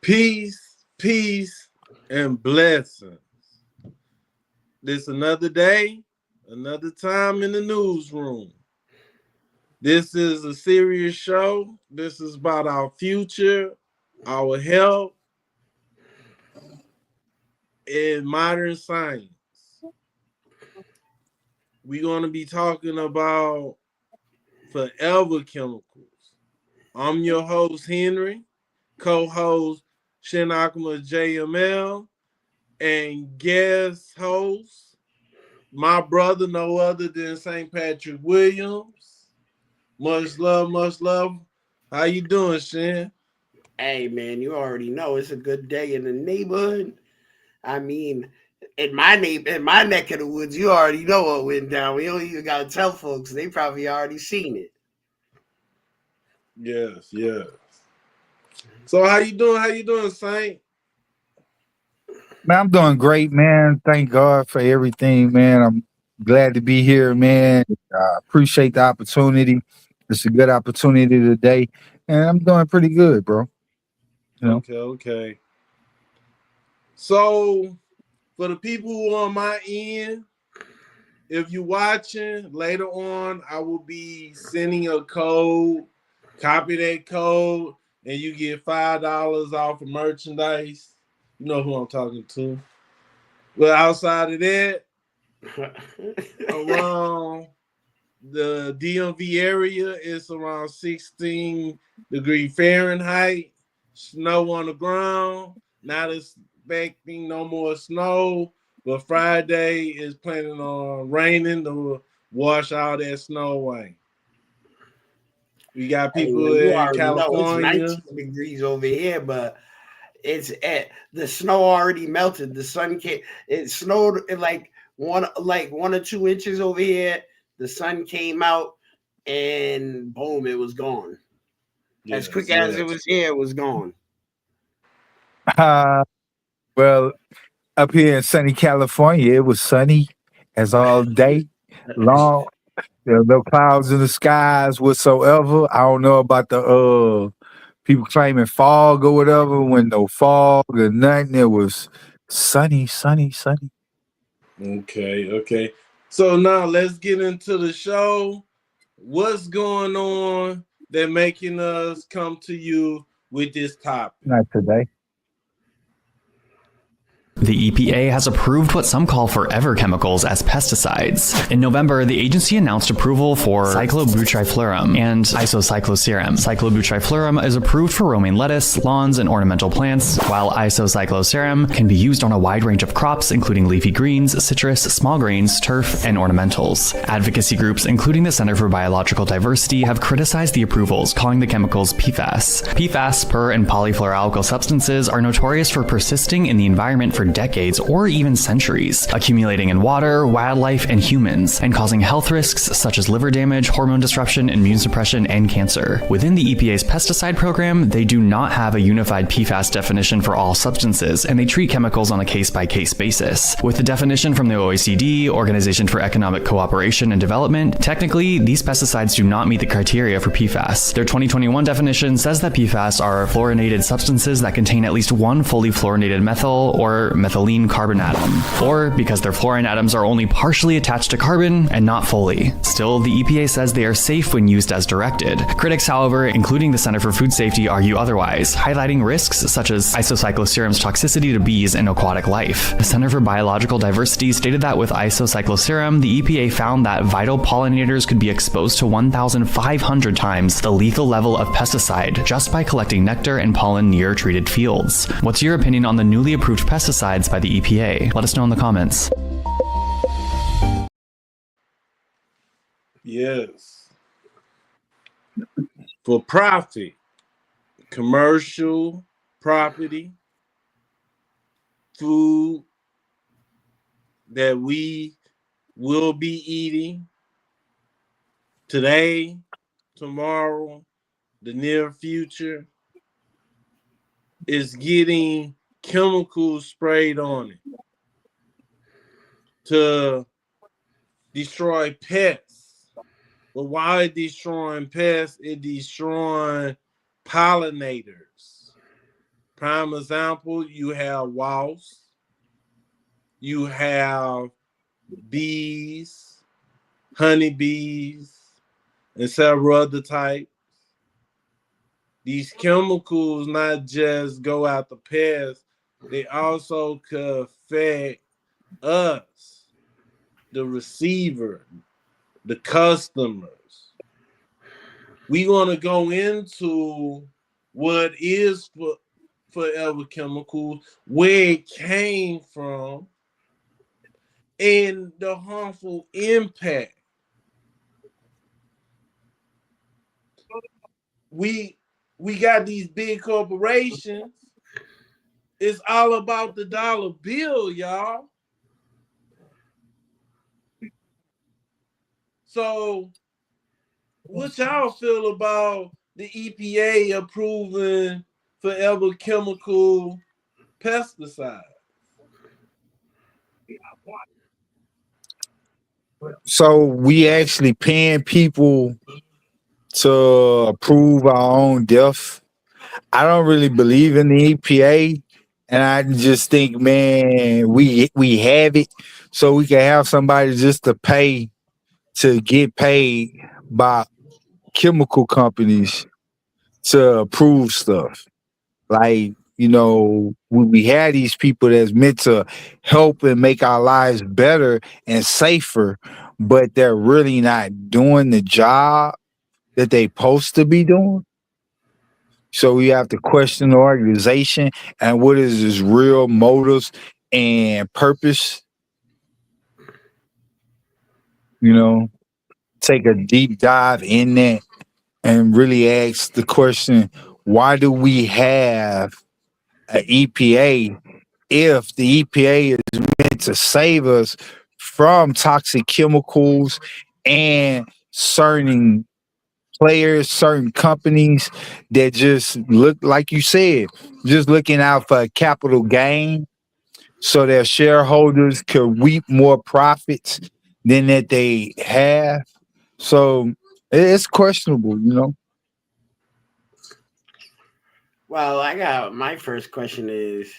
Peace, and blessings. This another day, another time in the newsroom. This is a serious show. This is about our future, our health, and modern science. We're going to be talking about forever chemicals. I'm your host, Henry, co-host Shinakama JML, and guest host, my brother, no other than St. Patrick Williams. Much love, much love. How you doing, Shin? Hey man, you already know it's a good day in the neighborhood. I mean, in my neck of the woods, you already know what went down. We don't even gotta tell folks; they probably already seen it. Yes. So how you doing? How you doing, Saint? Man, I'm doing great, man. Thank God for everything, man. I'm glad to be here, man. Appreciate the opportunity. It's a good opportunity today, and I'm doing pretty good, bro. You know? Okay. So for the people who are on my end, if you're watching later on, I will be sending a code. Copy that code, and you get $5 off of merchandise. You know who I'm talking to. But outside of that, around the DMV area, it's around 16 Fahrenheit. Snow on the ground. Not expecting no more snow, but Friday is planning on raining to wash all that snow away. We got people you in already know it's California. 19 degrees over here, but the snow already melted. The sun came. It snowed like one or 2 inches over here. The sun came out, and boom, it was gone. As quick as it was here, it was gone. Well, up here in sunny California, it was sunny as all day long. There were no clouds in the skies whatsoever. I don't know about the people claiming fog or whatever. When no fog or nothing, it was sunny. Okay. So now let's get into the show. What's going on that making us come to you with this topic? Not today. The EPA has approved what some call forever chemicals as pesticides. In November, the agency announced approval for cyclobutyfluorum and isocycloserum. Cyclobutyfluorum is approved for romaine lettuce, lawns, and ornamental plants, while isocycloserum can be used on a wide range of crops, including leafy greens, citrus, small grains, turf, and ornamentals. Advocacy groups, including the Center for Biological Diversity, have criticized the approvals, calling the chemicals PFAS. PFAS, per and polyfluoroalkyl substances, are notorious for persisting in the environment for decades or even centuries, accumulating in water, wildlife, and humans, and causing health risks such as liver damage, hormone disruption, immune suppression, and cancer. Within the EPA's pesticide program, they do not have a unified PFAS definition for all substances, and they treat chemicals on a case-by-case basis. With the definition from the OECD, Organization for Economic Cooperation and Development, technically, these pesticides do not meet the criteria for PFAS. Their 2021 definition says that PFAS are fluorinated substances that contain at least one fully fluorinated methyl or methylene carbon atom, or because their fluorine atoms are only partially attached to carbon and not fully. Still, the EPA says they are safe when used as directed. Critics, however, including the Center for Food Safety, argue otherwise, highlighting risks such as isocycloserum's toxicity to bees and aquatic life. The Center for Biological Diversity stated that with isocycloserum, the EPA found that vital pollinators could be exposed to 1,500 times the lethal level of pesticide just by collecting nectar and pollen near treated fields. What's your opinion on the newly approved pesticides by the EPA? Let us know in the comments. Yes. For profit, commercial property, food that we will be eating today, tomorrow, the near future, is getting chemicals sprayed on it to destroy pests. But while it destroying pests, it destroying pollinators. Prime example, you have wasps, you have bees, honeybees, and several other types. These chemicals not just go out the pests, they also could affect us, the receiver, the customers. We're going to go into what is forever chemicals, where it came from, and the harmful impact. We got these big corporations. It's all about the dollar bill, y'all. So what y'all feel about the EPA approving forever chemical pesticides? So we actually paying people to approve our own death. I don't really believe in the EPA, and I just think, man, we have it, so we can have somebody just to pay to get paid by chemical companies to approve stuff. Like, we have these people that's meant to help and make our lives better and safer, but they're really not doing the job that they supposed to be doing. So we have to question the organization and what is its real motives and purpose. Take a deep dive in that and really ask the question, why do we have an EPA if the EPA is meant to save us from toxic chemicals and certain players, certain companies that just look, like you said, just looking out for a capital gain so their shareholders could reap more profits than that they have. So it's questionable. Well, I got my first question is,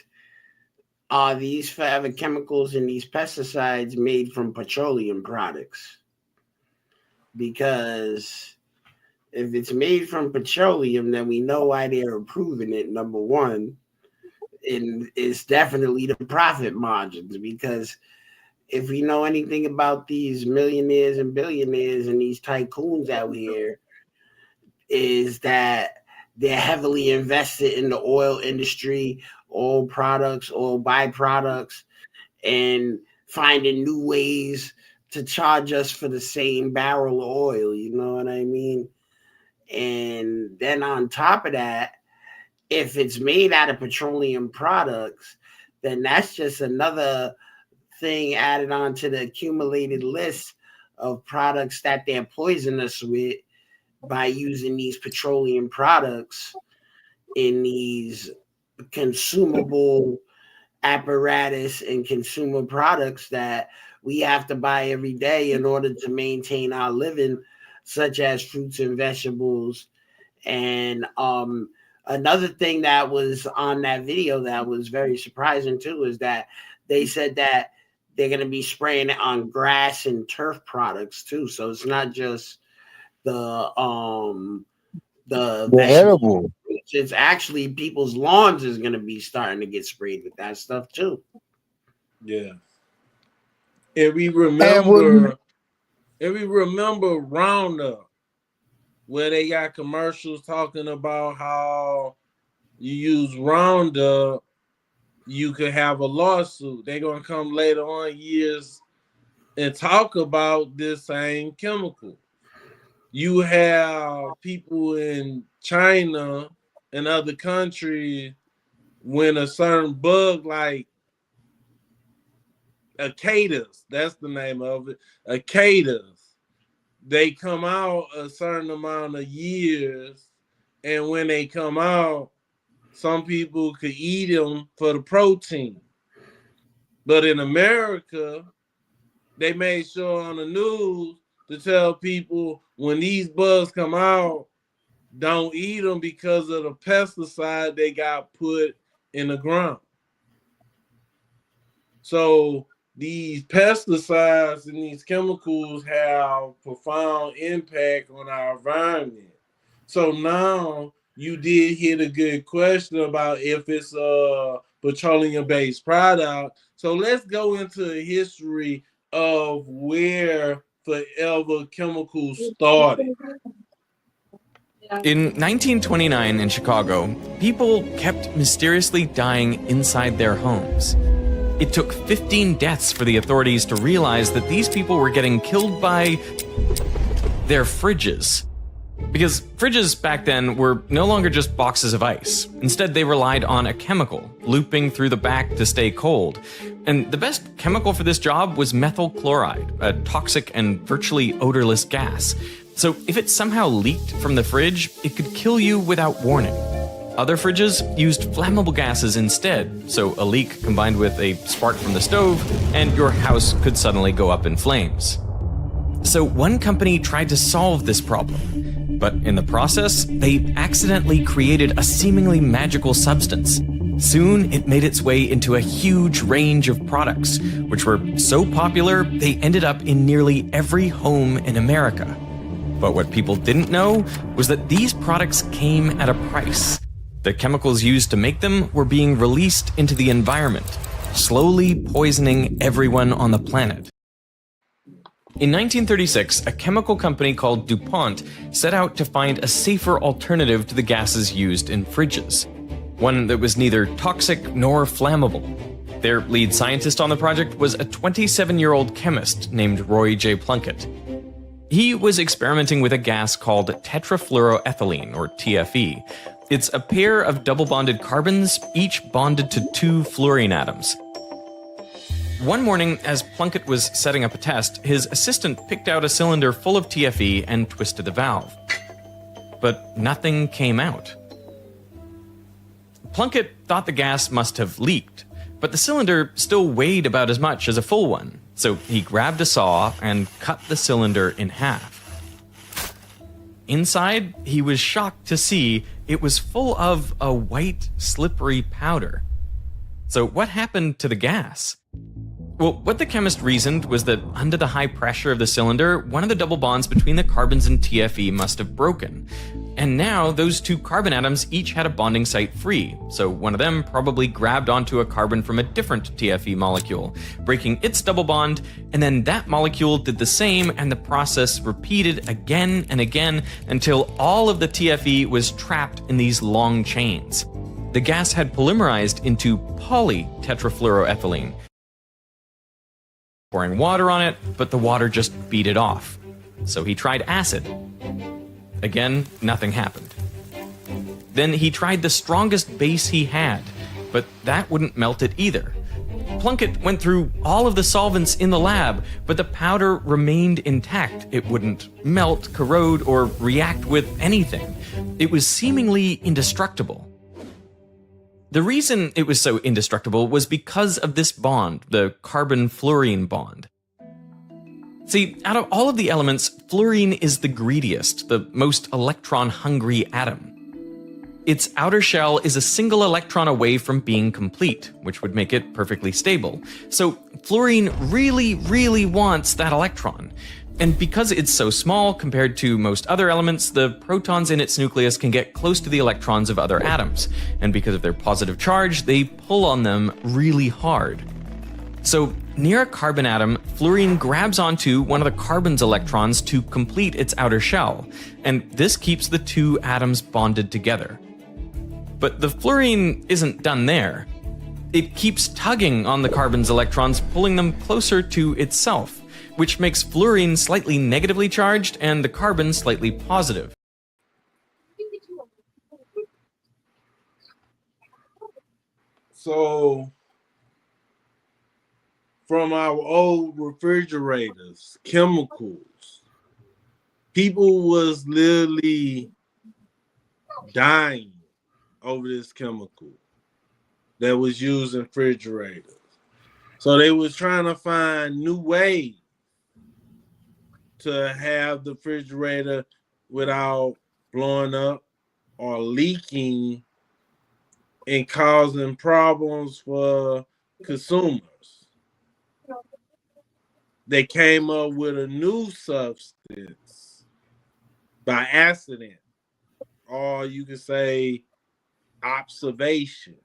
are these forever chemicals and these pesticides made from petroleum products? Because if it's made from petroleum, then we know why they're approving it, number one. And it's definitely the profit margins, because if we know anything about these millionaires and billionaires and these tycoons out here, is that they're heavily invested in the oil industry, oil products, oil byproducts, and finding new ways to charge us for the same barrel of oil. You know what I mean? And then on top of that, if it's made out of petroleum products, then that's just another thing added on to the accumulated list of products that they're poisoning us with by using these petroleum products in these consumable apparatus and consumer products that we have to buy every day in order to maintain our living, such as fruits and vegetables. And another thing that was on that video that was very surprising too is that they said that they're going to be spraying it on grass and turf products too. So it's not just the edible. It's actually people's lawns is going to be starting to get sprayed with that stuff too. Yeah. And we remember Roundup, where they got commercials talking about how you use Roundup, you could have a lawsuit. They're going to come later on years and talk about this same chemical. You have people in China and other countries, when a certain bug like cicadas, that's the name of it, cicadas, they come out a certain amount of years, and when they come out, some people could eat them for the protein. But in America, they made sure on the news to tell people when these bugs come out, don't eat them because of the pesticide they got put in the ground. So these pesticides and these chemicals have profound impact on our environment. So now you did hit a good question about if it's a petroleum-based product. So let's go into the history of where Forever Chemicals started. In 1929 in Chicago, people kept mysteriously dying inside their homes. It took 15 deaths for the authorities to realize that these people were getting killed by their fridges. Because fridges back then were no longer just boxes of ice. Instead, they relied on a chemical, looping through the back to stay cold. And the best chemical for this job was methyl chloride, a toxic and virtually odorless gas. So if it somehow leaked from the fridge, it could kill you without warning. Other fridges used flammable gases instead, so a leak combined with a spark from the stove, and your house could suddenly go up in flames. So one company tried to solve this problem, but in the process, they accidentally created a seemingly magical substance. Soon, it made its way into a huge range of products, which were so popular, they ended up in nearly every home in America. But what people didn't know was that these products came at a price. The chemicals used to make them were being released into the environment, slowly poisoning everyone on the planet. In 1936, a chemical company called DuPont set out to find a safer alternative to the gases used in fridges, one that was neither toxic nor flammable. Their lead scientist on the project was a 27-year-old chemist named Roy J. Plunkett. He was experimenting with a gas called tetrafluoroethylene, or TFE. It's a pair of double-bonded carbons, each bonded to 2 fluorine atoms. One morning, as Plunkett was setting up a test, his assistant picked out a cylinder full of TFE and twisted the valve. But nothing came out. Plunkett thought the gas must have leaked, but the cylinder still weighed about as much as a full one, so he grabbed a saw and cut the cylinder in half. Inside, he was shocked to see it was full of a white, slippery powder. So what happened to the gas? Well, what the chemist reasoned was that under the high pressure of the cylinder, one of the double bonds between the carbons in TFE must have broken. And now those 2 carbon atoms each had a bonding site free, so one of them probably grabbed onto a carbon from a different TFE molecule, breaking its double bond, and then that molecule did the same, and the process repeated again and again until all of the TFE was trapped in these long chains. The gas had polymerized into polytetrafluoroethylene, pouring water on it, but the water just beat it off. So he tried acid. Again, nothing happened. Then he tried the strongest base he had, but that wouldn't melt it either. Plunkett went through all of the solvents in the lab, but the powder remained intact. It wouldn't melt, corrode, or react with anything. It was seemingly indestructible. The reason it was so indestructible was because of this bond, the carbon-fluorine bond. See, out of all of the elements, fluorine is the greediest, the most electron-hungry atom. Its outer shell is a single electron away from being complete, which would make it perfectly stable. So fluorine really, really wants that electron. And because it's so small compared to most other elements, the protons in its nucleus can get close to the electrons of other atoms. And because of their positive charge, they pull on them really hard. So near a carbon atom, fluorine grabs onto one of the carbon's electrons to complete its outer shell. And this keeps the 2 atoms bonded together. But the fluorine isn't done there. It keeps tugging on the carbon's electrons, pulling them closer to itself, which makes fluorine slightly negatively charged and the carbon slightly positive. So, from our old refrigerators, chemicals, people was literally dying over this chemical that was used in refrigerators. So they was trying to find new ways to have the refrigerator without blowing up or leaking and causing problems for consumers. They came up with a new substance by accident, or you could say observation.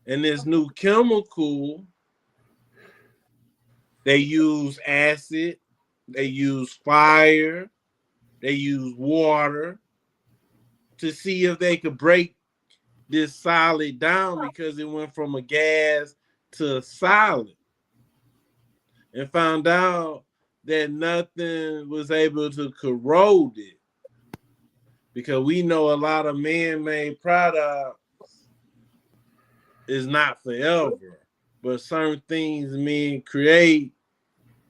And this new chemical, they use acid, they use fire, they use water to see if they could break this solid down, because it went from a gas to a solid, and found out that nothing was able to corrode it, because we know a lot of man-made products is not forever, but certain things men create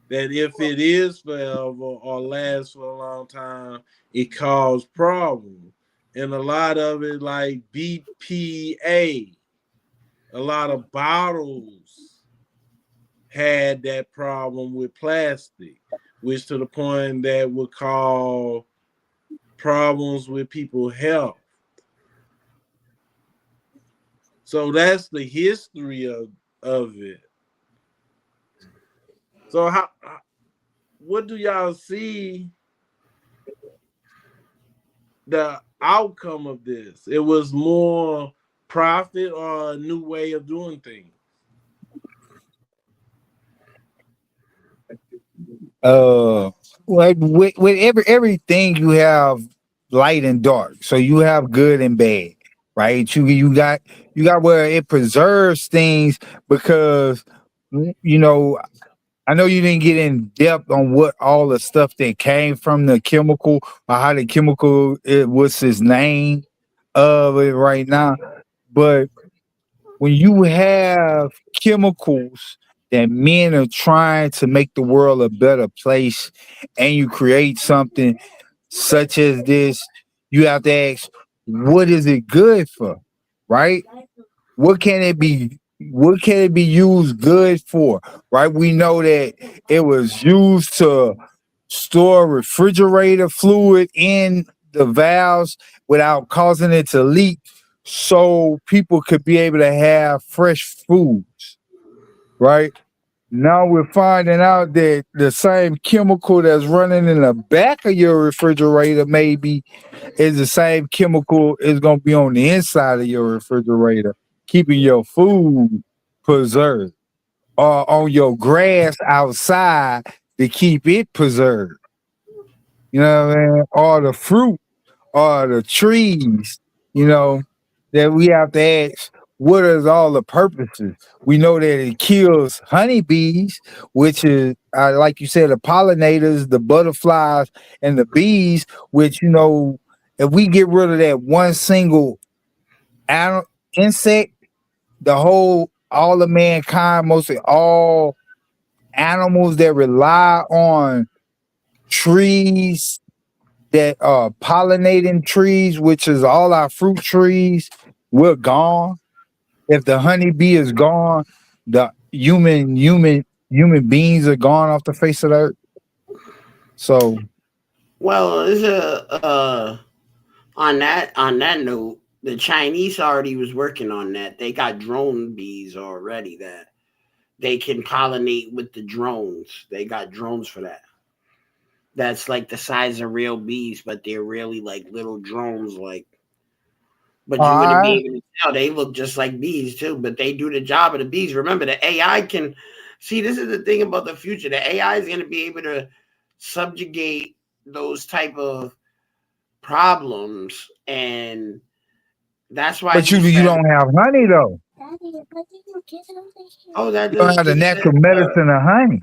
that if it is forever or lasts for a long time, it causes problems. And a lot of it, like BPA, a lot of bottles had that problem with plastic, which to the point that would cause problems with people's health. So that's the history of it. So what do y'all see the outcome of this? It was more profit or a new way of doing things? With everything you have light and dark, so you have good and bad, right? You got where it preserves things, because you know, I know you didn't get in depth on what all the stuff that came from the chemical, or how the chemical, what's its name of it right now, but when you have chemicals that men are trying to make the world a better place, and you create something such as this, you have to ask, what is it good for? Right? What can it be? What can it be used good for? Right? We know that it was used to store refrigerator fluid in the valves without causing it to leak, so people could be able to have fresh foods, right? Now we're finding out that the same chemical that's running in the back of your refrigerator maybe is the same chemical is going to be on the inside of your refrigerator, keeping your food preserved, or on your grass outside to keep it preserved. You know what I mean? Or the fruit, or the trees, that we have to ask, what is all the purposes? We know that it kills honeybees, which is, like you said, the pollinators, the butterflies, and the bees, which, if we get rid of that one single insect, all of mankind, mostly all animals that rely on trees, that are pollinating trees, which is all our fruit trees, we're gone. If the honeybee is gone, the human beings are gone off the face of the earth. So, well, there's on that note, the Chinese already was working on that. They got drone bees already that they can pollinate with the drones. They got drones for that. That's like the size of real bees, but they're really like little drones, but you wouldn't be able to tell. They look just like bees too, but they do the job of the bees. Remember, the AI can see, this is the thing about the future. The AI is going to be able to subjugate those type of problems, and that's why. But you don't have honey though. Oh, that you don't have the natural medicine of honey.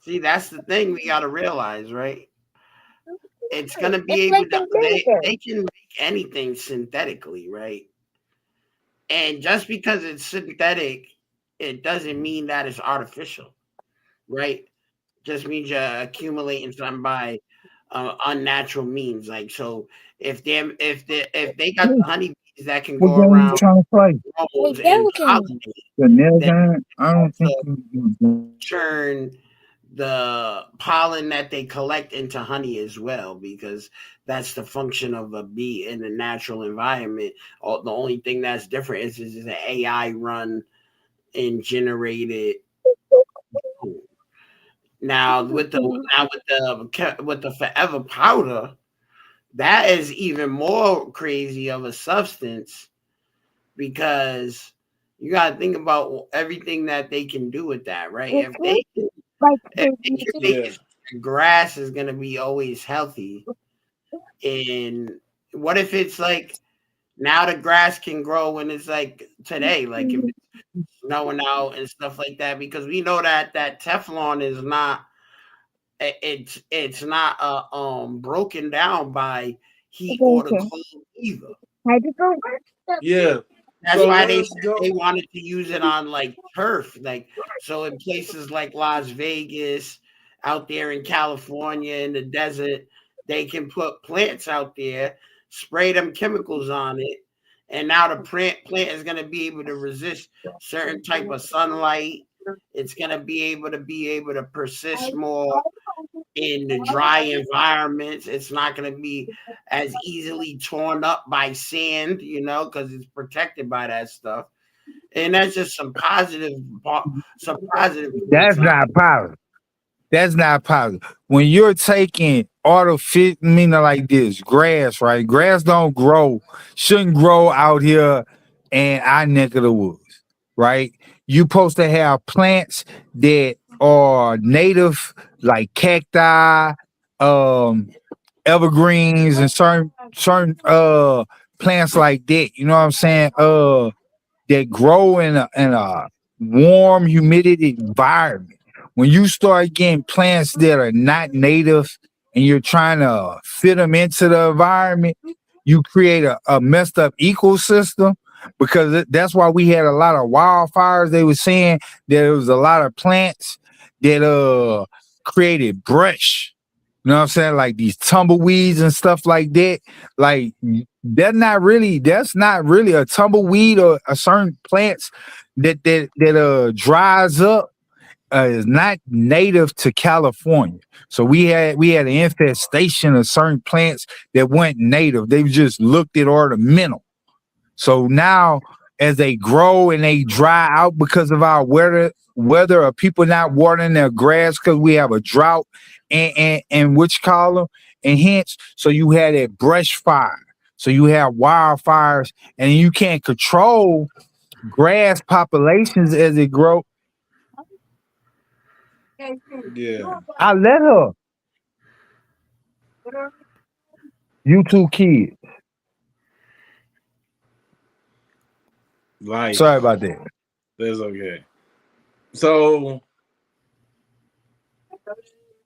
See, that's the thing we got to realize, right? It's going to be able to, they can make anything synthetically, right? And just because it's synthetic, it doesn't mean that it's artificial, right? Just means you're accumulating something by unnatural means. Like, so if they got the honeybees that can go around and pollinate, I don't think turn the pollen that they collect into honey as well, because that's the function of a bee in the natural environment. The only thing that's different is an AI run and generated. Now with the forever powder, that is even more crazy of a substance, because you got to think about everything that they can do with that, right? If they can make it, grass is going to be always healthy. And what if it's like now the grass can grow when it's like today, like if it's snowing out and stuff like that, because we know that Teflon is not, it's not broken down by heat or the cold either. Yeah. That's why they wanted to use it on like turf, like so in places like Las Vegas, out there in California in the desert, they can put plants out there, spray them chemicals on it, and now the plant is going to be able to resist certain type of sunlight. It's going to be able to persist more in the dry environments. It's not going to be as easily torn up by sand, because it's protected by that stuff. And that's just some positive. That's not positive. That's not positive. When you're taking artificial, meaning like this, grass, right? Grass shouldn't grow out here in our neck of the woods, right? You're supposed to have plants that are native, like cacti, evergreens, and certain plants like that. You know what I'm saying? That grow in a warm, humidity environment. When you start getting plants that are not native and you're trying to fit them into the environment, you create a messed up ecosystem, because that's why we had a lot of wildfires. They were saying that there was a lot of plants that created brush. You know what I'm saying? Like these tumbleweeds and stuff like that. Like that's not really a tumbleweed or a certain plants that dries up. Is not native to California. So we had an infestation of certain plants that weren't native. They just looked at ornamental. So now as they grow and they dry out because of our weather or people not watering their grass because we have a drought and which column, and hence, so you had that brush fire. So you have wildfires, and you can't control grass populations as it grow. Yeah. I let her. You two kids. Like, sorry about that. That's okay. So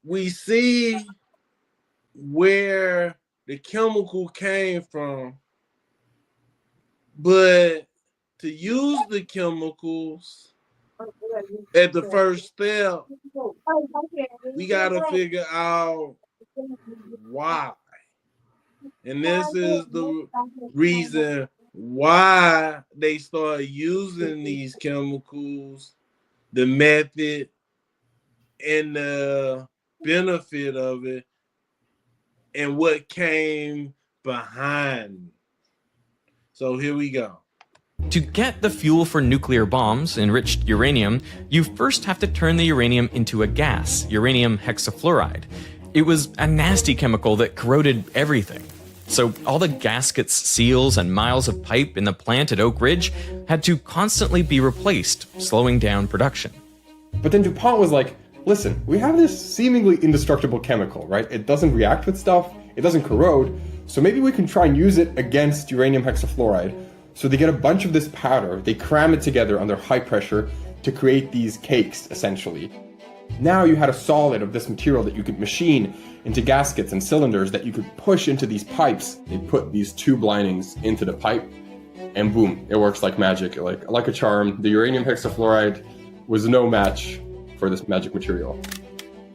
we see where the chemical came from, but to use the chemicals at the first step, we got to figure out why. And this is the reason why they start using these chemicals, the method and the benefit of it, and what came behind. So here we go. To get the fuel for nuclear bombs, enriched uranium, you first have to turn the uranium into a gas, uranium hexafluoride. It was a nasty chemical that corroded everything. So all the gaskets, seals, and miles of pipe in the plant at Oak Ridge had to constantly be replaced, slowing down production. But then DuPont was like, listen, we have this seemingly indestructible chemical, right? It doesn't react with stuff, it doesn't corrode, so maybe we can try and use it against uranium hexafluoride. So they get a bunch of this powder, they cram it together under high pressure to create these cakes, essentially. Now you had a solid of this material that you could machine into gaskets and cylinders that you could push into these pipes. They put these tube linings into the pipe, and boom, it works like magic, like a charm. The uranium hexafluoride was no match for this magic material.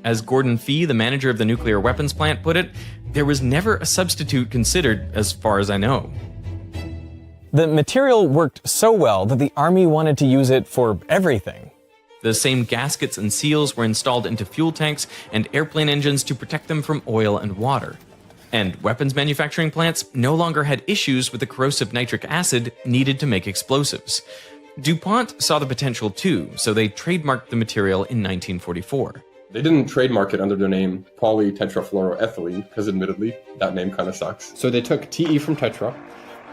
As Gordon Fee, the manager of the nuclear weapons plant, put it, there was never a substitute considered, as far as I know. The material worked so well that the Army wanted to use it for everything. The same gaskets and seals were installed into fuel tanks and airplane engines to protect them from oil and water. And weapons manufacturing plants no longer had issues with the corrosive nitric acid needed to make explosives. DuPont saw the potential too, so they trademarked the material in 1944. They didn't trademark it under the name polytetrafluoroethylene, because admittedly, that name kind of sucks. So they took TE from tetra,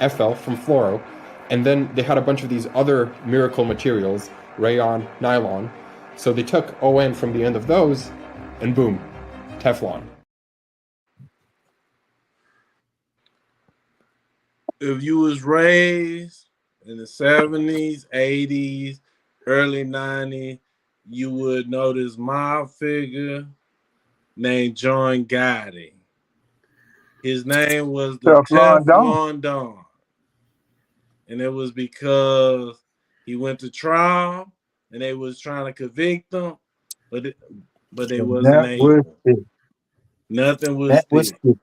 FL from fluoro, and then they had a bunch of these other miracle materials, rayon, nylon. So they took ON from the end of those, and boom, Teflon. If you was raised in the 70s, 80s, early 90s, you would know this mob figure named John Gotti. His name was the Teflon Don. And it was because he went to trial and they was trying to convict him, but they wasn't able. Nothing was still.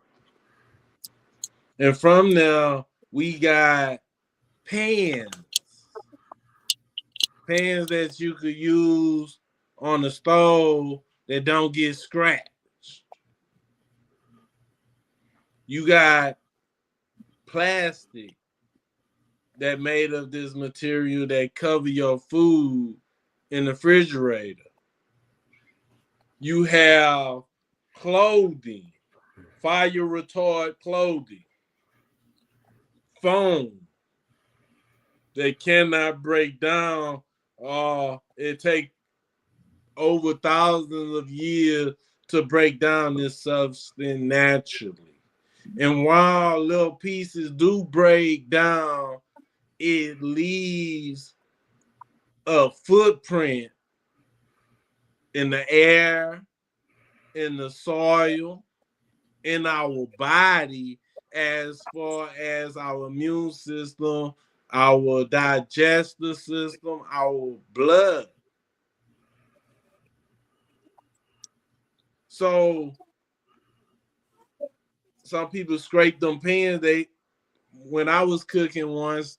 And from there, we got pans that you could use on the stove that don't get scratched. You got plastic that made of this material that cover your food in the refrigerator. You have clothing, fire retardant clothing, foam that cannot break down. It takes over thousands of years to break down this substance naturally. And while little pieces do break down, it leaves a footprint in the air, in the soil, in our body, as far as our immune system, our digestive system, our blood. So some people scrape them pans. When I was cooking once,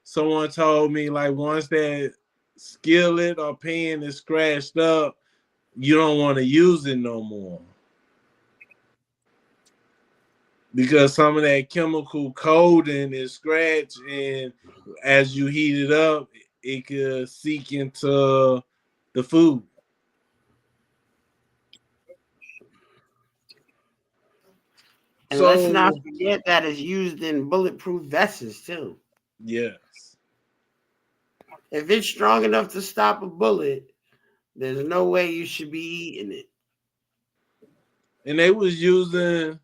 someone told me like once that skillet or pan is scratched up, you don't want to use it no more. Because some of that chemical coating is scratched, and as you heat it up, it could seep into the food. And let's not forget that it's used in bulletproof vests too. Yes. If it's strong enough to stop a bullet, there's no way you should be eating it. And they was using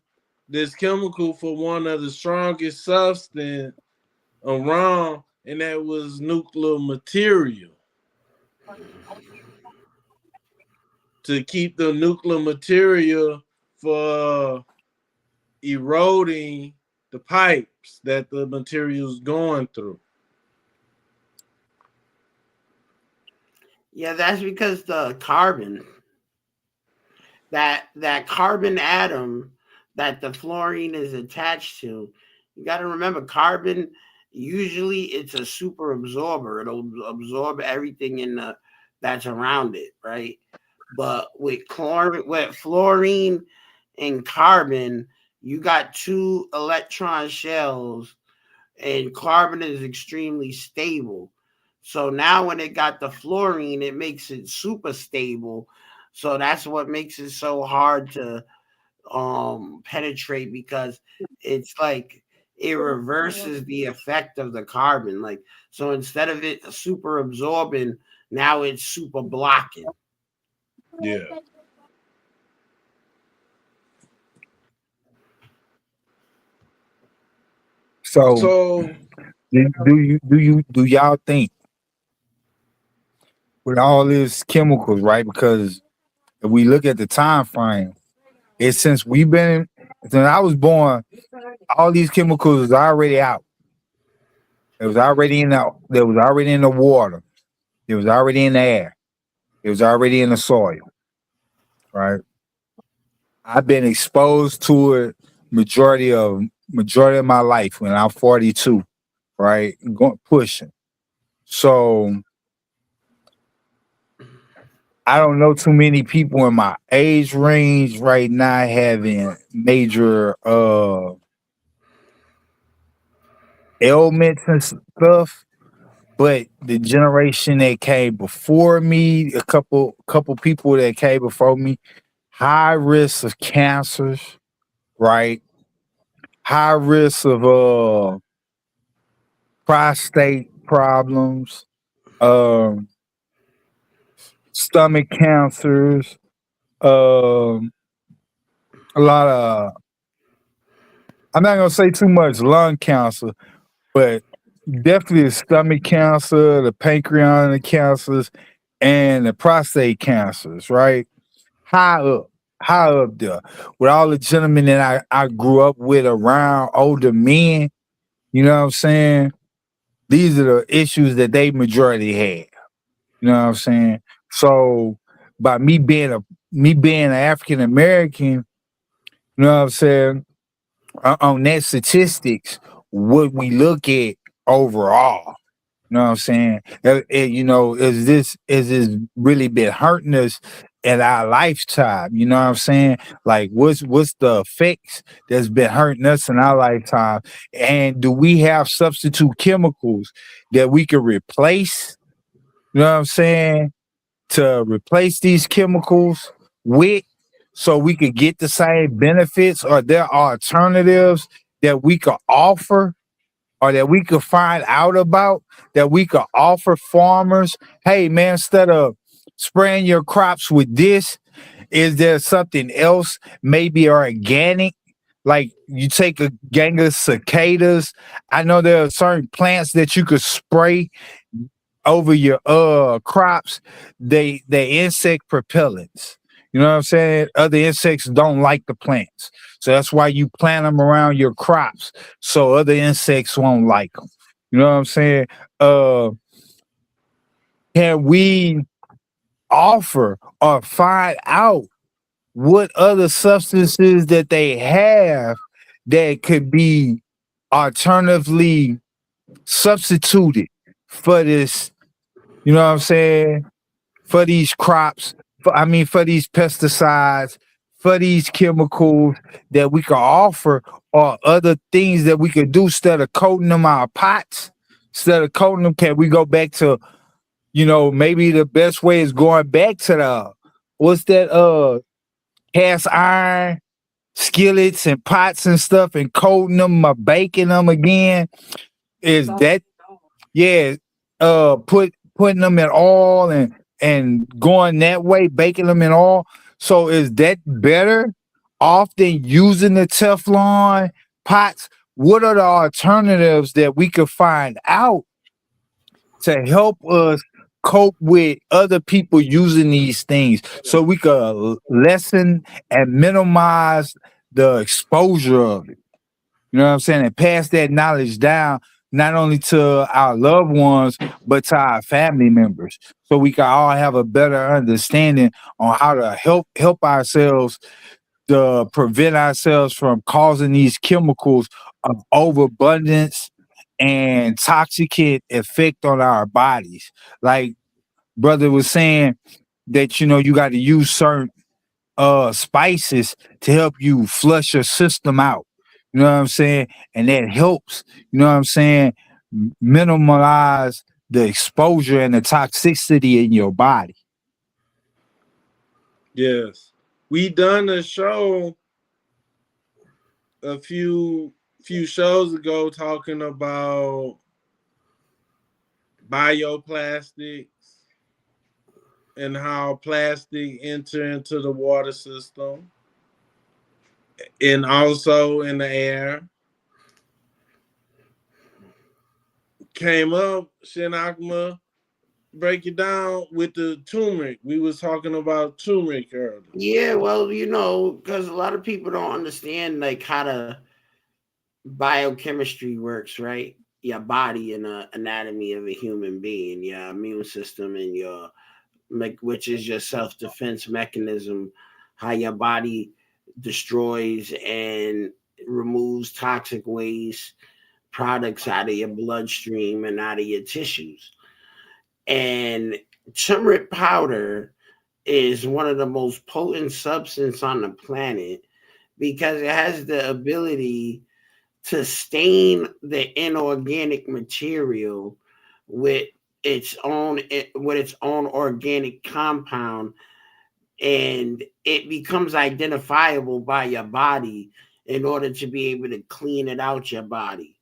this chemical for one of the strongest substance around, and that was nuclear material. To keep the nuclear material for eroding the pipes that the material is going through. Yeah, that's because the carbon, that carbon atom that the fluorine is attached to, you got to remember carbon, usually it's a super absorber. It'll absorb everything that's around it, right? But with fluorine and carbon, you got two electron shells, and carbon is extremely stable. So now when it got the fluorine, it makes it super stable. So that's what makes it so hard to penetrate, because it's like it reverses the effect of the carbon. Like, so instead of it super absorbing, now it's super blocking. Yeah. So do y'all think with all these chemicals, right? Because if we look at the time frame, it's since I was born, all these chemicals was already out. It was already in the water. It was already in the air. It was already in the soil. Right? I've been exposed to it majority of my life when I'm 42, right? Pushing. So I don't know too many people in my age range right now having major ailments and stuff. But the generation that came before me, a couple people that came before me, high risk of cancers, right? High risk of prostate problems, um, stomach cancers, um, a lot of, I'm not gonna say too much lung cancer, but definitely the stomach cancer, the pancreatic cancers, and the prostate cancers, right? High up, high up there. With all the gentlemen that I grew up with around older men, you know what I'm saying? These are the issues that they majority had. You know what I'm saying? So by me being an African American, you know what I'm saying? On that statistics, what we look at overall. You know what I'm saying? You know, is this really been hurting us in our lifetime? You know what I'm saying? Like, what's the effects that's been hurting us in our lifetime? And do we have substitute chemicals that we can replace? You know what I'm saying? To replace these chemicals with, so we could get the same benefits, or there are alternatives that we could offer or that we could find out about, that we could offer farmers. Hey man, instead of spraying your crops with this, is there something else, maybe organic? Like you take a gang of cicadas. I know there are certain plants that you could spray over your crops. They insect propellants. You know what I'm saying? Other insects don't like the plants. So that's why you plant them around your crops so other insects won't like them. You know what I'm saying? Can we offer or find out what other substances that they have that could be alternatively substituted for this, you know what I'm saying, for these crops, for these pesticides, for these chemicals that we could offer, or other things that we could do instead of coating them our pots, instead of coating them, can we go back to, you know, maybe the best way is going back to the, what's that, cast iron skillets and pots and stuff and coating them or baking them again? Is that, yeah, putting them in oil and going that way, baking them in oil. So is that better off than using the Teflon pots? What are the alternatives that we could find out to help us cope with other people using these things, so we could lessen and minimize the exposure of it? You know what I'm saying? And pass that knowledge down not only to our loved ones, but to our family members, so we can all have a better understanding on how to help ourselves to prevent ourselves from causing these chemicals of overabundance and toxic effect on our bodies. Like brother was saying, that you know you got to use certain spices to help you flush your system out. You know what I'm saying? And that helps, you know what I'm saying, minimize the exposure and the toxicity in your body. Yes. We done a show a few shows ago talking about bioplastics and how plastic enter into the water system and also in the air. Came up, Shinakma, break it down with the turmeric. We was talking about turmeric earlier. Yeah, well, you know, because a lot of people don't understand like how the biochemistry works, right? Your body and the anatomy of a human being, your immune system, and your, like, which is your self-defense mechanism, how your body destroys and removes toxic waste products out of your bloodstream and out of your tissues. And turmeric powder is one of the most potent substances on the planet because it has the ability to stain the inorganic material with its own organic compound, and it becomes identifiable by your body in order to be able to clean it out your body.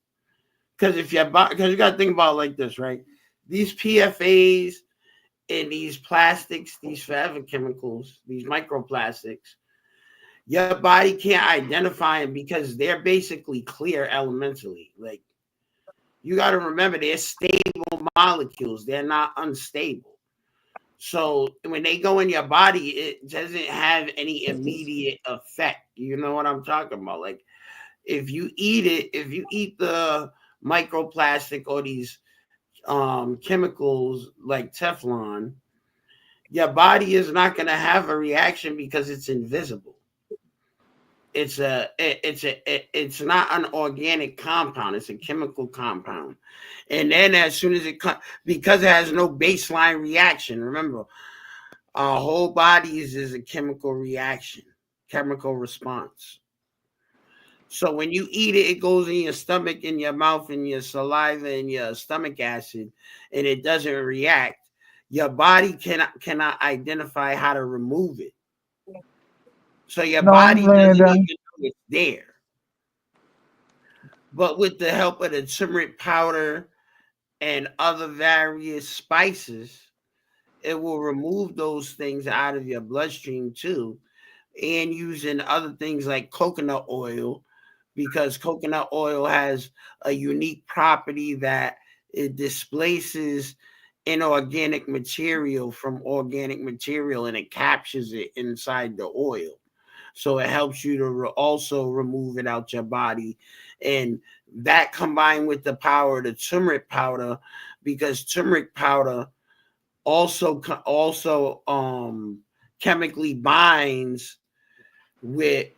Because because you got to think about it like this, right? These PFAs and these plastics, these forever chemicals, these microplastics, your body can't identify them because they're basically clear elementally. Like, you got to remember, they're stable molecules. They're not unstable. So when they go in your body, it doesn't have any immediate effect. You know what I'm talking about? Like, if you eat the microplastic or these chemicals like Teflon, your body is not going to have a reaction because it's invisible. It's not an organic compound. It's a chemical compound. And then as soon as because it has no baseline reaction, remember, our whole bodies is a chemical reaction, chemical response. So when you eat it, it goes in your stomach, in your mouth, in your saliva, and your stomach acid, and it doesn't react. Your body cannot identify how to remove it. So your body doesn't even know it's there. But with the help of the turmeric powder and other various spices, it will remove those things out of your bloodstream too. And using other things like coconut oil, because coconut oil has a unique property that it displaces inorganic material from organic material, and it captures it inside the oil. So it helps you to also remove it out your body. And that combined with the power of the turmeric powder, because turmeric powder also chemically binds with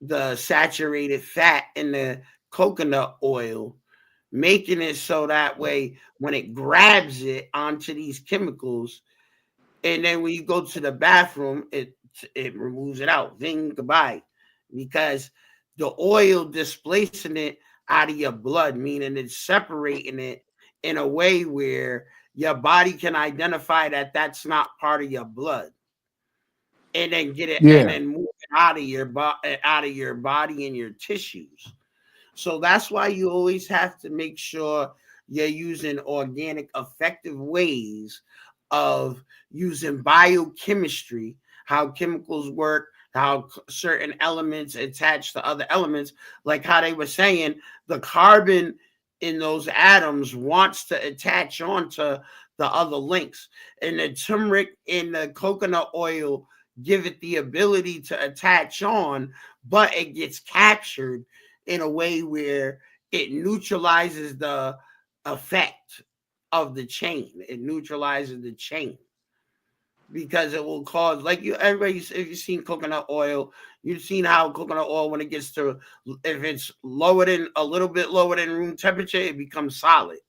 the saturated fat in the coconut oil, making it so that way when it grabs it onto these chemicals, and then when you go to the bathroom, it removes it out. Zing, goodbye. Because the oil displacing it out of your blood, meaning it's separating it in a way where your body can identify that that's not part of your blood, and then get it and then move it out of your body and your tissues. So that's why you always have to make sure you're using organic, effective ways of using biochemistry, how chemicals work, how certain elements attach to other elements, like how they were saying the carbon in those atoms wants to attach onto the other links. And the turmeric in the coconut oil give it the ability to attach on, but it gets captured in a way where it neutralizes the effect of the chain. It neutralizes the chain because it will cause, like everybody, if you've seen coconut oil, you've seen how coconut oil, when it gets to, if it's a little bit lower than room temperature, it becomes solid.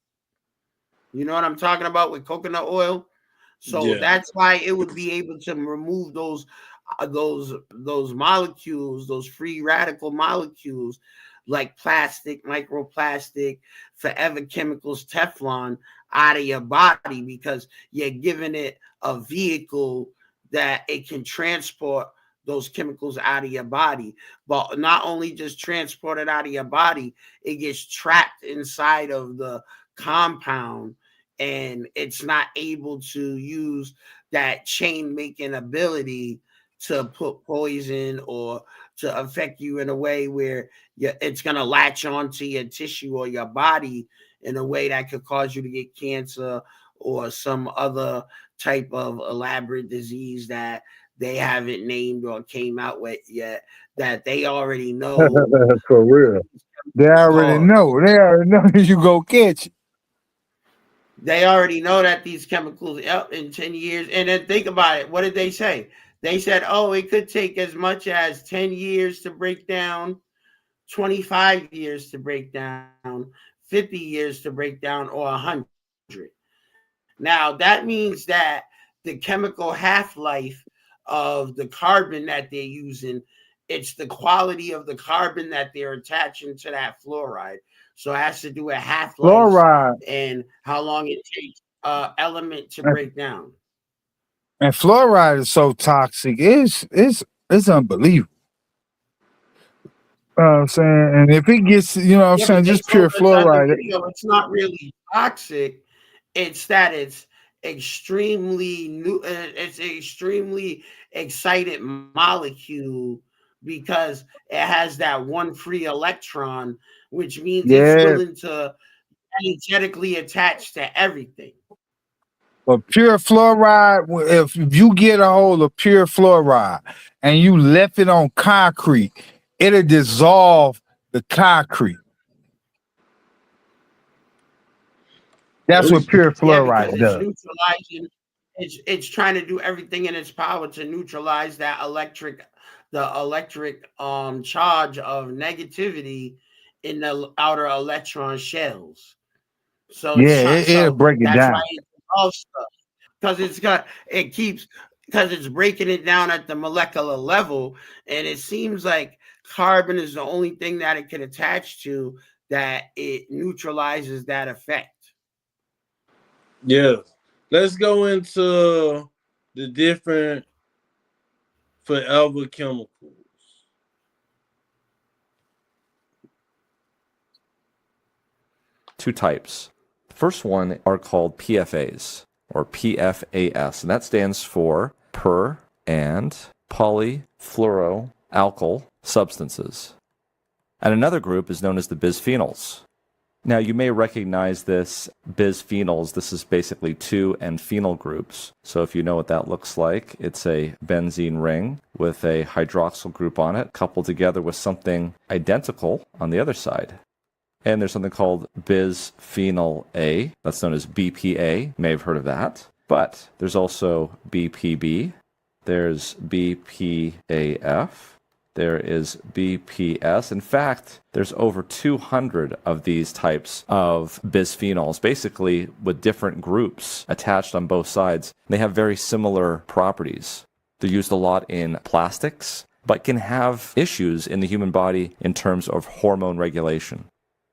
You know what I'm talking about with coconut oil? So that's why it would be able to remove those molecules, those free radical molecules, like plastic, microplastic, forever chemicals, Teflon, out of your body, because you're giving it a vehicle that it can transport those chemicals out of your body. But not only just transport it out of your body, it gets trapped inside of the compound, and it's not able to use that chain making ability to put poison or to affect you in a way where it's going to latch onto your tissue or your body in a way that could cause you to get cancer or some other type of elaborate disease that they haven't named or came out with yet, that they already know. For real. They already know. They already know you go catch it. They already know that these chemicals up in 10 years. And then think about it. What did they say? They said, oh, it could take as much as 10 years to break down, 25 years to break down, 50 years to break down, or 100. Now, that means that the chemical half-life of the carbon that they're using. It's the quality of the carbon that they're attaching to that fluoride. So it has to do with half-life Fluoride and how long it takes element to and, break down. and fluoride is so toxic. It's unbelievable. I'm saying, and if it gets, what I'm Yeah, saying, but they just pure told us on the fluoride. video it's not really toxic. It's that it's extremely new. It's an extremely excited molecule because it has that one free electron, which means it's Yeah, willing to energetically attach to everything. but pure fluoride. If you get a hold of pure fluoride and you left it on concrete, it'll dissolve the concrete. That's what pure Yeah, because fluoride it's does. neutralizing. It's trying to do everything in its power to neutralize the electric charge of negativity in the outer electron shells. So Yeah, it'll break it that's why down. it dissolves stuff because because it's breaking it down at the molecular level, and it seems like carbon is the only thing that it can attach to that it neutralizes that effect. Yeah. Let's go into the different forever chemicals. Two types. The first one are called PFAs or PFAS, and that stands for per and polyfluoroalkyl substances. And another group is known as the bisphenols. Now, you may recognize this bisphenols. This is basically 2 and phenyl groups. So if you know what that looks like, it's a benzene ring with a hydroxyl group on it, coupled together with something identical on the other side. And there's something called bisphenol A. That's known as BPA. You may have heard of that. But there's also BPB. There's BPAF. There is BPS. In fact, there's over 200 of these types of bisphenols, basically with different groups attached on both sides. They have very similar properties. They're used a lot in plastics, but can have issues in the human body in terms of hormone regulation.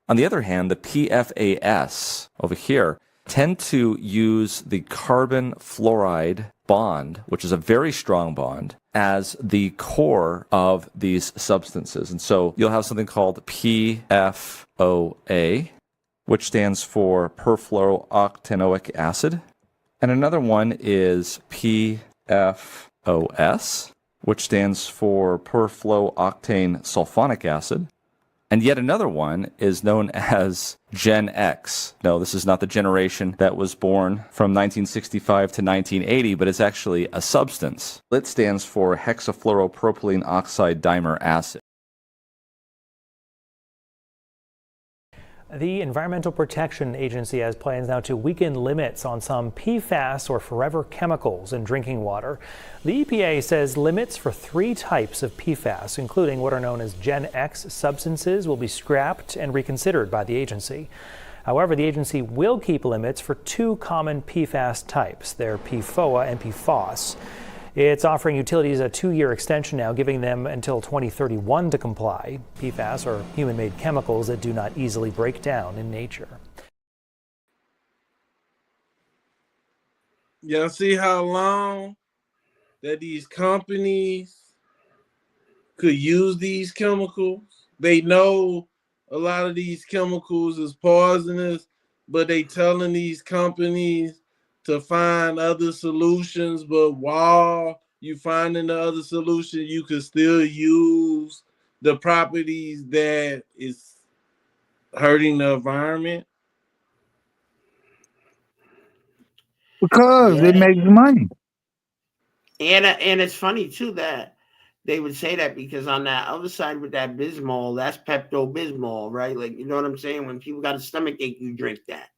On the other hand, the PFAS over here tend to use the carbon fluoride bond, which is a very strong bond, as the core of these substances. And so you'll have something called PFOA, which stands for perfluorooctanoic acid. And another one is PFOS, which stands for perfluorooctane sulfonic acid. And yet another one is known as Gen X. No, this is not the generation that was born from 1965 to 1980, but it's actually a substance. It stands for hexafluoropropylene oxide dimer acid. The Environmental Protection Agency has plans now to weaken limits on some PFAS or forever chemicals in drinking water. The EPA says limits for 3 types of PFAS, including what are known as Gen X substances, will be scrapped and reconsidered by the agency. However, the agency will keep limits for 2 common PFAS types. They're PFOA and PFOS. It's offering utilities a 2-year extension now, giving them until 2031 to comply. PFAS are human-made chemicals that do not easily break down in nature. Y'all see how long that these companies could use these chemicals? They know a lot of these chemicals is poisonous, but they telling these companies to find other solutions. But while you finding the other solution, you could still use the properties that is hurting the environment. Because it makes money. And it's funny too that they would say that because on that other side with that Bismol, that's Pepto-Bismol, right? Like, you know what I'm saying? When people got a stomach ache, you drink that.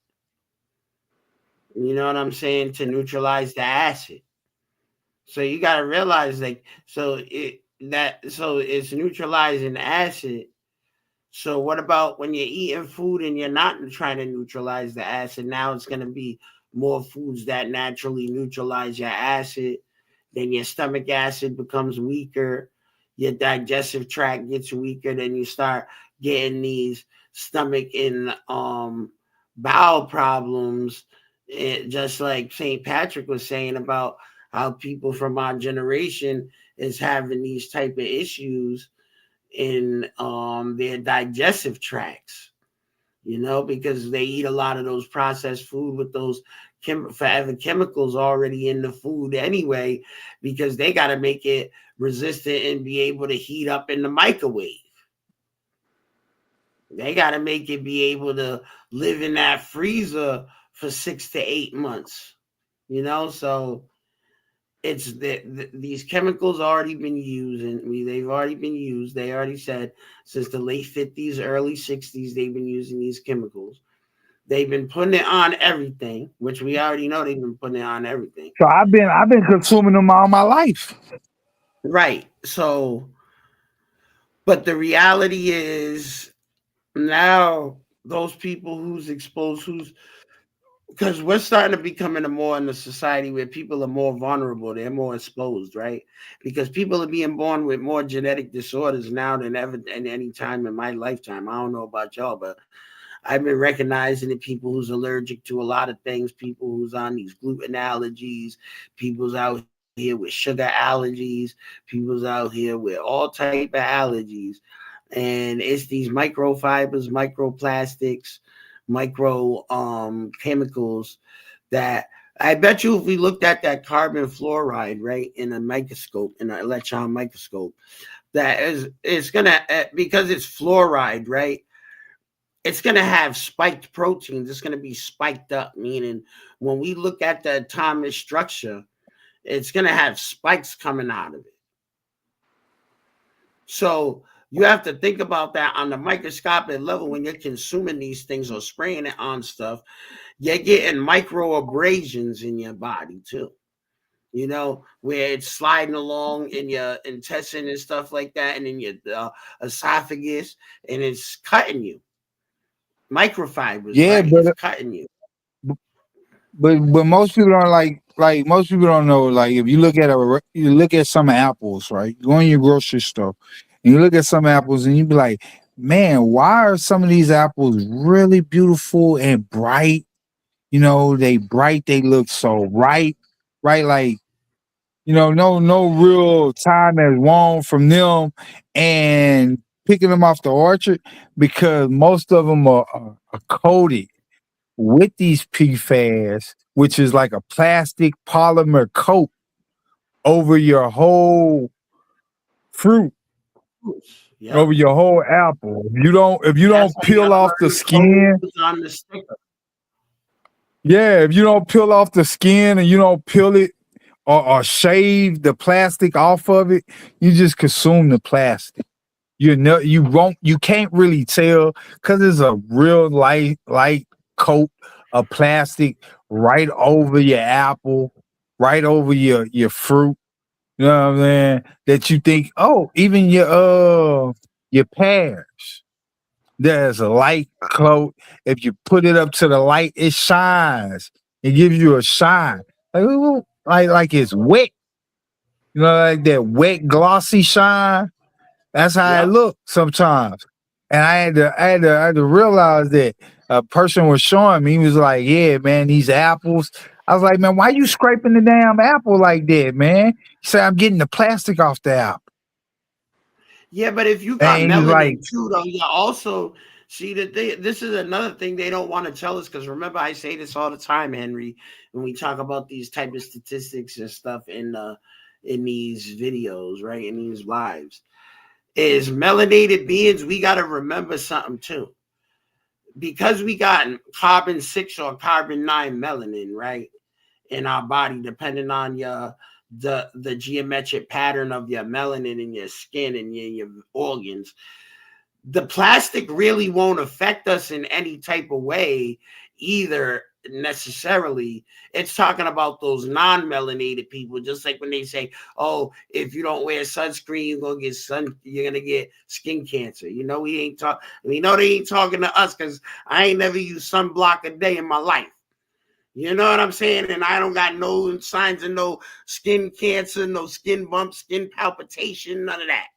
You know what I'm saying? To neutralize the acid. So you got to realize, like, so it's neutralizing acid. So what about when you're eating food and you're not trying to neutralize the acid? Now it's going to be more foods that naturally neutralize your acid. then your stomach acid becomes weaker, your digestive tract gets weaker, then you start getting these stomach and bowel problems. Just like St. Patrick was saying about how people from our generation is having these type of issues in their digestive tracts, because they eat a lot of those processed food with those forever chemicals already in the food anyway, because they got to make it resistant and be able to heat up in the microwave. They got to make it be able to live in that freezer for 6 to 8 months, so it's these chemicals already been used, and they've already been used. They already said since the late 50s, early 60s, they've been using these chemicals. They've been putting it on everything, which we already know they've been putting it on everything. So I've been consuming them all my life. Right. So, but the reality is now those people who's exposed, because we're starting to become in a society where people are more vulnerable, they're more exposed, right? Because people are being born with more genetic disorders now than ever at any time in my lifetime. I don't know about y'all, but I've been recognizing that people who's allergic to a lot of things, people who's on these gluten allergies, people's out here with sugar allergies, people's out here with all type of allergies. And it's these microfibers, microplastics, micro chemicals that I bet you if we looked at that carbon fluoride, right, in a microscope, in an electron microscope, that it's gonna, because it's fluoride, right, it's going to have spiked proteins. It's going to be spiked up, meaning when we look at the atomic structure, it's going to have spikes coming out of it. So you have to think about that on the microscopic level. When you're consuming these things or spraying it on stuff, you're getting micro abrasions in your body too, where it's sliding along in your intestine and stuff like that, and in your esophagus, and it's cutting you. Microfibers, Yeah, right? It's cutting you. but most people don't like most people don't know. Like if you look at some apples, right? You go in your grocery store and you look at some apples and you be like, man, why are some of these apples really beautiful and bright? They bright, they look so right? Like, no real time has worn from them and picking them off the orchard, because most of them are coated with these PFAS, which is like a plastic polymer coat over your whole fruit, over your whole apple. If you don't peel off the skin, on the sticker. Yeah, if you don't peel off the skin and you don't peel it or shave the plastic off of it, you just consume the plastic. You can't really tell because it's a real light coat of plastic right over your apple, right over your fruit. You know what I'm saying? That you think, oh, even your pears, there's a light coat. If you put it up to the light, it shines. It gives you a shine. Like it's wet. Like that wet, glossy shine. That's how it looked sometimes. And I had to realize that a person was showing me. He was like, yeah, man, these apples. I was like, man, why you scraping the damn apple like that, man? He said, I'm getting the plastic off the apple. Yeah, but if you got melanin too, though, you also see that this is another thing they don't want to tell us, because remember, I say this all the time, Henry, when we talk about these type of statistics and stuff in these videos, right, in these lives, is melanated beings, we got to remember something too. Because we got carbon 6 or carbon 9 melanin, right, in our body, depending on the geometric pattern of your melanin in your skin and your organs, the plastic really won't affect us in any type of way either necessarily. It's talking about those non-melanated people, just like when they say, oh, if you don't wear sunscreen, you're gonna get skin cancer. We know they ain't talking to us, because I ain't never used sunblock a day in my life. You know what I'm saying? And I don't got no signs of no skin cancer, no skin bumps, skin palpitation, none of that.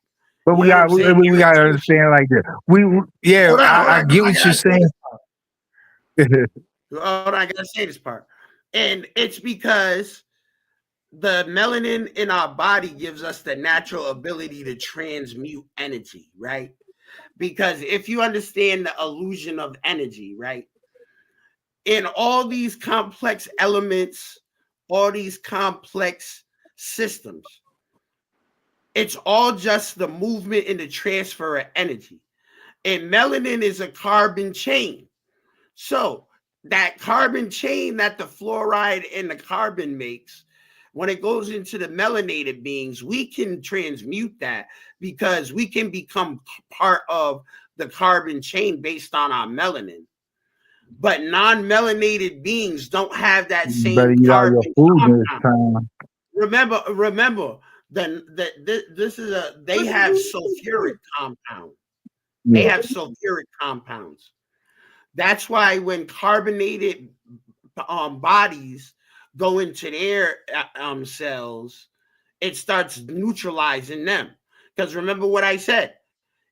But You know what I'm saying? we got to understand like this. Hold on, I get what you're saying. Hold on, I gotta say this part. And it's because the melanin in our body gives us the natural ability to transmute energy, right? Because if you understand the illusion of energy, right? In all these complex elements, all these complex systems, it's all just the movement and the transfer of energy. And melanin is a carbon chain. So that carbon chain that the fluoride and the carbon makes, when it goes into the melanated beings, we can transmute that because we can become part of the carbon chain based on our melanin. But non-melanated beings don't have that You better same eat all your carbon food this compound. time. Remember, this is they have sulfuric compounds. They Yeah. have sulfuric compounds. That's why when carbonated bodies go into their cells, it starts neutralizing them. Because remember what I said,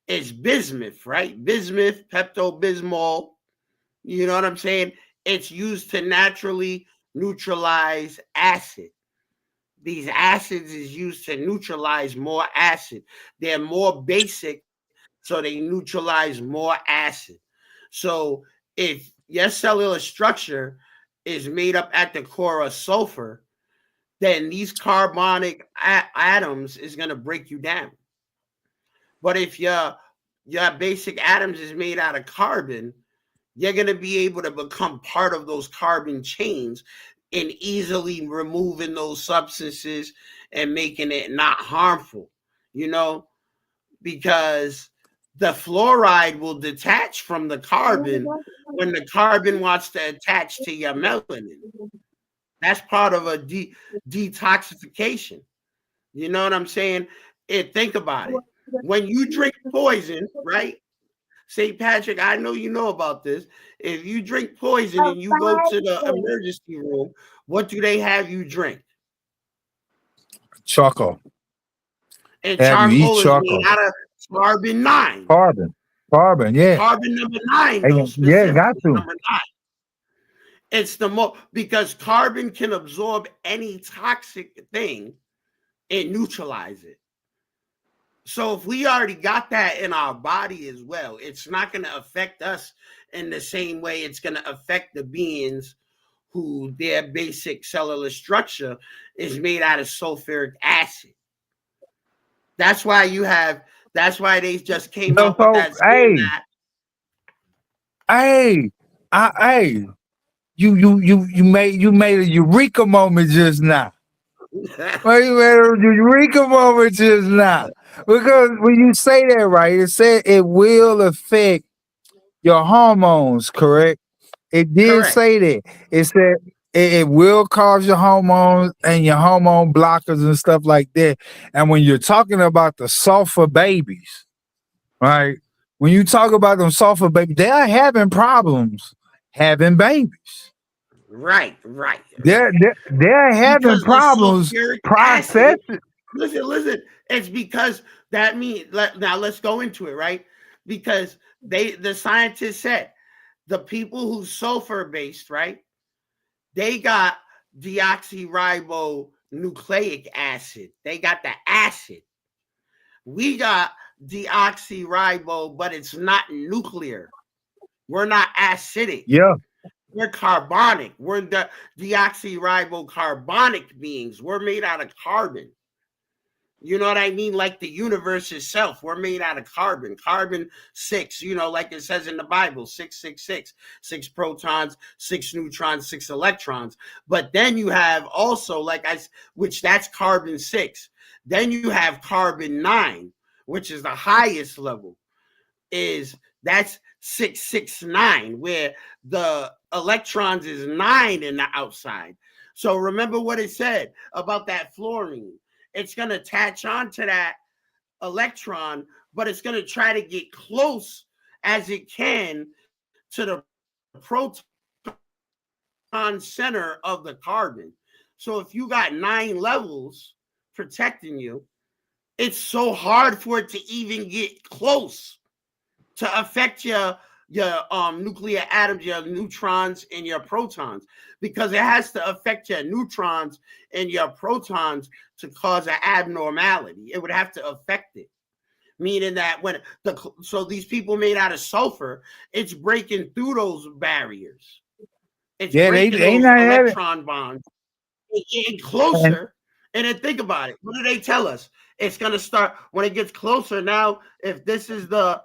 it's bismuth, right? Bismuth, Pepto-Bismol. You know what I'm saying? It's used to naturally neutralize acid. These acids is used to neutralize more acid. They're more basic, so they neutralize more acid. So if your cellular structure is made up at the core of sulfur, then these carbonic atoms is going to break you down. But if your basic atoms is made out of carbon, you're going to be able to become part of those carbon chains and easily removing those substances and making it not harmful, you know, because the fluoride will detach from the carbon when the carbon wants to attach to your melanin. That's part of a detoxification. You know what I'm saying? Think about it. When you drink poison, right? St. Patrick, I know you know about this. If you drink poison and you go to the emergency room, what do they have you drink? Charcoal. And Have you eat charcoal is made charcoal? out of carbon 9. Carbon, yeah. Carbon number 9, Hey, though, yeah, got specifically to. number 9. It's the more because carbon can absorb any toxic thing and neutralize it. So if we already got that in our body as well, it's not going to affect us in the same way it's going to affect the beings who their basic cellular structure is made out of sulfuric acid. That's why they just came So, up with that saying hey, you made a eureka moment just now. that. Well, you made a eureka moment just now. Because when you say that, right, it said it will affect your hormones, correct? It did Correct. say that. It said it will cause your hormones and your hormone blockers and stuff like that. And when you're talking about the sulfur babies, right? When you talk about them sulfur babies, they are having problems having babies. Right. They're having Because the problems sulfuric acid, processing. listen, it's because that means now let's go into it, right? Because the scientists said the people who sulfur based, right? They got deoxyribonucleic acid. They got the acid. We got deoxyribo, but it's not nuclear. We're not acidic. Yeah. We're carbonic. We're the deoxyribocarbonic beings. We're made out of carbon. You know what I mean? Like the universe itself, we're made out of carbon. Carbon 6, you know, like it says in the Bible, 666, 6 protons, 6 neutrons, 6 electrons. But then you have also, which that's carbon 6. Then you have carbon 9, which is the highest level. That's 669, where the electrons is 9 in the outside. So remember what it said about that fluorine. It's going to attach on to that electron, but it's going to try to get close as it can to the proton center of the carbon. So if you got 9 levels protecting you, it's so hard for it to even get close to affect your nuclear atoms, your neutrons and your protons, because it has to affect your neutrons and your protons to cause an abnormality. It would have to affect it, meaning that so these people made out of sulfur, it's breaking through those barriers. It's breaking those electron bonds, getting closer. And then think about it. What do they tell us? It's going to start when it gets closer. Now, if this is the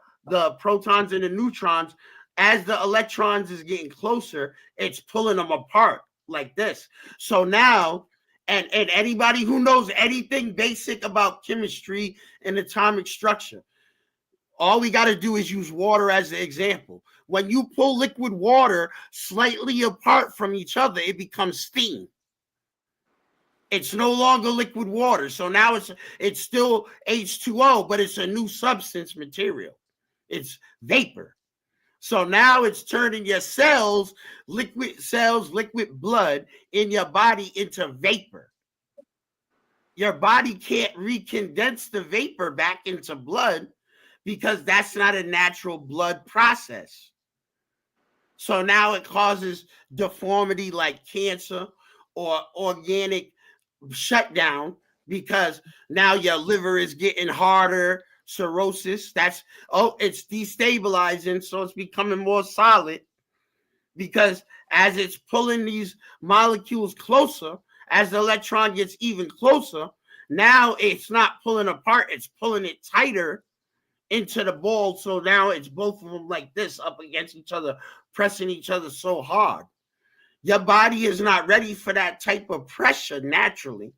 protons and the neutrons, as the electrons is getting closer, it's pulling them apart like this. So now, and anybody who knows anything basic about chemistry and atomic structure, all we got to do is use water as the example. When you pull liquid water slightly apart from each other, it becomes steam. It's no longer liquid water. So now it's still H2O, but it's a new substance material. It's vapor. So now it's turning your liquid blood in your body into vapor. Your body can't recondense the vapor back into blood because that's not a natural blood process. So now it causes deformity like cancer or organic shutdown, because now your liver is getting harder, cirrhosis. It's destabilizing, so it's becoming more solid, because as it's pulling these molecules closer, as the electron gets even closer, now it's not pulling apart, it's pulling it tighter into the ball. So now it's both of them like this up against each other, pressing each other so hard. Your body is not ready for that type of pressure naturally.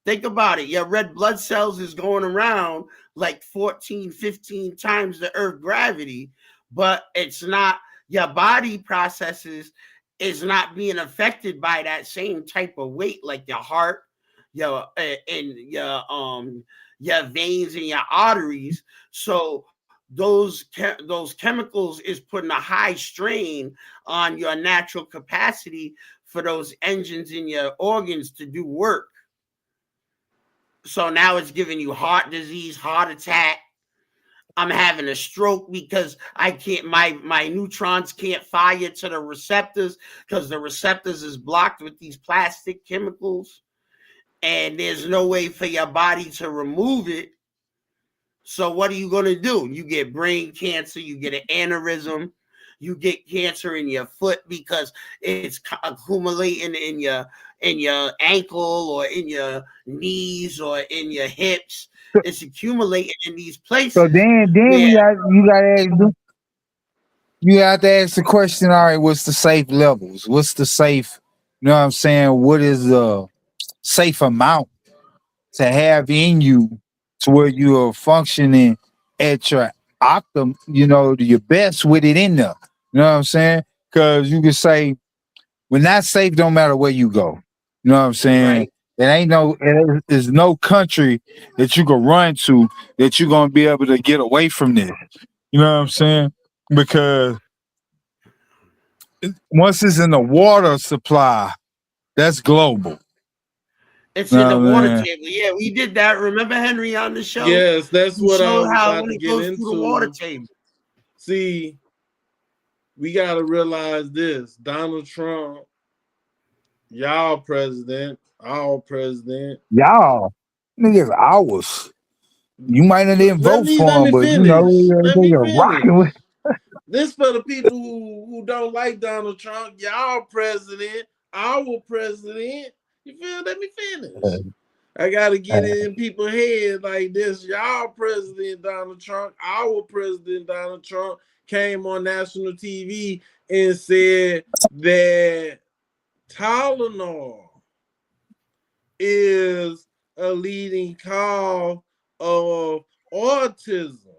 Think about it. Your red blood cells is going around like 14, 15 times the Earth gravity, but it's not, your body processes is not being affected by that same type of weight, like your heart, your veins and your arteries. So those chemicals is putting a high strain on your natural capacity for those engines in your organs to do work. So now it's giving you heart disease, heart attack. I'm having a stroke because I can't, my neutrons can't fire to the receptors because the receptors is blocked with these plastic chemicals, and there's no way for your body to remove it. So what are you going to do? You get brain cancer, you get an aneurysm, you get cancer in your foot because it's accumulating in your ankle or in your knees or in your hips. It's accumulating in these places. So then you have to ask the question, all right, what's the safe levels? What's the safe, you know what I'm saying? What is the safe amount to have in you to where you are functioning at your optimum, your best with it in there? You know what I'm saying? Because you can say, we're not safe, don't matter where you go. You know what I'm saying? Right. There's no country that you can run to that you're going to be able to get away from this. You know what I'm saying? Because once it's in the water supply, that's global. It's in the water table. Yeah, we did that. Remember Henry on the show? Yes, that's what I was about to get into. The water table. See, we got to realize this. Donald Trump, y'all president, our president. Y'all, niggas, ours. You might not even vote for him, but they're rocking with. This for the people who don't like Donald Trump. Y'all president, our president. You feel? Let me finish. I gotta get it in people's head like this. Y'all president Donald Trump, our president Donald Trump came on national TV and said that Tylenol is a leading cause of autism.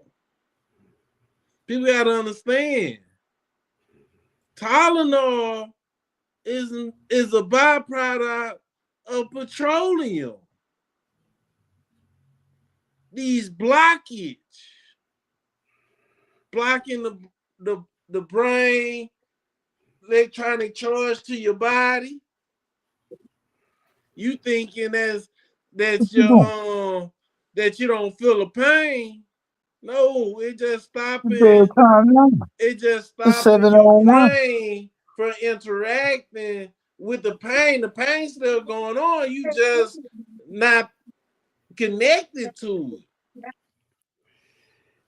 People gotta understand. Tylenol is a byproduct of petroleum. These blocking the brain, electronic charge to your body, you thinking that you don't feel the pain. No, it just stopping your 7:01. brain from interacting with the pain. The pain's still going on. You just not connected to it.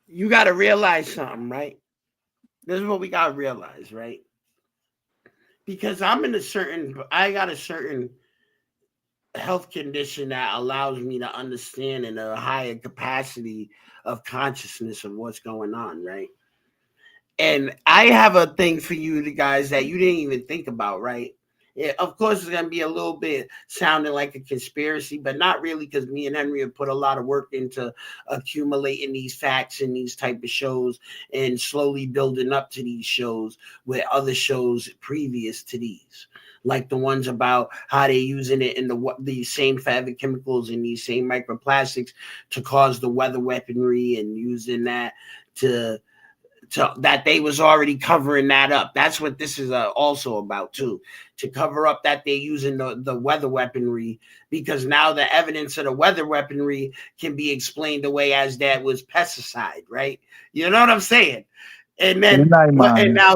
You got to realize something, right? This is what we got to realize, right? Because I got a certain health condition that allows me to understand in a higher capacity of consciousness of what's going on, right? And I have a thing for you guys that you didn't even think about, right? Of course, it's going to be a little bit sounding like a conspiracy, but not really, because me and Henry have put a lot of work into accumulating these facts in these type of shows and slowly building up to these shows with other shows previous to these, like the ones about how they're using it in these same forever chemicals and these same microplastics to cause the weather weaponry, and using that to that they was already covering that up. That's what this is also about too, to cover up that they're using the weather weaponry, because now the evidence of the weather weaponry can be explained away as that was pesticide, right? You know what I'm saying? And then now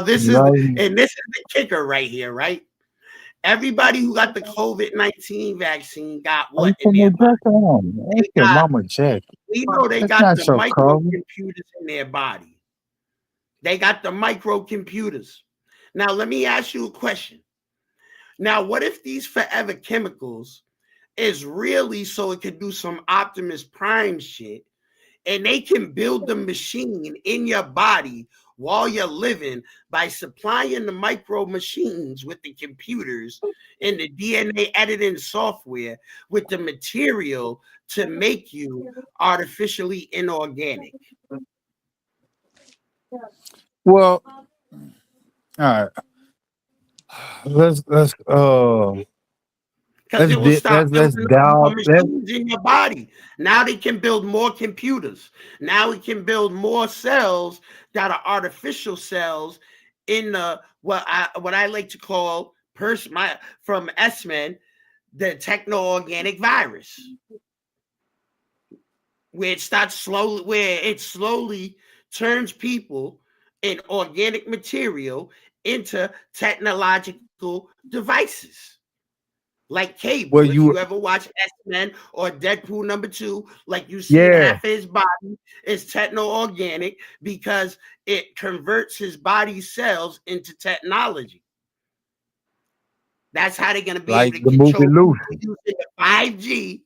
this is the kicker right here, right? Everybody who got the COVID-19 vaccine got what in their body? We know they got the microcomputers in their body. They got the microcomputers. Now, let me ask you a question. Now, what if these forever chemicals is really so it could do some Optimus Prime shit, and they can build the machine in your body while you're living by supplying the micro machines with the computers and the DNA editing software with the material to make you artificially inorganic? Well, all right. Let's because it will stop building more machines in your body. Now they can build more computers. Now we can build more cells that are artificial cells in the what I like to call from S-Men, the techno-organic virus, where it slowly turns people in organic material into technological devices like Cable. If you ever watch X-Men or Deadpool #2, like you see half his body is techno-organic because it converts his body cells into technology. That's how they're going to be able to control using the 5G.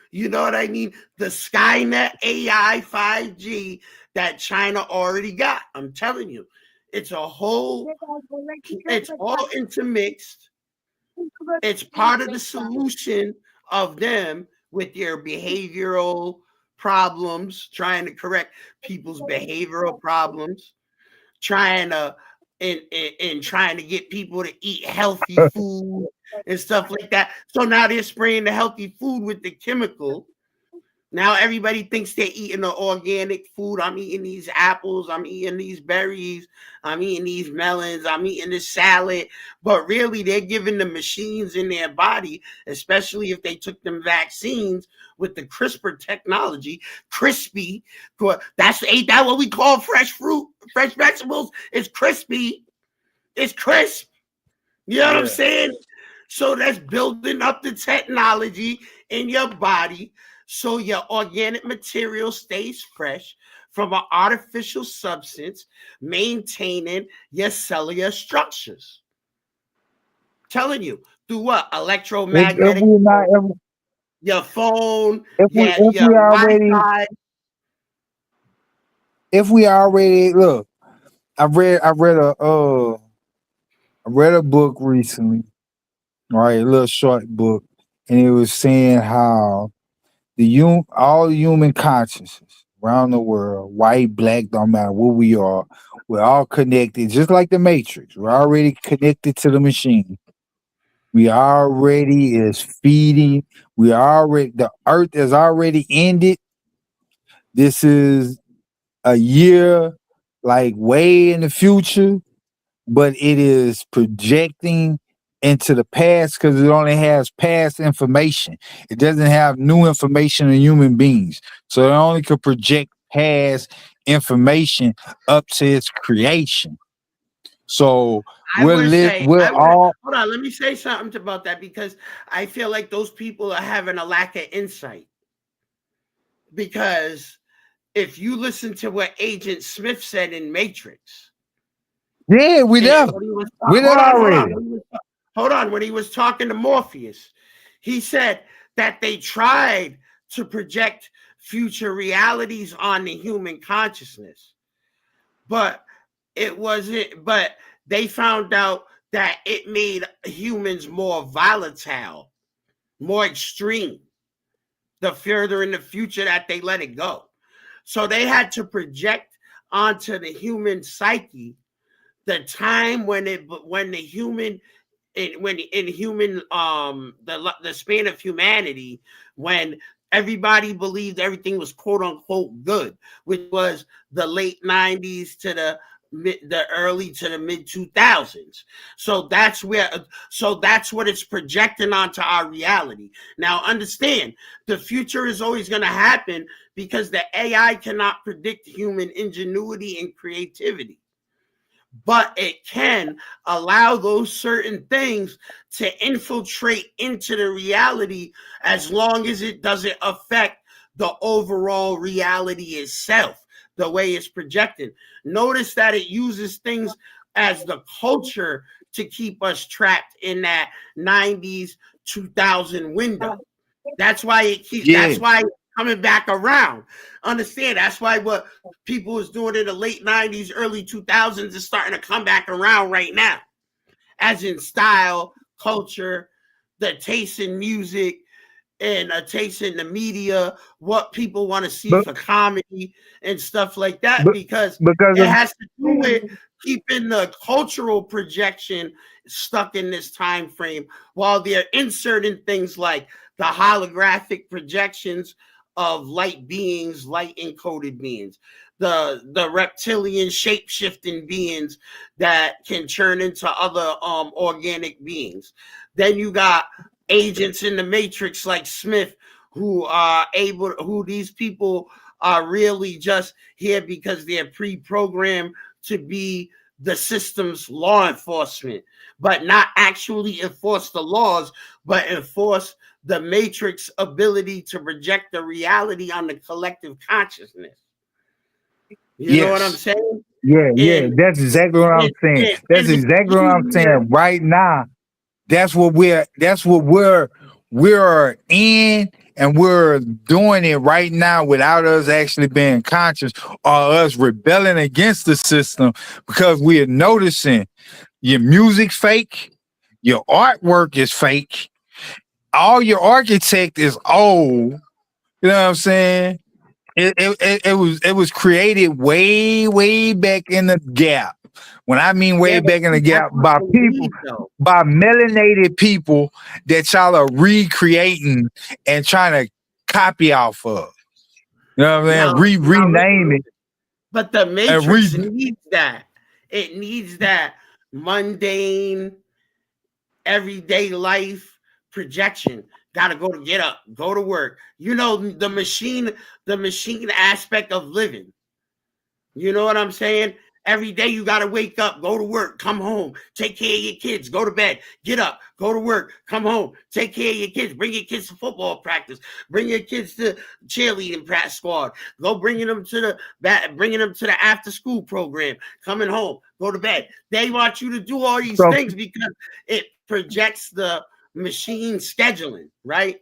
You know what I mean? The Skynet AI 5G that China already got. I'm telling you, it's all intermixed. It's part of the solution of them with their behavioral problems, trying to correct people's behavioral problems, trying to get people to eat healthy food and stuff like that. So now they're spraying the healthy food with the chemical. Now everybody thinks they're eating the organic food. I'm eating these apples. I'm eating these berries. I'm eating these melons. I'm eating this salad. But really, they're giving the machines in their body, especially if they took them vaccines with the CRISPR technology, crispy. Ain't that what we call fresh fruit, fresh vegetables? It's crispy. It's crisp. You know what I'm saying? So that's building up the technology in your body so your organic material stays fresh from an artificial substance, maintaining your cellular structures. Telling you, through what? Electromagnetic, your phone, your Wi-Fi. If we already look, I read a book recently, right? A little short book, and it was saying how all human consciousness around the world, white, black, don't matter what we are, we're all connected, just like the Matrix. We're already connected to the machine. We already is feeding. The earth is already ended. This is a year, like way in the future. but it is projecting into the past because it only has past information. It doesn't have new information on human beings. So it only could project past information up to its creation. So we're all hold on, let me say something about that, because I feel like those people are having a lack of insight. Because if you listen to what Agent Smith said in Matrix, yeah, we know. Already. Hold on, when he was talking to Morpheus, he said that they tried to project future realities on the human consciousness, but it wasn't. But they found out that it made humans more volatile, more extreme, the further in the future that they let it go. So they had to project onto the human psyche the time when the human the span of humanity, when everybody believed everything was quote unquote good, which was the late 90s to the early to the mid 2000s. So that's what it's projecting onto our reality. Now understand, the future is always going to happen because the AI cannot predict human ingenuity and creativity, but it can allow those certain things to infiltrate into the reality as long as it doesn't affect the overall reality itself, the way it's projected. Notice that it uses things as the culture to keep us trapped in that 90s 2000 window. That's why it keeps that's why it's coming back around. Understand, that's why what people was doing in the late 90s, early 2000s is starting to come back around right now. As in style, culture, the taste in music, and a taste in the media, what people want to see for comedy and stuff like that, because it has to do with keeping the cultural projection stuck in this time frame, while they're inserting things like the holographic projections of light beings, light encoded beings, the reptilian shape-shifting beings that can turn into other organic beings. Then you got agents in the Matrix like Smith, who these people are really just here because they're pre-programmed to be the system's law enforcement, but not actually enforce the laws, but enforce the Matrix ability to project the reality on the collective consciousness. You know what I'm saying? Yeah, that's exactly what I'm saying. That's exactly what I'm saying. Right now, that's what we're in, and we're doing it right now without us actually being conscious or us rebelling against the system, because we are noticing your music's fake, your artwork is fake, all your architect is old. You know what I'm saying? It was created way back in the gap. When I mean way back in the gap, by melanated people that y'all are recreating and trying to copy off of. You know what I'm saying? Rename it. But the Matrix needs that. It needs that mundane, everyday life projection. Gotta get up, go to work. You know, the machine aspect of living. You know what I'm saying? Every day you got to wake up, go to work, come home, take care of your kids, go to bed, get up, go to work, come home, take care of your kids, bring your kids to football practice, bring your kids to cheerleading practice squad, go bringing them to the after school program, coming home, go to bed. They want you to do all these things because it projects the machine scheduling, right?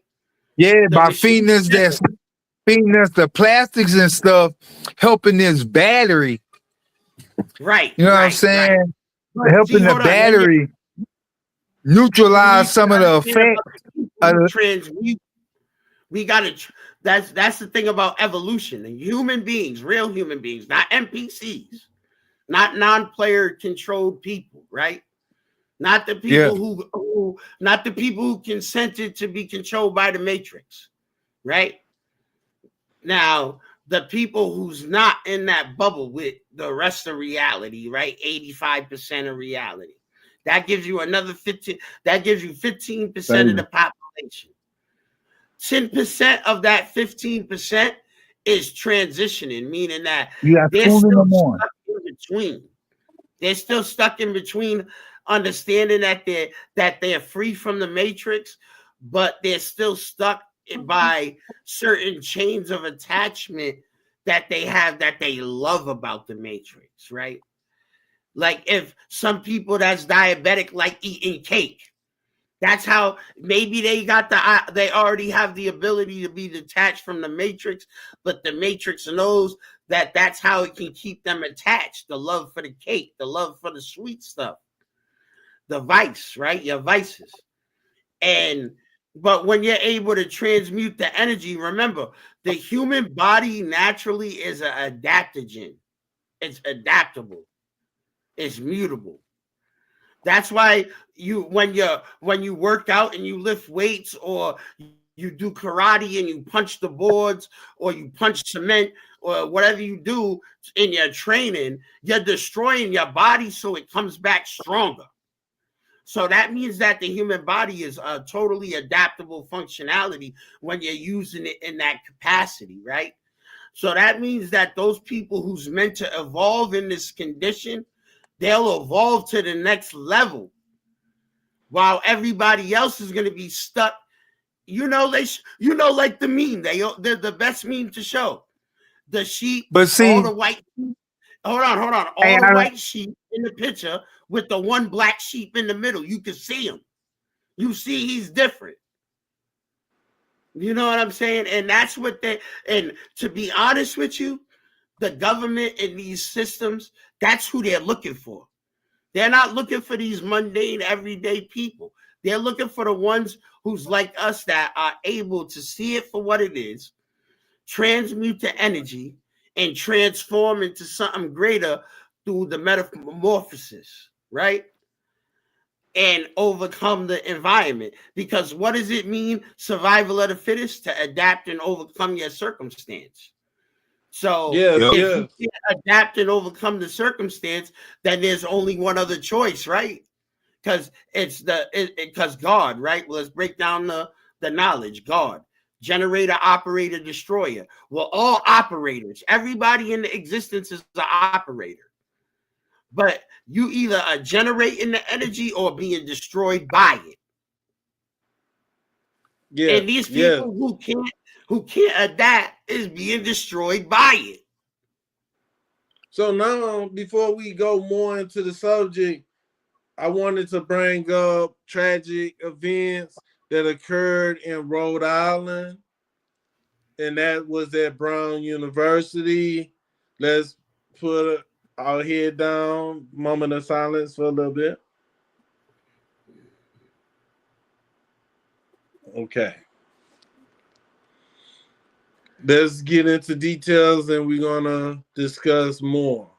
Yeah, by feeding us the plastics and stuff, helping this battery. Right. You know what I'm saying? Right. Helping the battery neutralize some of the effects. We got to. That's the thing about evolution. And human beings, real human beings, not NPCs, not non-player controlled people, right? Not the people who consented to be controlled by the Matrix, right? Now, the people who's not in that bubble with the rest of reality, right? 85% of reality. That gives you another 15. That gives you 15% of the population. 10% of that 15% is transitioning, meaning that they're still stuck in between. They're still stuck in between, understanding that they're free from the matrix, but they're still stuck by certain chains of attachment that they have that they love about the matrix, right? Like if some people that's diabetic like eating cake. That's how maybe they already have the ability to be detached from the matrix, but the matrix knows that that's how it can keep them attached. The love for the cake, the love for the sweet stuff, the vice, right? Your vices. But when you're able to transmute the energy, remember, the human body naturally is an adaptogen. It's adaptable. It's mutable. That's why when you work out and you lift weights, or you do karate and you punch the boards, or you punch cement, or whatever you do in your training, you're destroying your body so it comes back stronger. So that means that the human body is a totally adaptable functionality when you're using it in that capacity, right? So that means that those people who's meant to evolve in this condition, they'll evolve to the next level, while everybody else is going to be stuck. Like the meme. They're the best meme to show. The sheep, But see, all the white. Hold on. All the white sheep in the picture with the one black sheep in the middle. You can see him. You see he's different. You know what I'm saying? And that's what and to be honest with you, the government in these systems, that's who they're looking for. They're not looking for these mundane, everyday people. They're looking for the ones who's like us, that are able to see it for what it is, transmute the energy, and transform into something greater through the metamorphosis, right? And overcome the environment. Because what does it mean, survival of the fittest? To adapt and overcome your circumstance. So if you can't adapt and overcome the circumstance, then there's only one other choice, right? Because because God, right? Well, let's break down the knowledge. God, generator, operator, destroyer. Well, all operators. Everybody in the existence is an operator. But you either are generating the energy or being destroyed by it. Yeah. And these people who can't adapt is being destroyed by it. So now, before we go more into the subject, I wanted to bring up tragic events that occurred in Rhode Island, and that was at Brown University. Let's put our head down, moment of silence for a little bit. Okay. Let's get into details, and we're going to discuss more.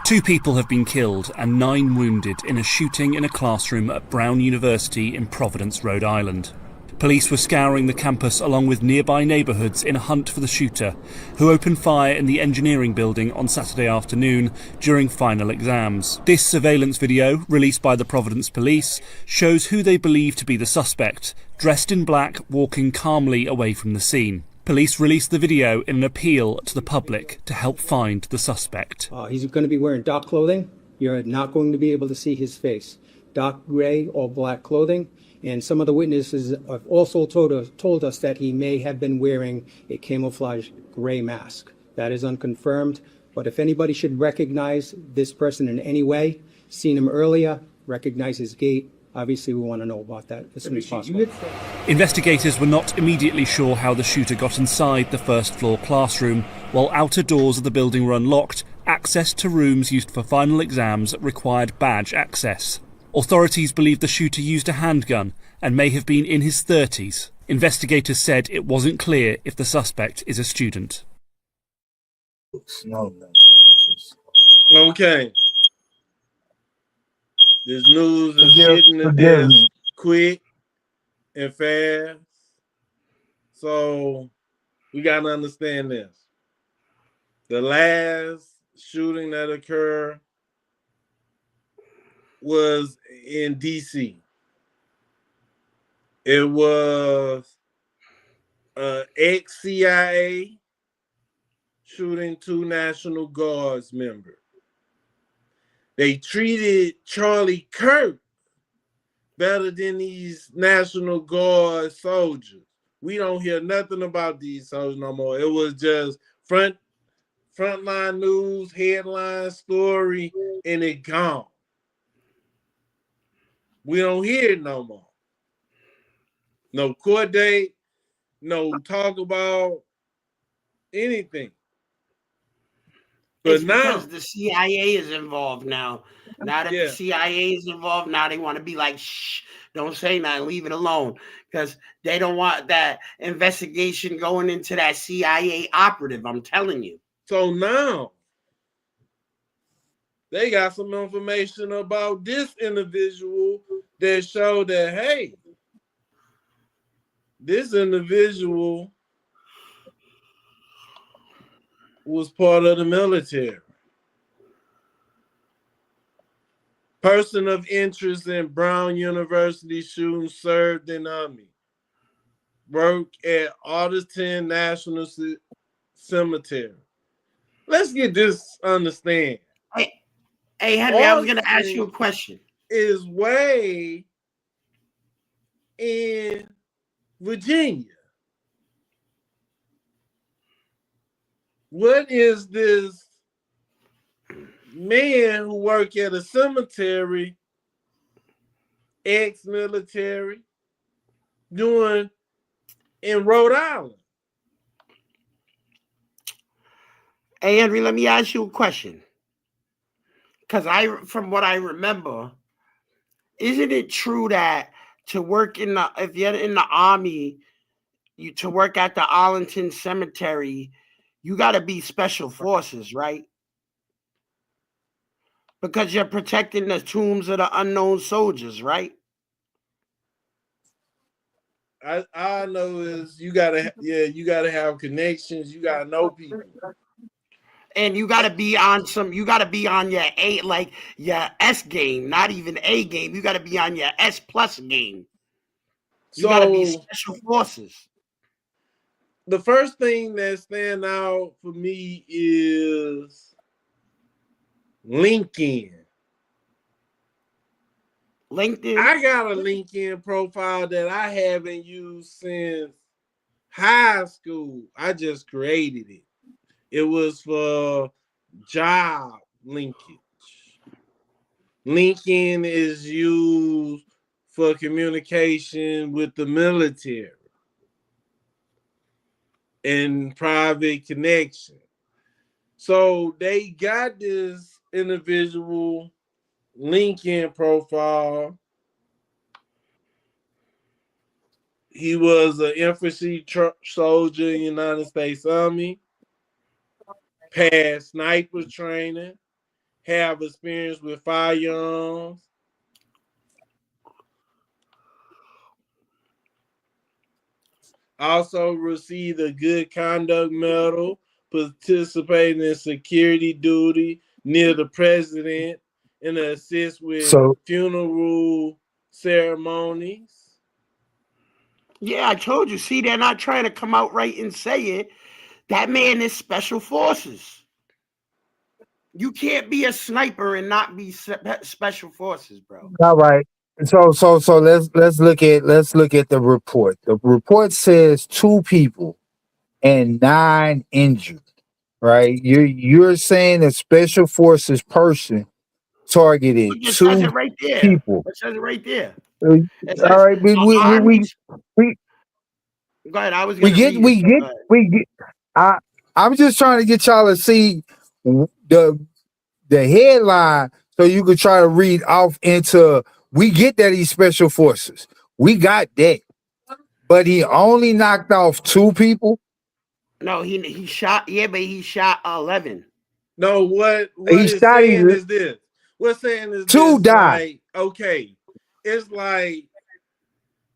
2 people have been killed and 9 wounded in a shooting in a classroom at Brown University in Providence, Rhode Island. Police were scouring the campus along with nearby neighbourhoods in a hunt for the shooter, who opened fire in the engineering building on Saturday afternoon during final exams. This surveillance video, released by the Providence police, shows who they believe to be the suspect, dressed in black, walking calmly away from the scene. Police released the video in an appeal to the public to help find the suspect. He's going to be wearing dark clothing. You're not going to be able to see his face. Dark gray or black clothing. And some of the witnesses have also told us that he may have been wearing a camouflage gray mask. That is unconfirmed. But if anybody should recognize this person in any way, seen him earlier, recognize his gait, obviously we want to know about that as soon as possible. Investigators were not immediately sure how the shooter got inside the first-floor classroom. While outer doors of the building were unlocked, access to rooms used for final exams required badge access. Authorities believe the shooter used a handgun and may have been in his 30s. Investigators said it wasn't clear if the suspect is a student. Okay. This news is hitting the desk quick and fast. So we got to understand this. The last shooting that occurred was in D.C. It was ex-CIA shooting 2 National Guards members. They treated Charlie Kirk better than these National Guard soldiers. We don't hear nothing about these soldiers no more. It was just frontline news, headline story, and it gone. We don't hear it no more. No court date, no talk about anything. But it's now, because the CIA is involved now. Now that the CIA is involved, now they want to be like, shh, don't say nothing, leave it alone. Because they don't want that investigation going into that CIA operative, I'm telling you. So now, they got some information about this individual that showed that, hey, this individual was part of the military. Person of interest in Brown University shooting, served in Army. Worked at Arlington National Cemetery. Let's get this understand. Hey, Henry, I was going to ask you a question. Is way in Virginia. What is this man who worked at a cemetery, ex-military, doing in Rhode Island? Hey, Henry, let me ask you a question. Because from what I remember, isn't it true that to work if you're in the Army, to work at the Arlington Cemetery, you got to be special forces, right? Because you're protecting the tombs of the unknown soldiers, right? I know is you gotta have connections, you gotta know people. And you gotta be on your your S game, not even A game. You gotta be on your S plus game. You gotta be special forces. The first thing that stands out for me is LinkedIn. I got a LinkedIn profile that I haven't used since high school. I just created it. It was for job linkage. LinkedIn is used for communication with the military and private connection. So they got this individual LinkedIn profile. He was an infantry soldier in the United States Army, passed sniper training, have experience with firearms. Also received a good conduct medal, participating in security duty near the president and assist with funeral ceremonies. Yeah, I told you. See, they're not trying to come out right and say it. That man is special forces. You can't be a sniper and not be special forces, bro. All right. So let's look at the report. The report says 2 people and 9 injured. Right? You're saying a special forces person targeted 2 says it right there. people. It says it right there. All right, we go ahead. I was we get. I'm just trying to get y'all to see the headline so you could try to read off into. We get that he's special forces. We got that, but he only knocked off 2 people. No, he shot. Yeah, but he shot 11. No, what he's saying is this. What's saying is 2 this, died. like, okay, it's like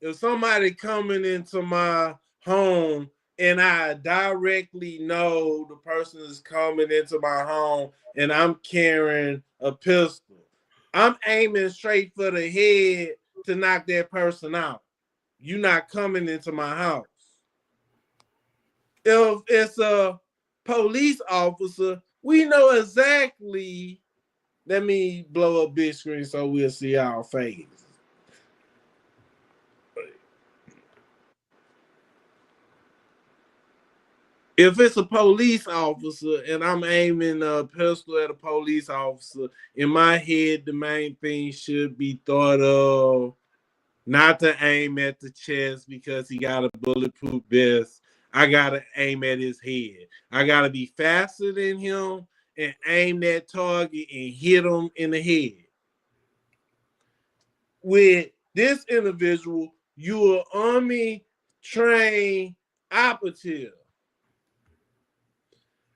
if somebody coming into my home and I directly know the person is coming into my home and I'm carrying a pistol, I'm aiming straight for the head to knock that person out. You're not coming into my house. If it's a police officer, we know exactly. Let me blow up big screen so we'll see our face. If it's a police officer and I'm aiming a pistol at a police officer, in my head, the main thing should be thought of not to aim at the chest because he got a bulletproof vest. I got to aim at his head. I got to be faster than him and aim that target and hit him in the head. With this individual, you're an Army trained operative.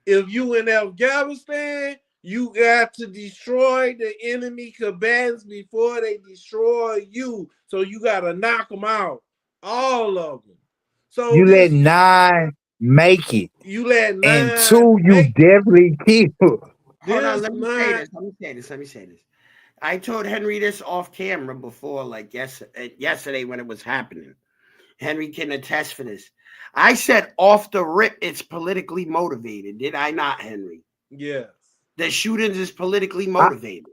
If you in Afghanistan, you got to destroy the enemy combatants before they destroy you. So you got to knock them out, all of them. So you let 9 make it. You let 9 and 2 you definitely kill. Hold on, let me say this. I told Henry this off camera before, like yesterday when it was happening. Henry can attest for this. I said off the rip, it's politically motivated. Did I not, Henry? Yes. The shootings is politically motivated.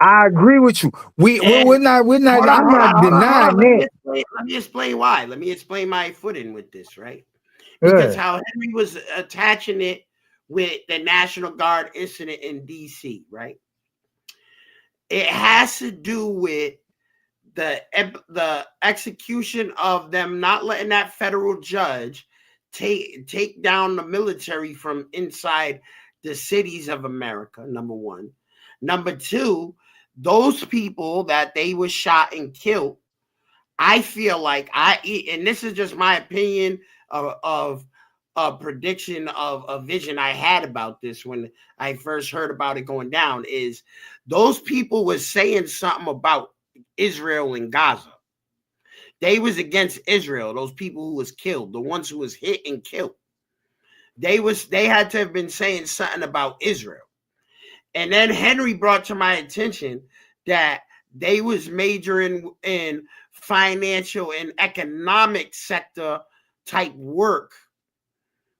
I agree with you. We're not I'm not denying that. Let me explain why. Let me explain my footing with this, right? Because how Henry was attaching it with the National Guard incident in DC, right? It has to do with the execution of them not letting that federal judge take down the military from inside the cities of America, number one. Number two, those people that they were shot and killed, I feel like and this is just my opinion of a prediction of a vision I had about this when I first heard about it going down, is those people was saying something about Israel and Gaza. They was against Israel, those people who was killed, the ones who was hit and killed. They had to have been saying something about Israel. And then Henry brought to my attention that they was majoring in financial and economic sector type work,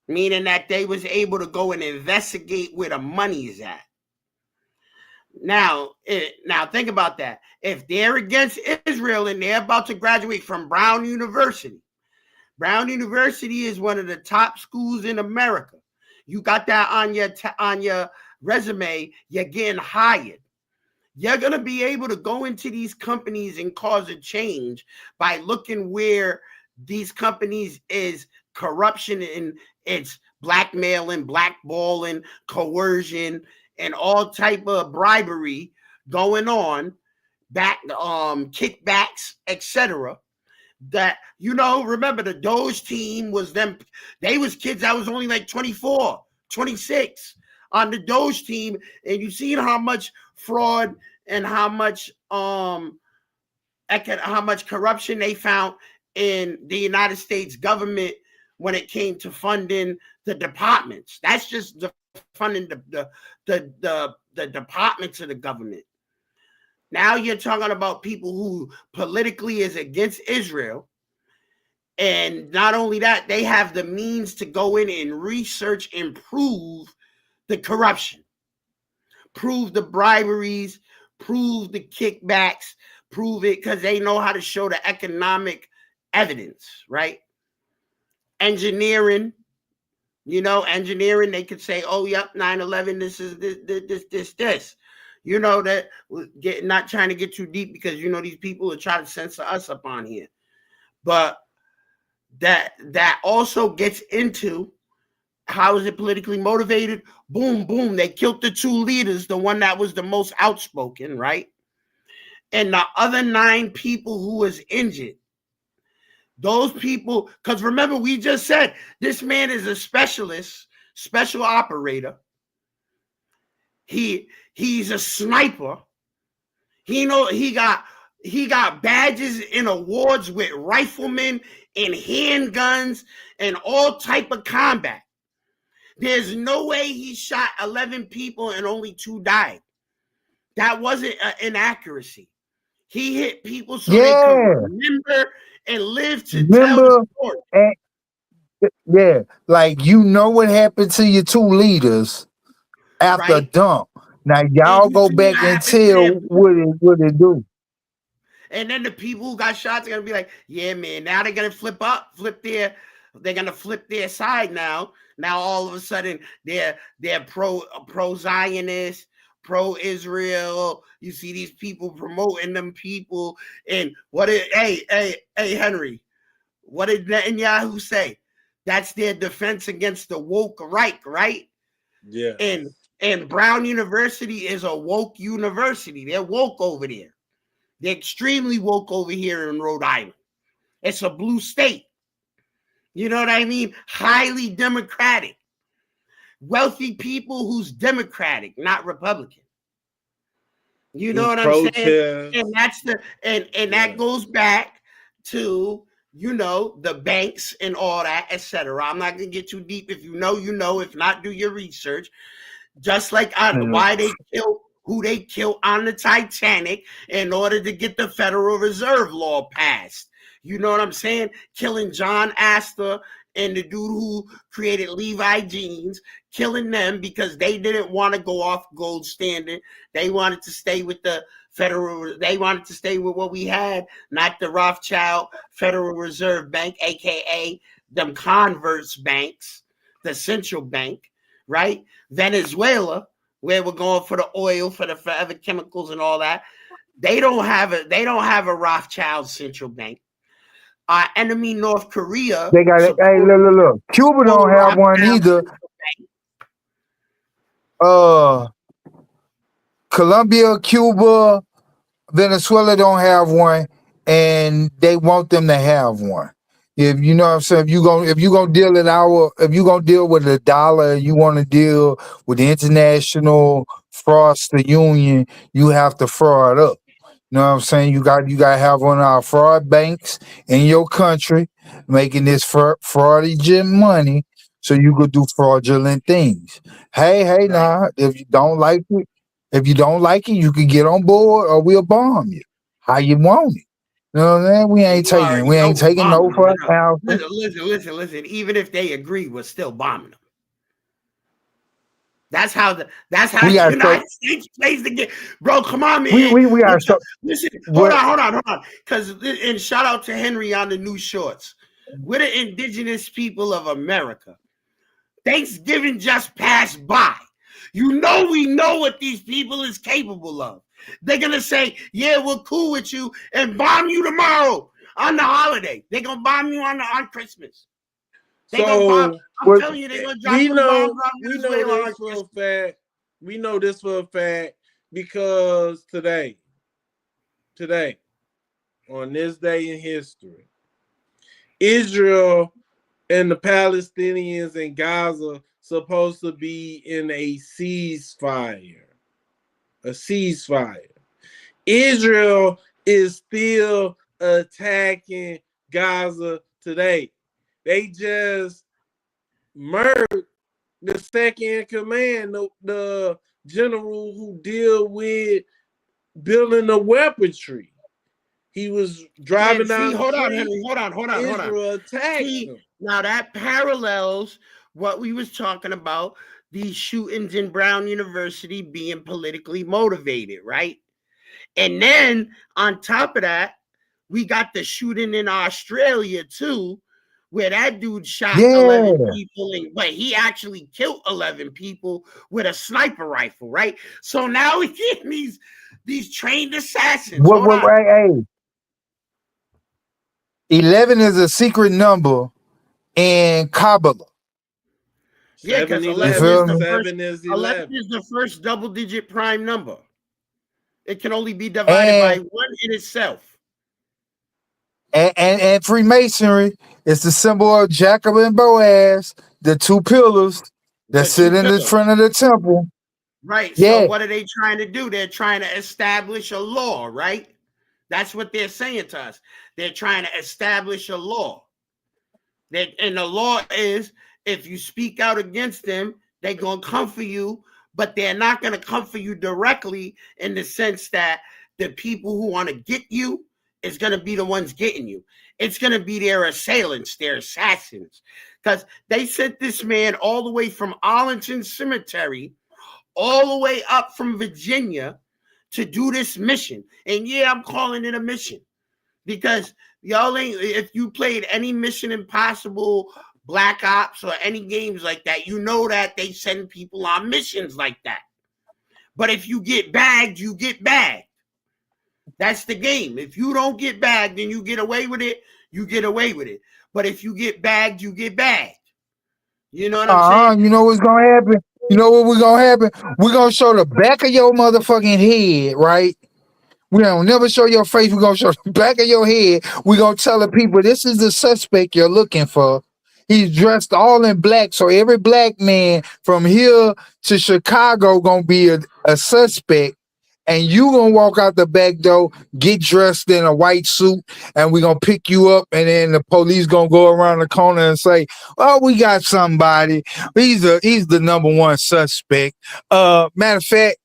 meaning that they was able to go and investigate where the money is at. Now think about that. If they're against Israel and they're about to graduate from Brown University is one of the top schools in America. You got that on your resume, you're getting hired. You're going to be able to go into these companies and cause a change by looking where these companies is corruption and it's blackmailing, blackballing, coercion, and all type of bribery going on, kickbacks, etc. That, remember the Doge team was them. They was kids that was only like 24, 26 on the Doge team. And you seen how much fraud and how much corruption they found in the United States government when it came to funding the departments. That's just the funding the departments of the government. Now you're talking about people who politically is against Israel. And not only that, they have the means to go in and research and prove the corruption, prove the briberies, prove the kickbacks, prove it because they know how to show the economic evidence, right? Engineering, they could say, oh, yep, 9/11, this is this. That not trying to get too deep because, these people are trying to censor us up on here. But that also gets into how is it politically motivated? Boom, boom. They killed the 2 leaders, the one that was the most outspoken, right? And the other 9 people who was injured. Those people, because remember, we just said this man is a special operator. He's a sniper. He got badges and awards with riflemen and handguns and all type of combat. There's no way he shot 11 people and only 2 died. That wasn't an inaccuracy. He hit people so they could remember and live to tell the story. And, like, you know what happened to your 2 leaders after a dump. Now y'all go back and tell what it do. And then the people who got shots are gonna be like, yeah, man, now they're gonna they're gonna flip their side now. Now all of a sudden they're pro-Zionist, pro-Israel. You see these people promoting them people. And hey Henry, what did Netanyahu say? That's their defense against the woke right? Yeah. And Brown University is a woke university. They're woke over there. They're extremely woke over here in Rhode Island. It's a blue state. You know what I mean? Highly democratic. Wealthy people who's democratic, not Republican. You know what I'm saying? And that's that goes back to, you know, the banks and all that, etc. I'm not gonna get too deep. If you know, you know. If not, do your research. Just like why they killed who they killed on the Titanic in order to get the Federal Reserve law passed. You know what I'm saying? Killing John Astor and the dude who created Levi Jeans, killing them because they didn't want to go off gold standard. They wanted to stay with the they wanted to stay with what we had, not the Rothschild Federal Reserve Bank, aka them converse banks, the central bank, right? Venezuela, where we're going for the oil, for the forever chemicals and all that. They don't have a Rothschild central bank. Our enemy, North Korea. They got it. Hey, look. Cuba don't have one either. Colombia, Cuba, Venezuela don't have one, and they want them to have one. If you know what I'm saying, if you gonna deal with the dollar, you want to deal with the international fraudster union, you have to fraud up. You know what I'm saying? You got to have one of our fraud banks in your country making this fraudulent money so you could do fraudulent things. Hey, nah, if you don't like it, you can get on board or we'll bomb you. How you want it. You know what I'm saying? We ain't taking no for a house. Listen. Even if they agree, we're still bombing them. That's how the United States plays the game, bro. Come on, man. We are so. Listen, hold on. Because and shout out to Henry on the new shorts. We're the indigenous people of America. Thanksgiving just passed by. You know we know what these people is capable of. They're gonna say, "Yeah, we're cool with you," and bomb you tomorrow on the holiday. They're gonna bomb you on Christmas. I'm telling you, they're gonna drop bombs on Venezuela. We know this for a fact because today, on this day in history, Israel and the Palestinians in Gaza supposed to be in a ceasefire. Israel is still attacking Gaza today. They just murdered the second in command, the general who deal with building the weaponry. He was driving down. Hold on, Henry. Hold on. Israel attacked him. Now that parallels what we was talking about, these shootings in Brown University being politically motivated, right? And then on top of that, we got the shooting in Australia too, where that dude shot 11 people, but he actually killed 11 people with a sniper rifle, right? So now we're getting these trained assassins. Hey. 11 is a secret number in Kabbalah. Yeah, because 11 is the first double-digit prime number. It can only be divided by 1 in itself. And Freemasonry is the symbol of Jacob and Boaz, the 2 pillars that sit in the front of the temple. Right. Yeah. So what are they trying to do? They're trying to establish a law, right? That's what they're saying to us. They're trying to establish a law. And the law is, if you speak out against them, they're going to come for you, but they're not going to come for you directly in the sense that the people who want to get you is going to be the ones getting you. It's going to be their assailants, their assassins, because they sent this man all the way from Arlington Cemetery, all the way up from Virginia to do this mission. And yeah, I'm calling it a mission because y'all ain't, if you played any Mission Impossible, Black Ops, or any games like that, you know that they send people on missions like that. But if you get bagged, you get bagged. That's the game. If you don't get bagged and you get away with it, you get away with it. But if you get bagged, you get bagged. You know what I'm saying? You know what's gonna happen? You know what we're gonna happen? We're gonna show the back of your motherfucking head, right? We don't never show your face. We're gonna show the back of your head. We're gonna tell the people this is the suspect you're looking for. He's dressed all in black. So every black man from here to Chicago gonna be a suspect. And you gonna walk out the back door, get dressed in a white suit, and we're gonna pick you up, and then the police gonna go around the corner and say, "Oh, we got somebody. He's the number one suspect." Matter of fact,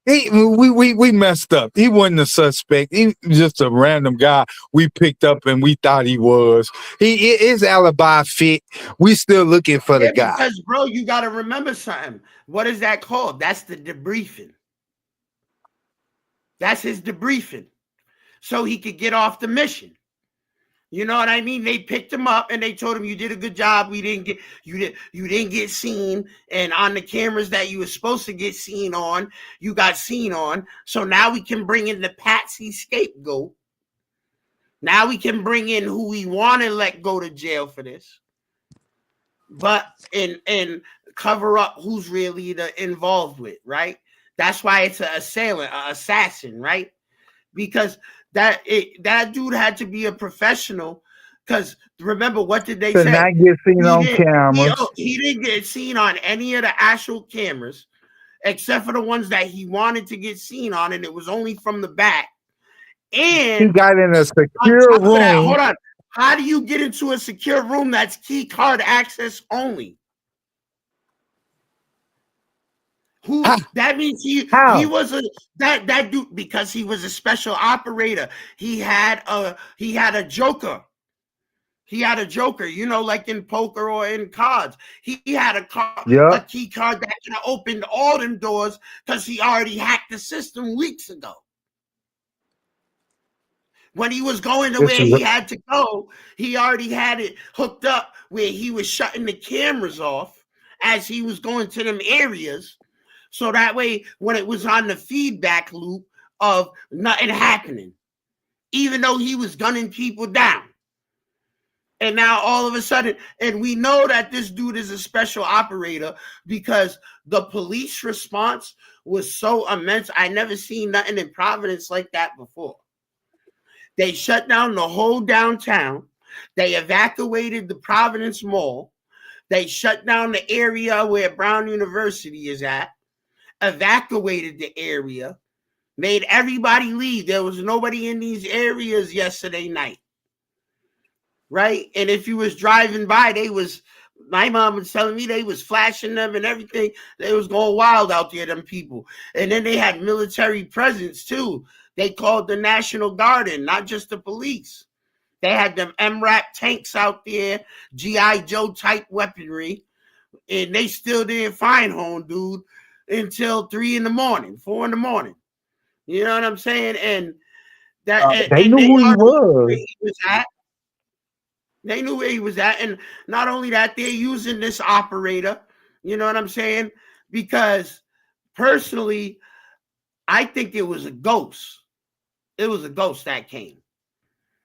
we messed up. He wasn't a suspect. He was just a random guy we picked up and we thought he was. His alibi fit. We still looking for the guy. Because, bro, you gotta remember something. What is that called? That's the debriefing. That's his debriefing, so he could get off the mission. You know what I mean? They picked him up and they told him, "You did a good job. You didn't get seen, and on the cameras that you were supposed to get seen on, you got seen on. So now we can bring in the patsy scapegoat. Now we can bring in who we want to let go to jail for this, but and cover up who's really involved with, right?" That's why it's an assailant, an assassin, right? Because that dude had to be a professional. Because remember, what did they say? Not get seen on cameras. He didn't get seen on any of the actual cameras, except for the ones that he wanted to get seen on, and it was only from the back. And he got in a secure room. Hold on. How do you get into a secure room that's key card access only? That means he was that dude, because he was a special operator. He had a joker. He had a joker, you know, like in poker or in cards. He had a key card that could have opened all them doors because he already hacked the system weeks ago. When he was going to where he had to go, he already had it hooked up where he was shutting the cameras off as he was going to them areas. So that way, when it was on the feedback loop of nothing happening, even though he was gunning people down. And now all of a sudden, and we know that this dude is a special operator because the police response was so immense. I never seen nothing in Providence like that before. They shut down the whole downtown. They evacuated the Providence Mall. They shut down the area where Brown University is at. Evacuated the area, made everybody leave. There was nobody in these areas yesterday night, right? And if you was driving by, my mom was telling me they was flashing them and everything. They was going wild out there, them people. And then they had military presence too. They called the National Guard in, not just the police. They had them MRAP tanks out there, G.I. Joe type weaponry, and they still didn't find home, dude, until 4 in the morning. You know what I'm saying? And that they knew who he was. They knew where he was at. And not only that, they're using this operator. You know what I'm saying? Because personally, I think it was a ghost. It was a ghost that came.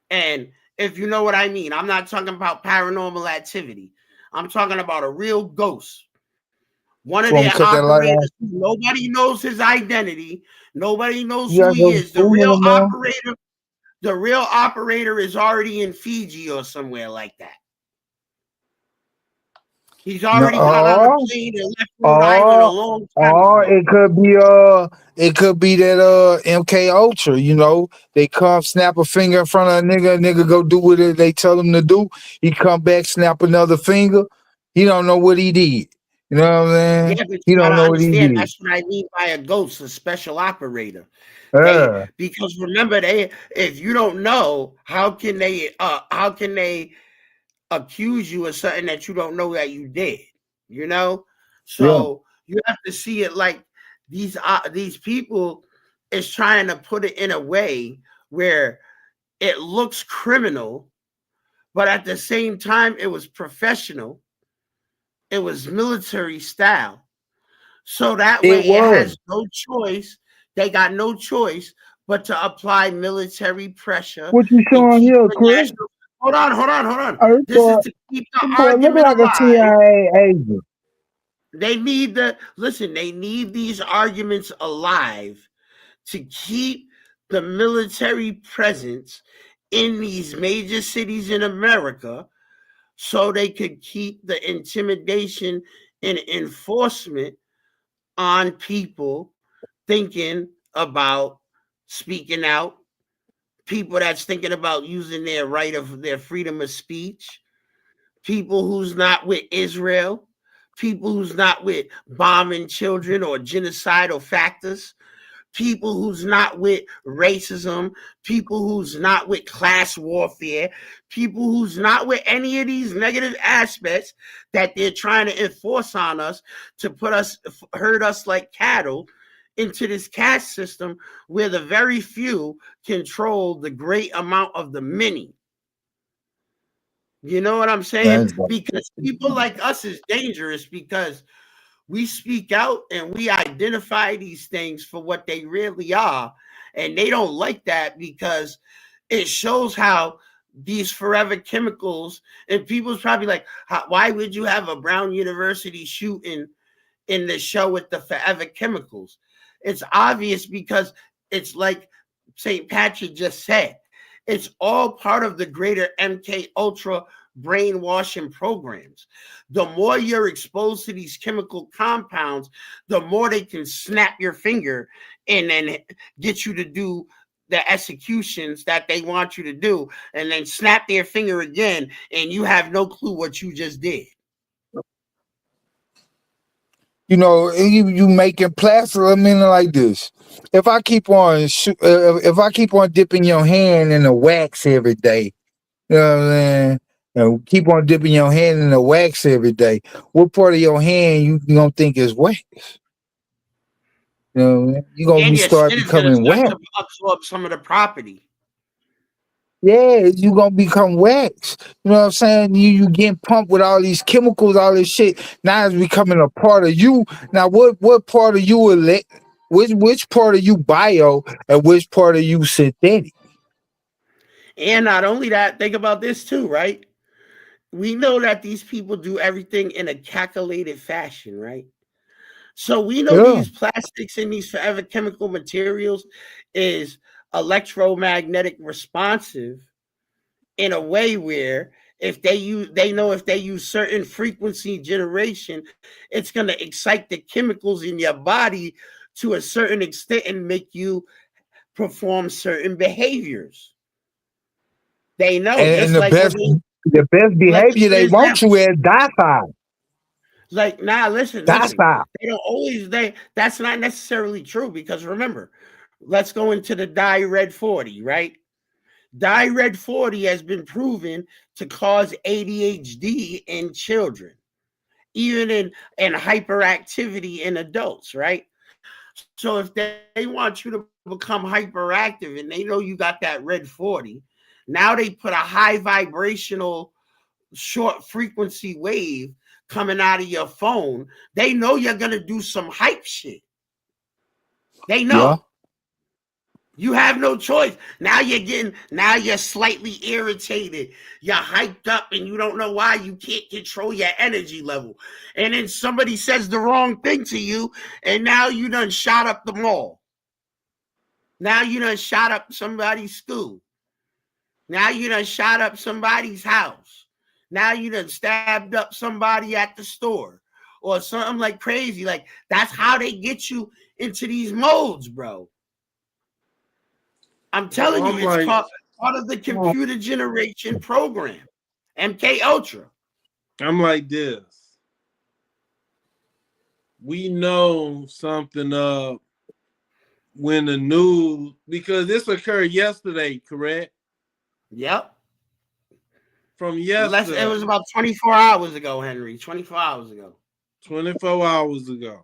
And if you know what I mean, I'm not talking about paranormal activity. I'm talking about a real ghost. One of their operators, nobody knows his identity. Nobody knows who he is. The real operator is already in Fiji or somewhere like that. He's No, already got on a plane and left Rhode Island a or long time ago. it could be that MK Ultra, you know, they come snap a finger in front of a nigga go do what they tell him to do. He come back, snap another finger. He don't know what he did. You know what I'm saying? Yeah, but He you don't gotta know what he understand did. that's what I mean by a ghost, a special operator. Yeah. Because remember, if you don't know, how can they accuse you of something that you don't know that you did? You know? Yeah. So you have to see it like these people is trying to put it in a way where it looks criminal, but at the same time it was professional. It was military style. So that It way it was. has no choice. They got no choice but to apply military pressure What you and showing keep here, the Chris? national. Hold on. This This is boy, to keep the this boy look argument like a alive. CIA agent. They need they need these arguments alive to keep the military presence in these major cities in America so they could keep the intimidation and enforcement on people thinking about speaking out, people that's thinking about using their right of their freedom of speech, people who's not with Israel, people who's not with bombing children or genocidal factors, people who's not with racism, people who's not with class warfare, people who's not with any of these negative aspects that they're trying to enforce on us to herd us like cattle into this caste system where the very few control the great amount of the many. You know what I'm saying? Because people like us is dangerous because we speak out and we identify these things for what they really are. And they don't like that because it shows how these forever chemicals, and people's probably like, why would you have a Brown University shooting in the show with the forever chemicals? It's obvious because it's like St. Patrick just said, it's all part of the greater MK Ultra brainwashing programs. The more you're exposed to these chemical compounds, the more they can snap your finger and then get you to do the executions that they want you to do, and then snap their finger again, and you have no clue what you just did. You know, you making plaster. I mean, like this. If I keep on dipping your hand in the wax every day, you know what I'm saying? And keep on dipping your hand in the wax every day. What part of your hand you gonna think is wax? You know, you gonna And your start skin is going to becoming start wax. to absorb some of the property. Yeah, you gonna become wax. You know what I'm saying? You getting pumped with all these chemicals, all this shit. Now it's becoming a part of you. Now what part of you which part of you bio and which part of you synthetic? And not only that, think about this too, right? We know that these people do everything in a calculated fashion, right? So we know Yeah. these plastics and these forever chemical materials is electromagnetic responsive in a way where they know if they use certain frequency generation, it's going to excite the chemicals in your body to a certain extent and make you perform certain behaviors. They know, And just like when the best like behavior for they want example, you as docile. like now listen, Docile. they don't always that's not necessarily true because remember, let's go into the dye red 40, right? Dye red 40 has been proven to cause ADHD in children, even in hyperactivity in adults, right? So if they want you to become hyperactive and they know you got that red 40, now they put a high vibrational short frequency wave coming out of your phone. They know you're going to do some hype shit. They know. Yeah. You have no choice. Now you're slightly irritated. You're hyped up and you don't know why. You can't control your energy level. And then somebody says the wrong thing to you, and now you done shot up the mall. Now you done shot up somebody's school. Now you done shot up somebody's house. Now you done stabbed up somebody at the store or something like crazy. Like, that's how they get you into these modes, bro. I'm telling you, it's part of the computer generation program, MK Ultra. I'm like this. We know something up when the news, because this occurred yesterday, correct? Yep. From yesterday. It was about 24 hours ago, Henry. 24 hours ago. 24 hours ago.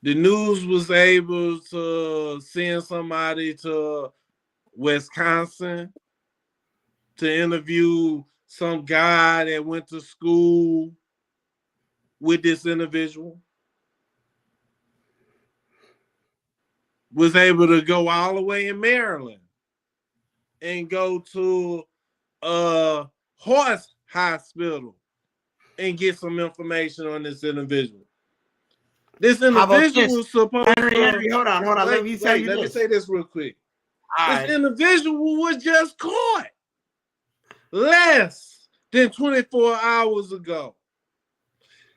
The news was able to send somebody to Wisconsin to interview some guy that went to school with this individual. Was able to go all the way in Maryland and go to a horse hospital and get some information on this individual. This individual was supposed Henry, hold on. Let me say this real quick. This individual was just caught less than 24 hours ago.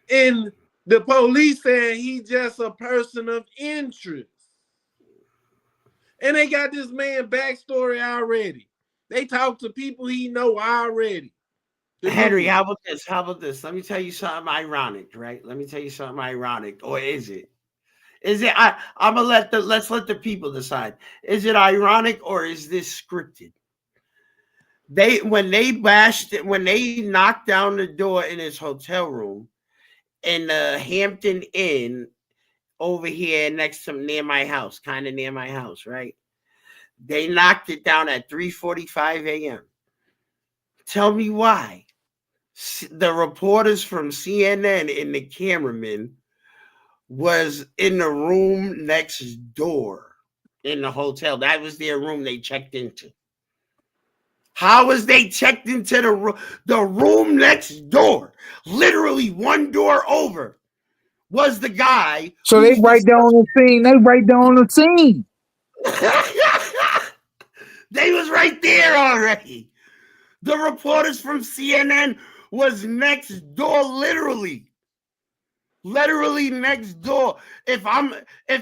And the police saying he's just a person of interest. And they got this man backstory already. They talk to people he know already. Henry, how about this? Let me tell you something ironic, right? Let me tell you something ironic. Or is it? I'm gonna let's let the people decide. Is it ironic or is this scripted? When they knocked down the door in his hotel room in the Hampton Inn over here near my house, kind of near my house, right? They knocked it down at 3:45 a.m. Tell me why. The reporters from CNN and the cameraman was in the room next door in the hotel. That was their room they checked into. How was they checked into the room next door? Literally one door over was the guy. So they right there on the scene. They was right there already. The reporters from CNN was next door, literally next door. If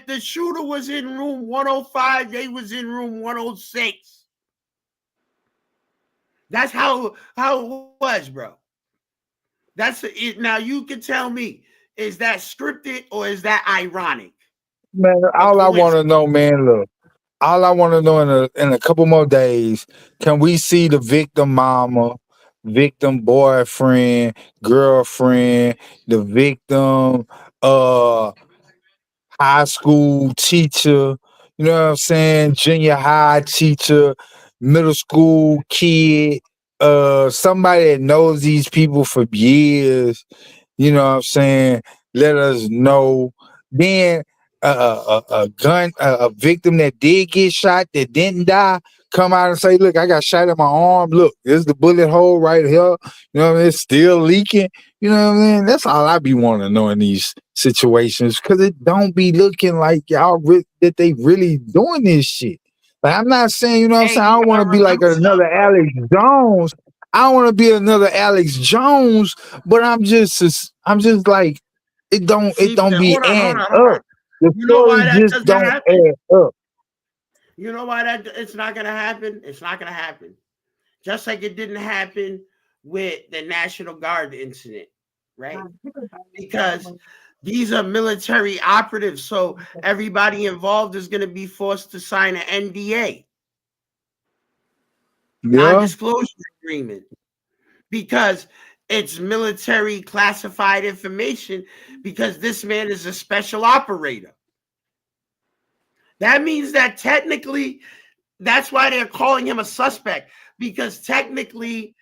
the shooter was in room 105, they was in room 106. That's how it was, bro. That's it. Now you can tell me, is that scripted or is that ironic? Man, all I want to know, man, look. All I want to know in a couple more days, can we see the victim mama, victim boyfriend, girlfriend, the victim high school teacher, you know what I'm saying, junior high teacher, middle school kid, somebody that knows these people for years, you know what I'm saying, let us know. Then a victim that did get shot that didn't die come out and say, look, I got shot in my arm, look, there's the bullet hole right here, you know what I mean, it's still leaking, you know what I mean. That's all I be wanting to know in these situations, because it don't be looking like y'all that they really doing this shit. Like, I'm not saying, you know what I'm saying, I don't want to be like another Alex Jones. I don't want to be another Alex Jones, but I'm just like, it don't be adding up. The story just don't add up. You know why it's not gonna happen? It's not gonna happen. Just like it didn't happen with the National Guard incident, right? Because these are military operatives, so everybody involved is gonna be forced to sign an NDA, non-disclosure agreement, because it's military classified information, because this man is a special operator. That means that technically, that's why they're calling him a suspect, because technically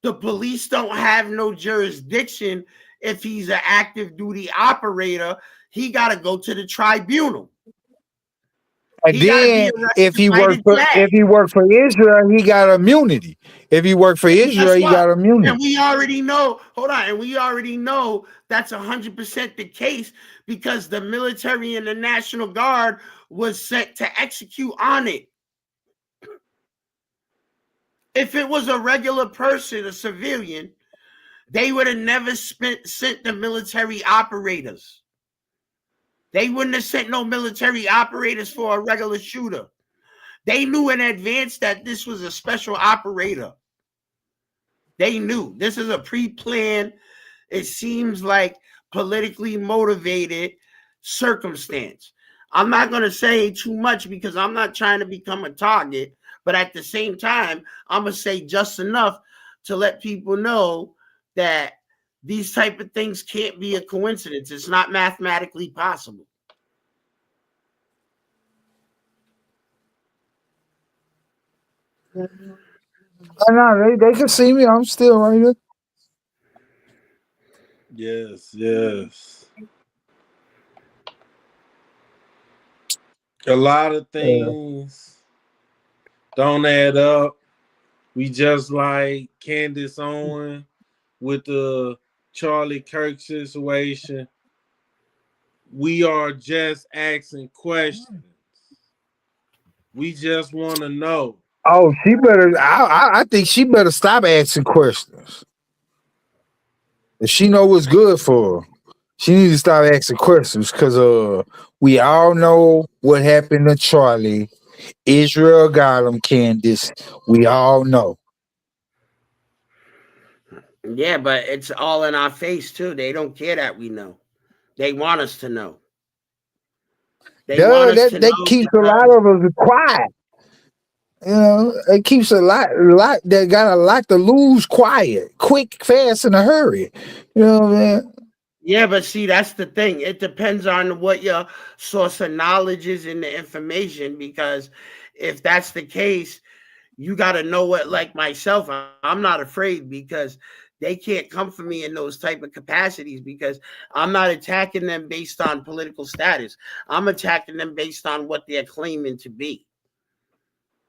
the police don't have no jurisdiction. If he's an active duty operator, he got to go to the tribunal. And then if he worked for Israel, he got immunity. If he worked for Israel, he got immunity. And we already know, and we already know that's 100% the case, because the military and the National Guard was set to execute on it. If it was a regular person, a civilian, they would have never sent the military operators. They wouldn't have sent no military operators for a regular shooter. They knew in advance that this was a special operator. They knew this is a pre-planned, it seems like politically motivated circumstance. I'm not going to say too much because I'm not trying to become a target, but at the same time, I'm going to say just enough to let people know that these type of things can't be a coincidence. It's not mathematically possible. No, they can see me. I'm still right here. Yes, yes. A lot of things don't add up. We just like Candace Owen with the Charlie Kirk situation. We are just asking questions. We just want to know. Oh, she better. I think she better stop asking questions. If she know what's good for her, she needs to stop asking questions because we all know what happened to Charlie. Israel got him, Candace. We all know. Yeah, but it's all in our face too. They don't care that we know. They want us to know. They want us to that know keeps a lot of us quiet. You know, it keeps a lot that got a lot to lose quiet, quick, fast, in a hurry. You know what I mean? Yeah, but see, that's the thing. It depends on what your source of knowledge is in the information, because if that's the case, you got to know what, like myself, I'm not afraid because they can't come for me in those type of capacities because I'm not attacking them based on political status. I'm attacking them based on what they're claiming to be.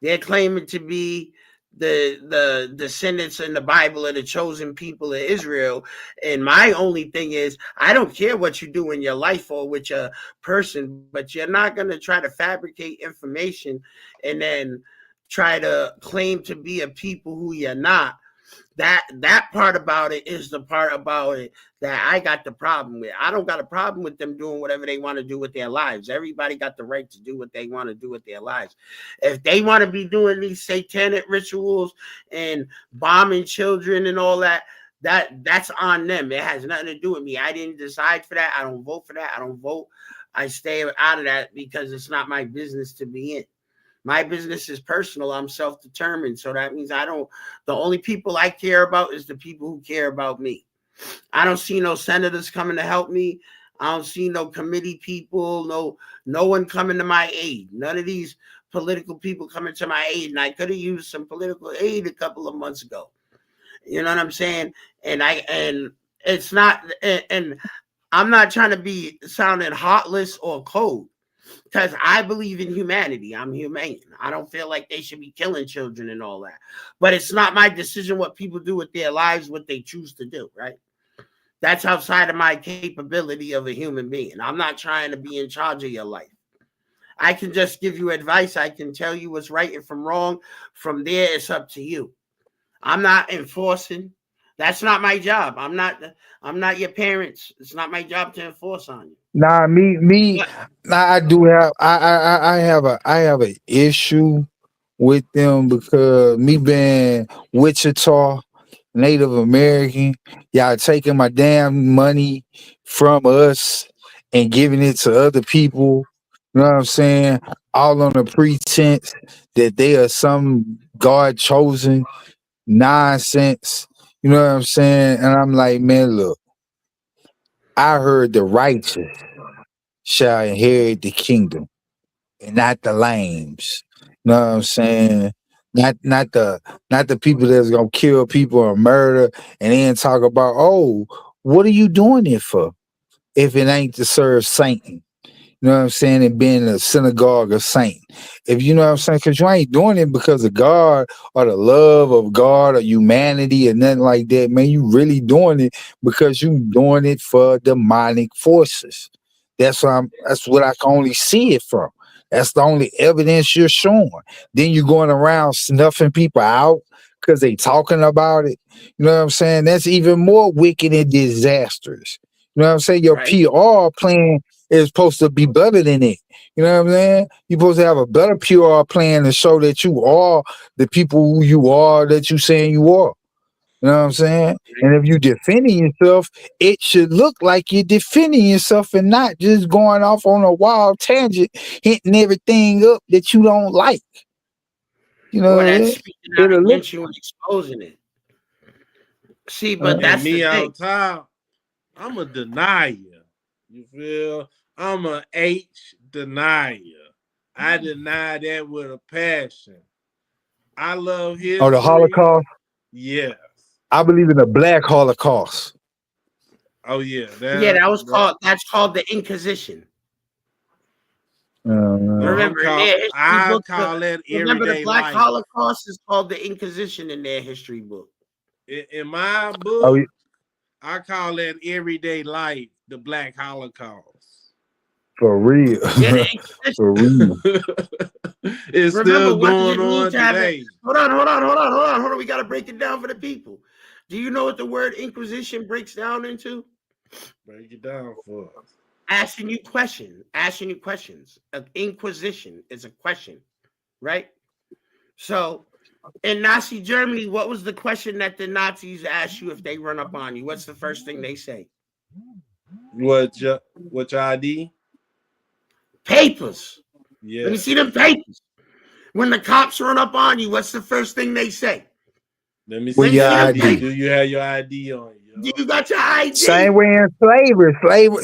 They're claiming to be the descendants in the Bible of the chosen people of Israel. And my only thing is, I don't care what you do in your life or with your person, but you're not going to try to fabricate information and then try to claim to be a people who you're not. That part about it is the part about it that I got the problem with. I don't got a problem with them doing whatever they want to do with their lives. Everybody got the right to do what they want to do with their lives. If they want to be doing these satanic rituals and bombing children and all that, that's on them. It has nothing to do with me. I didn't decide for that. I don't vote for that. I don't vote. I stay out of that because it's not my business to be in. My business is personal. I'm self-determined. So that means the only people I care about is the people who care about me. I don't see no senators coming to help me. I don't see no committee people, no one coming to my aid. None of these political people coming to my aid. And I could have used some political aid a couple of months ago. You know what I'm saying? And it's not, and I'm not trying to be sounding heartless or cold. Because I believe in humanity. I'm humane. I don't feel like they should be killing children and all that. But it's not my decision what people do with their lives, what they choose to do, right? That's outside of my capability of a human being. I'm not trying to be in charge of your life. I can just give you advice. I can tell you what's right and from wrong. From there, it's up to you. I'm not enforcing. That's not my job. I'm not your parents. It's not my job to enforce on you. Nah, I do have I have an issue with them because me being Wichita Native American, y'all taking my damn money from us and giving it to other people. You know what I'm saying? All on the pretense that they are some God chosen nonsense. You know what I'm saying? And I'm like, man, look, I heard the righteous shall inherit the kingdom and not the lames. You know what I'm saying? Not the people that's gonna kill people or murder and then talk about, oh, what are you doing it for? If it ain't to serve Satan. You know what I'm saying? And being a synagogue of Satan. If you know what I'm saying, because you ain't doing it because of God or the love of God or humanity or nothing like that, man. You really doing it because you doing it for demonic forces. That's what I can only see it from. That's the only evidence you're showing. Then you're going around snuffing people out because they talking about it. You know what I'm saying? That's even more wicked and disastrous. You know what I'm saying? Your Right. PR plan is supposed to be better than it. You know what I'm saying? You're supposed to have a better PR plan to show that you are the people who you are, that you saying you are. You know what I'm saying? And if you're defending yourself, it should look like you're defending yourself and not just going off on a wild tangent, hitting everything up that you don't like. You know Or what I that's mean? speaking out It'll look against you and exposing it. See, but And that's me the thing. on top, I'm a denier. You feel? I'm a H denier. I deny that with a passion. I love or the history. Holocaust. Yes. I believe in the Black Holocaust. Oh yeah. Yeah, that's called the Inquisition. Remember, in their history I book, call that remember the everyday Black life. Holocaust is called the Inquisition in their history book. In my book, Oh, yeah. I call that everyday life the Black Holocaust. For real. Yeah, the Inquisition. For real. It's Remember, still what does going it mean on to have it? today. Hold on. We got to break it down for the people. Do you know what the word Inquisition breaks down into? Break it down for us. Asking you questions. Inquisition is a question, right? So in Nazi Germany, what was the question that the Nazis ask you if they run up on you? What's the first thing they say? What your ID? Papers. Yeah. Let me see them papers. When the cops run up on you, what's the first thing they say? Let me Well, see your your ID. ID. Do you have your ID on you? Do you got your ID? Same way in slavery.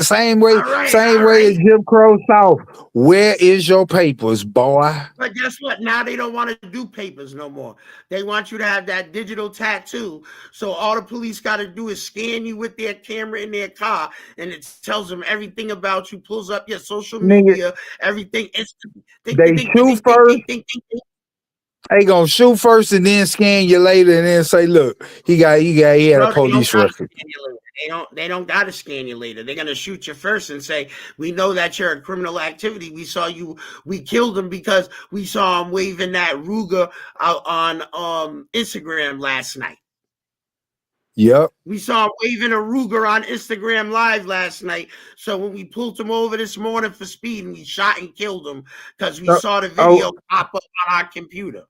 Same way in Jim Crow South. Where is your papers, boy? But guess what? Now they don't want to do papers no more. They want you to have that digital tattoo. So all the police got to do is scan you with their camera in their car, and it tells them everything about you, pulls up your social media, everything. They shoot first. They gonna shoot first and then scan you later and then say, look, he had a police record. They don't got to scan you later. They're gonna shoot you first and say, we know that you're a criminal activity. We saw you. We killed him because we saw him waving that Ruger out on Instagram last night. Yep. We saw him waving a Ruger on Instagram Live last night. So when we pulled him over this morning for speeding, we shot and killed him because we saw the video pop up on our computer.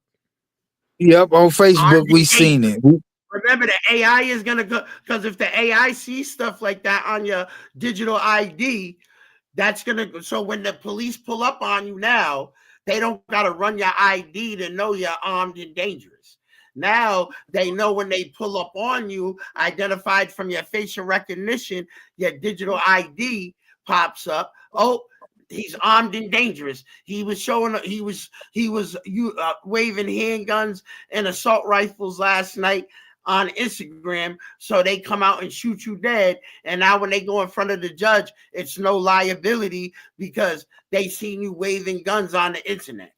Yep, on Facebook we seen it. Remember, the AI is gonna go, because if the AI sees stuff like that on your digital ID, that's gonna. So when the police pull up on you now, they don't gotta run your ID to know you're armed and dangerous. Now they know when they pull up on you, identified from your facial recognition, your digital ID pops up. Oh, he's armed and dangerous. He was showing. He was waving handguns and assault rifles last night on Instagram. So they come out and shoot you dead. And now when they go in front of the judge, it's no liability because they seen you waving guns on the internet.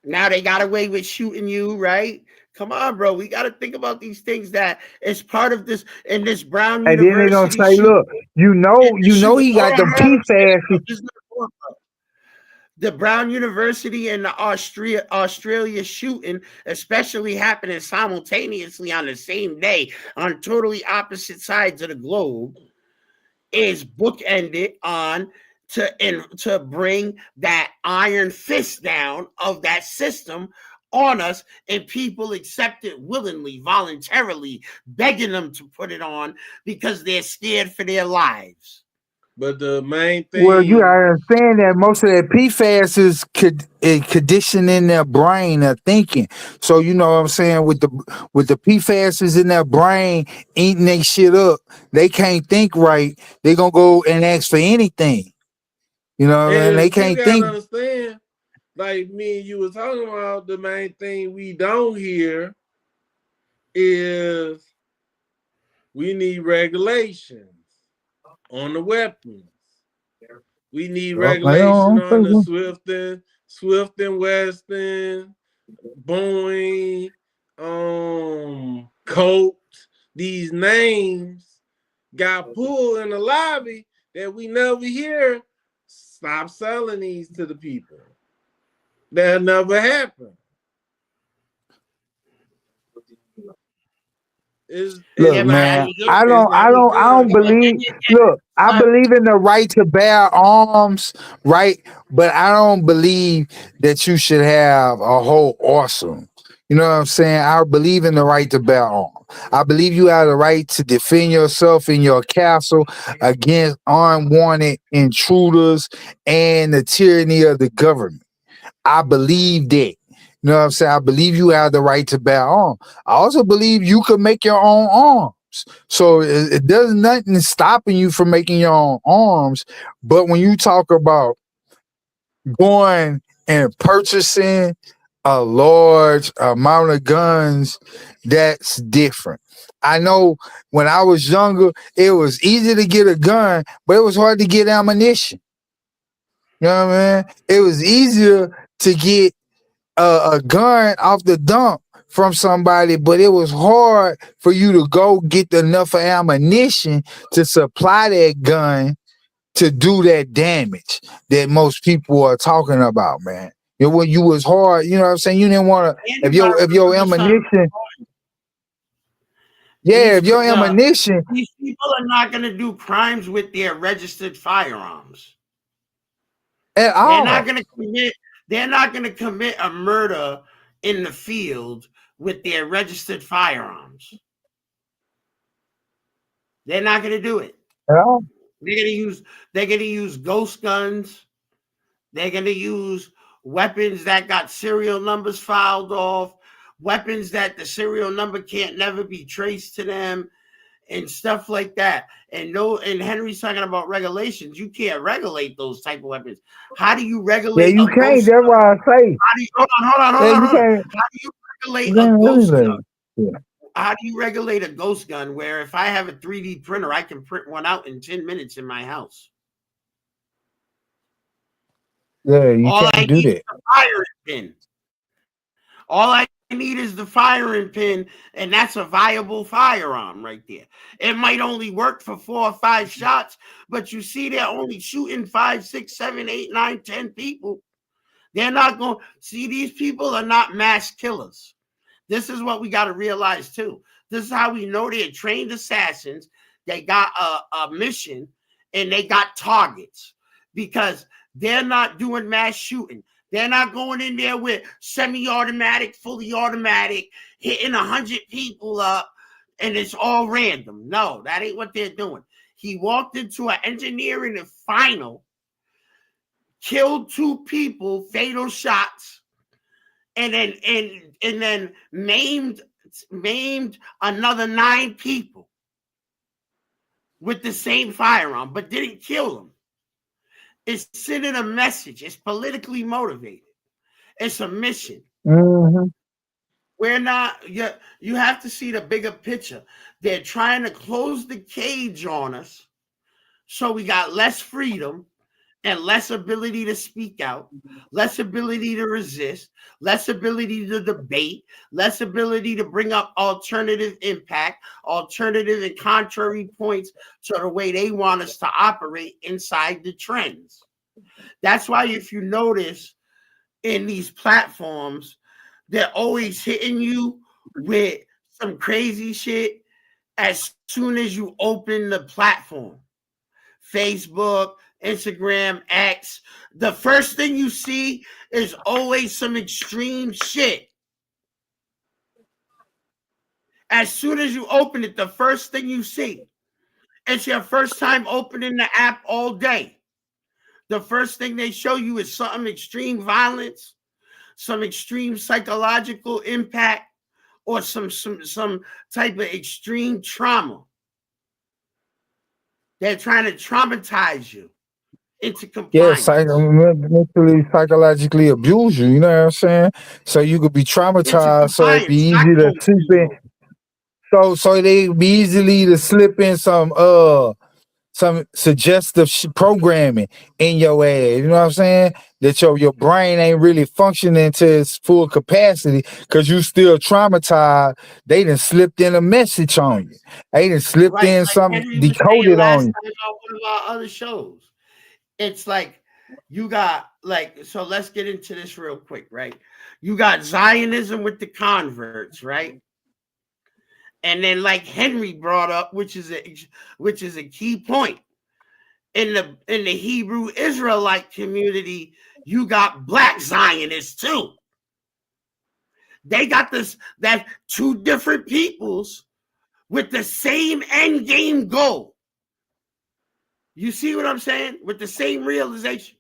Now they got away with shooting you, right? Come on, bro. We got to think about these things that is part of this in this Brown and University. And then they're going to say, look, you know he got the PFAS. The Brown University and the Australia shooting, especially happening simultaneously on the same day on totally opposite sides of the globe, is bookended on to bring that iron fist down of that system on us, and people accept it willingly, voluntarily, begging them to put it on because they're scared for their lives. But the main thing, well, you understand that most of that PFAS is conditioning their brain, their thinking. So you know what I'm saying, with the PFAS in their brain eating their shit up, they can't think right. They're gonna go and ask for anything. You know what I mean? They can't think. Understand, like me and you were talking about, the main thing we don't hear is we need regulations on the weapons. We need regulation on the Swift and Weston, Boeing, Colt. These names got pulled in the lobby that we never hear. Stop selling these to the people. That never happened. Look, Yeah, but man, I It's don't believe. Look, I believe in the right to bear arms, right? But I don't believe that you should have a whole arsenal. You know what I'm saying? I believe in the right to bear arms. I believe you have the right to defend yourself in your castle against unwanted intruders and the tyranny of the government. I believe that. You know what I'm saying? I believe you have the right to bear arms. I also believe you can make your own arms. So it does nothing stopping you from making your own arms. But when you talk about going and purchasing a large amount of guns, that's different. I know when I was younger, it was easy to get a gun, but it was hard to get ammunition. You know what I mean? It was easier to get a gun off the dump from somebody, but it was hard for you to go get enough ammunition to supply that gun to do that damage that most people are talking about, man. You know, when you was hard, you know what I'm saying? You didn't want to, if your ammunition, if your ammunition. These people are not going to do crimes with their registered firearms. At all. They're not going to commit a murder in the field with their registered firearms. They're not going to do it. At all. They're going to use ghost guns. They're going to use weapons that got serial numbers filed off, weapons that the serial number can't never be traced to them, and stuff like that. And Henry's talking about regulations. You can't regulate those type of weapons. How do you regulate? Yeah, you can't. That's why I say. Hold on. How do you regulate a ghost gun? Yeah. How do you regulate a ghost gun where if I have a 3D printer, I can print one out in 10 minutes in my house? Yeah, you can't do that. Firing pin. All I need is the firing pin, and that's a viable firearm right there. It might only work for 4 or 5 shots, but you see they're only shooting 5, 6, 7, 8, 9, 10 people. They're not going to see, these people are not mass killers. This is what we got to realize too. This is how we know they're trained assassins. They got a mission and they got targets because they're not doing mass shooting. They're not going in there with semi-automatic, fully automatic, hitting 100 people up, and it's all random. No, that ain't what they're doing. He walked into an engineering and final, killed 2 people, fatal shots, and then maimed another 9 people with the same firearm, but didn't kill them. It's sending a message. It's politically motivated. It's a mission. Mm-hmm. We're not, you have to see the bigger picture. They're trying to close the cage on us so we got less freedom and less ability to speak out, less ability to resist, less ability to debate, less ability to bring up alternative impact, alternative and contrary points to the way they want us to operate inside the trends. That's why if you notice in these platforms, they're always hitting you with some crazy shit as soon as you open the platform. Facebook, Instagram, X. The first thing you see is always some extreme shit. As soon as you open it, the first thing you see, it's your first time opening the app all day. The first thing they show you is something extreme violence, some extreme psychological impact, or some type of extreme trauma. They're trying to traumatize you into compliance. Yeah, mentally, psychologically abuse you. You know what I'm saying? So you could be traumatized. So it'd be easy to slip in. So they'd be easily to slip in some suggestive programming in your ass. You know what I'm saying? That your brain ain't really functioning to its full capacity because you still traumatized. They done slipped in a message on you. They done slipped in something decoded on you. On one of our other shows, it's like you got like, so let's get into this real quick, right? You got Zionism with the converts, right? And then like Henry brought up, which is a key point. In the Hebrew Israelite community, you got black Zionists too. They got that two different peoples with the same end game goal. You see what I'm saying? With the same realization.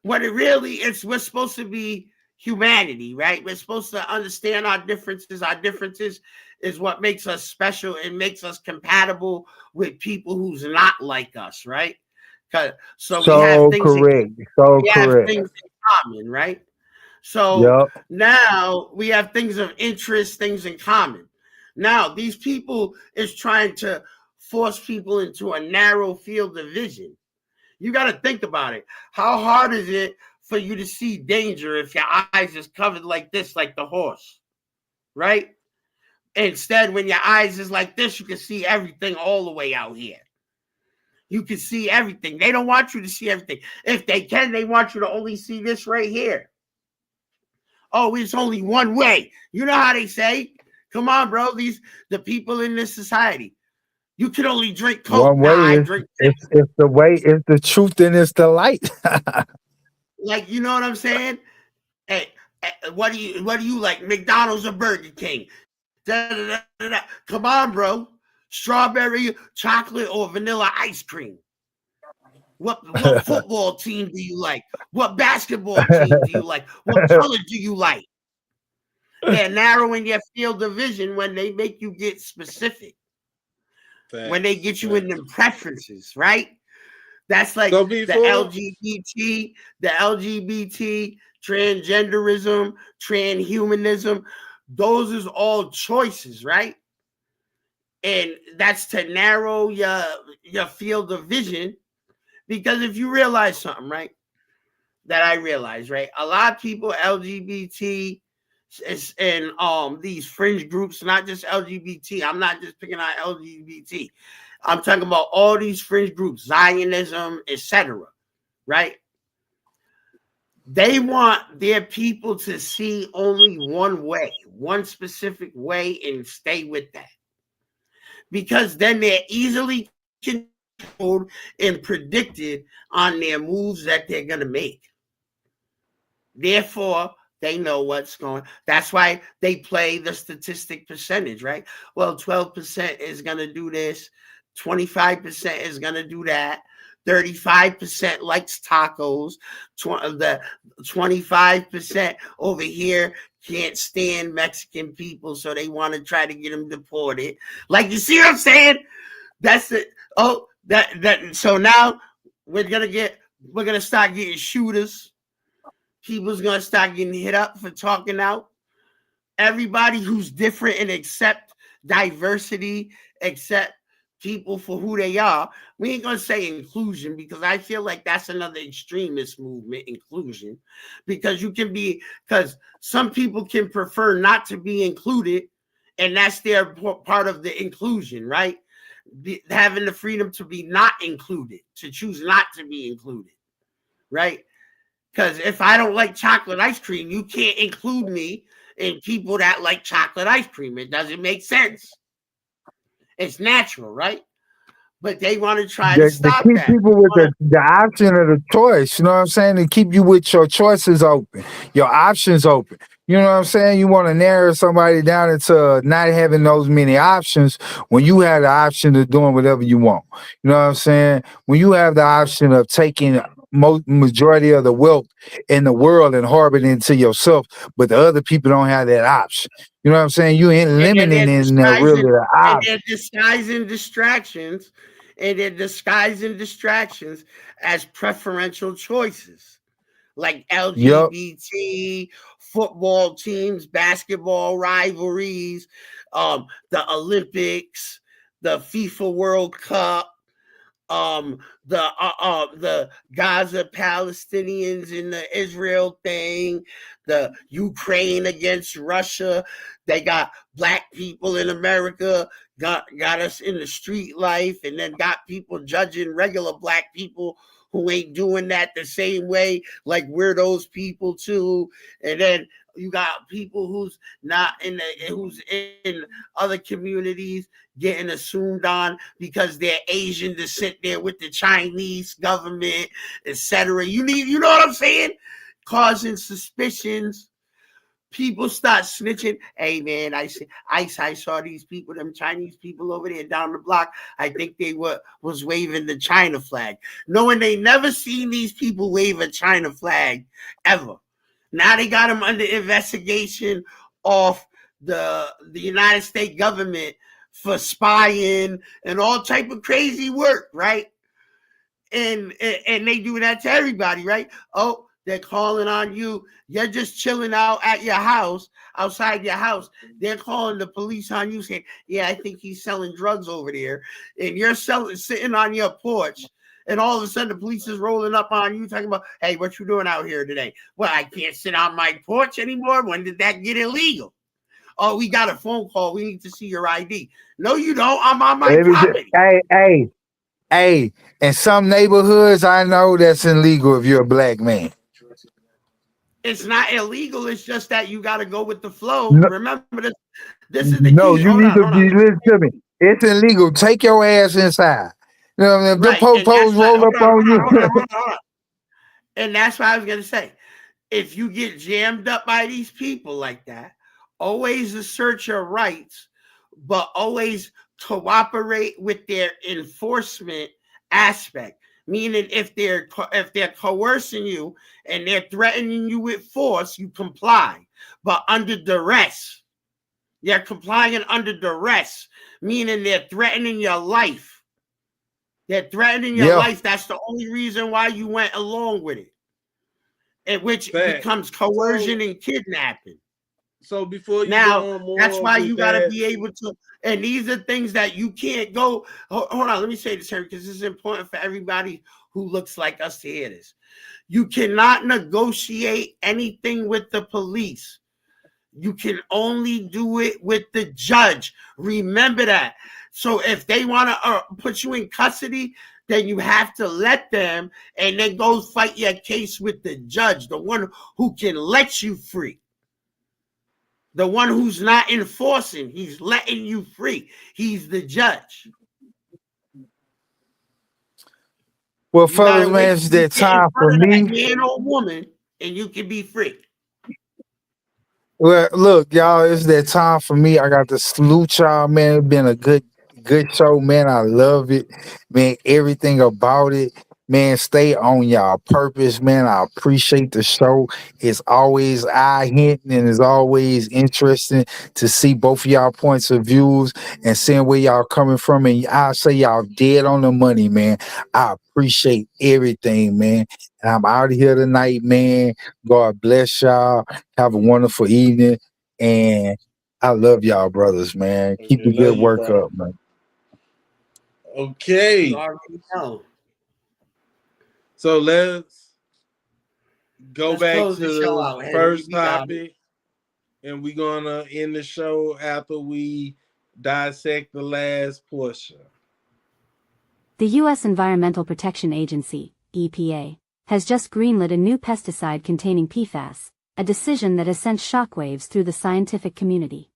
What it really is, we're supposed to be humanity, right? We're supposed to understand our differences. Our differences is what makes us special and makes us compatible with people who's not like us, right? So we have things correct. So we have correct. things in common, right? So Yep. now we have things of interest, things in common. Now these people is trying to force people into a narrow field of vision. You got to think about it. How hard is it for you to see danger if your eyes is covered like this, like the horse, right? Instead, when your eyes is like this, you can see everything all the way out here. You can see everything. They don't want you to see everything. If they can, they want you to only see this right here. Oh, it's only one way. You know how they say? Come on, bro. The people in this society. You can only drink Coke. One way I is drink. it's the way, it's the truth, and it's the light. Like, you know what I'm saying? Hey, what do you like? McDonald's or Burger King? Da, da, da, da, da. Come on, bro. Strawberry, chocolate, or vanilla ice cream. What football team do you like? What basketball team do you like? What color do you like? They're narrowing your field of vision when they make you get specific. When they get you in them preferences, right? That's like the LGBT, transgenderism, transhumanism. Those is all choices, right? And that's to narrow your field of vision. Because if you realize something, right, that I realize, right, a lot of people, LGBT and these fringe groups, not just LGBT. I'm not just picking out LGBT. I'm talking about all these fringe groups, Zionism, etc. Right? They want their people to see only one way, one specific way, and stay with that. Because then they're easily controlled and predicted on their moves that they're going to make. Therefore, they know what's going on. That's why they play the statistic percentage, right? Well, 12% is going to do this. 25% is going to do that. 35% likes tacos. The 25% over here can't stand Mexican people, so they want to try to get them deported. Like, you see what I'm saying? That's it. Oh, that. So now we're gonna start getting shooters. People's gonna start getting hit up for talking out. Everybody who's different and accept diversity, accept people for who they are. We ain't gonna say inclusion, because I feel like that's another extremist movement, inclusion. Because some people can prefer not to be included, and that's their part of the inclusion, right? Having the freedom to be not included, to choose not to be included, right? Because if I don't like chocolate ice cream, you can't include me in people that like chocolate ice cream. It doesn't make sense. It's natural, right? But they want to try to stop keep that. people with the option of the choice. You know what I'm saying? To keep you with your choices open, your options open. You know what I'm saying? You want to narrow somebody down into not having those many options when you have the option of doing whatever you want. You know what I'm saying? When you have the option of taking majority of the wealth in the world and harboring it into yourself, but the other people don't have that option. You know what I'm saying? You ain't eliminating really the option. And they're disguising distractions as preferential choices, like LGBT, football teams, basketball rivalries, the Olympics, the FIFA World Cup, the Gaza Palestinians in the Israel thing, the Ukraine against Russia. They got black people in America, got us in the street life, and then got people judging regular black people who ain't doing that the same way, like we're those people too. And then you got people who's in other communities getting assumed on because they're Asian descent there with the Chinese government, etc. You know what I'm saying? Causing suspicions. People start snitching. Hey man, I saw these people, them Chinese people over there down the block. I think they was waving the China flag, knowing they never seen these people wave a China flag ever. Now they got them under investigation of the United States government for spying and all type of crazy work, right? And they do that to everybody, right? Oh, they're calling on you. You're just chilling out at your house, outside your house. They're calling the police on you saying, yeah, I think he's selling drugs over there. And you're sitting on your porch. And all of a sudden the police is rolling up on you talking about, hey, what you doing out here today? Well, I can't sit on my porch anymore. When did that get illegal? Oh, we got a phone call. We need to see your ID. No, you don't. I'm on my property. Hey, in some neighborhoods, I know that's illegal if you're a black man. It's not illegal. It's just that you got to go with the flow. No, Remember, this is the no, key. you need to be listen to me. It's illegal. Take your ass inside. You know what I mean? If the po-pos roll up on you. Hold on. And that's what I was going to say. If you get jammed up by these people like that, always assert your rights, but always cooperate with their enforcement aspect. Meaning, if they're coercing you and they're threatening you with force, you comply. But under duress, they're complying under duress, meaning they're threatening your life. They're threatening your life. That's the only reason why you went along with it, and which becomes coercion and kidnapping. So before you now, that's why you got to be able to. And these are things that you can't go. Hold on, let me say this here because this is important for everybody who looks like us to hear this. You cannot negotiate anything with the police. You can only do it with the judge. Remember that. So if they want to put you in custody, then you have to let them and then go fight your case with the judge, the one who can let you free. The one who's not enforcing, he's letting you free. He's the judge. Well, fellas, man, it's that time for me. Man or woman, and you can be free. Well, look, y'all, it's that time for me. I got to salute y'all, man. It's been a good show, man. I love it, man. Everything about it. Man, stay on y'all purpose, man. I appreciate the show. It's always eye-hitting and it's always interesting to see both of y'all points of views and seeing where y'all coming from. And I say y'all dead on the money, man. I appreciate everything, man. And I'm out of here tonight, man. God bless y'all. Have a wonderful evening. And I love y'all, brothers, man. Keep the good work up, man. Okay. You already know. So let's back to the first topic, and we're gonna end the show after we dissect the last portion. The U.S. Environmental Protection Agency, EPA, has just greenlit a new pesticide containing PFAS, a decision that has sent shockwaves through the scientific community.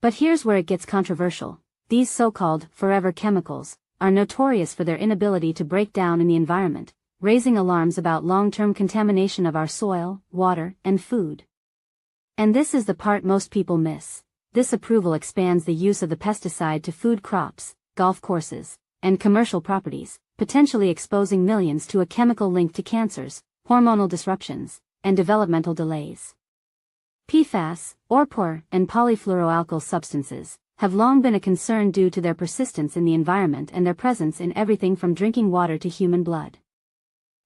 But here's where it gets controversial. These so-called forever chemicals are notorious for their inability to break down in the environment, raising alarms about long-term contamination of our soil, water, and food. And this is the part most people miss. This approval expands the use of the pesticide to food crops, golf courses, and commercial properties, potentially exposing millions to a chemical linked to cancers, hormonal disruptions, and developmental delays. PFAS, or POR, and polyfluoroalkyl substances have long been a concern due to their persistence in the environment and their presence in everything from drinking water to human blood.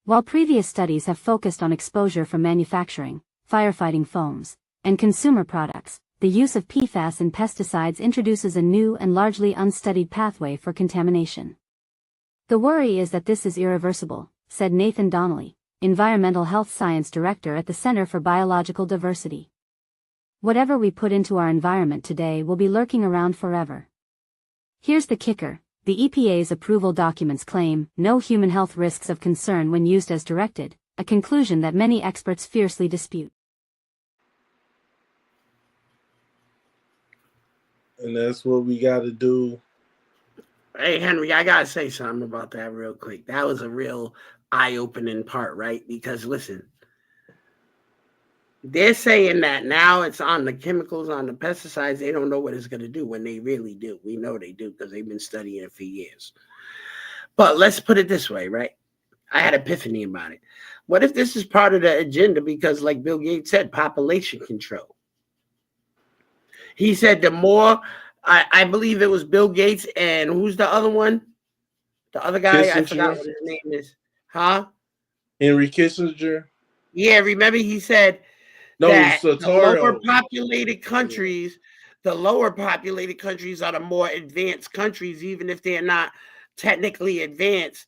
While previous studies have focused on exposure from manufacturing, firefighting foams, and consumer products, the use of PFAS in pesticides introduces a new and largely unstudied pathway for contamination. The worry is that this is irreversible, said Nathan Donnelly, Environmental Health Science Director at the Center for Biological Diversity. Whatever we put into our environment today will be lurking around forever. Here's the kicker, The EPA's approval documents claim no human health risks of concern when used as directed, a conclusion that many experts fiercely dispute. And that's what we got to do. Hey, Henry, I got to say something about that real quick. That was a real eye-opening part, right? Because, listen, they're saying that now it's on the chemicals, on the pesticides. They don't know what it's going to do when they really do. We know they do because they've been studying it for years. But let's put it this way, right? I had an epiphany about it. What if this is part of the agenda? Because like Bill Gates said, population control. He said the more, I believe it was Bill Gates and who's the other one? The other guy, Kissinger. I forgot what his name is. Huh? Henry Kissinger. Yeah, remember he said that the lower populated countries, the lower populated countries are the more advanced countries, even if they're not technically advanced,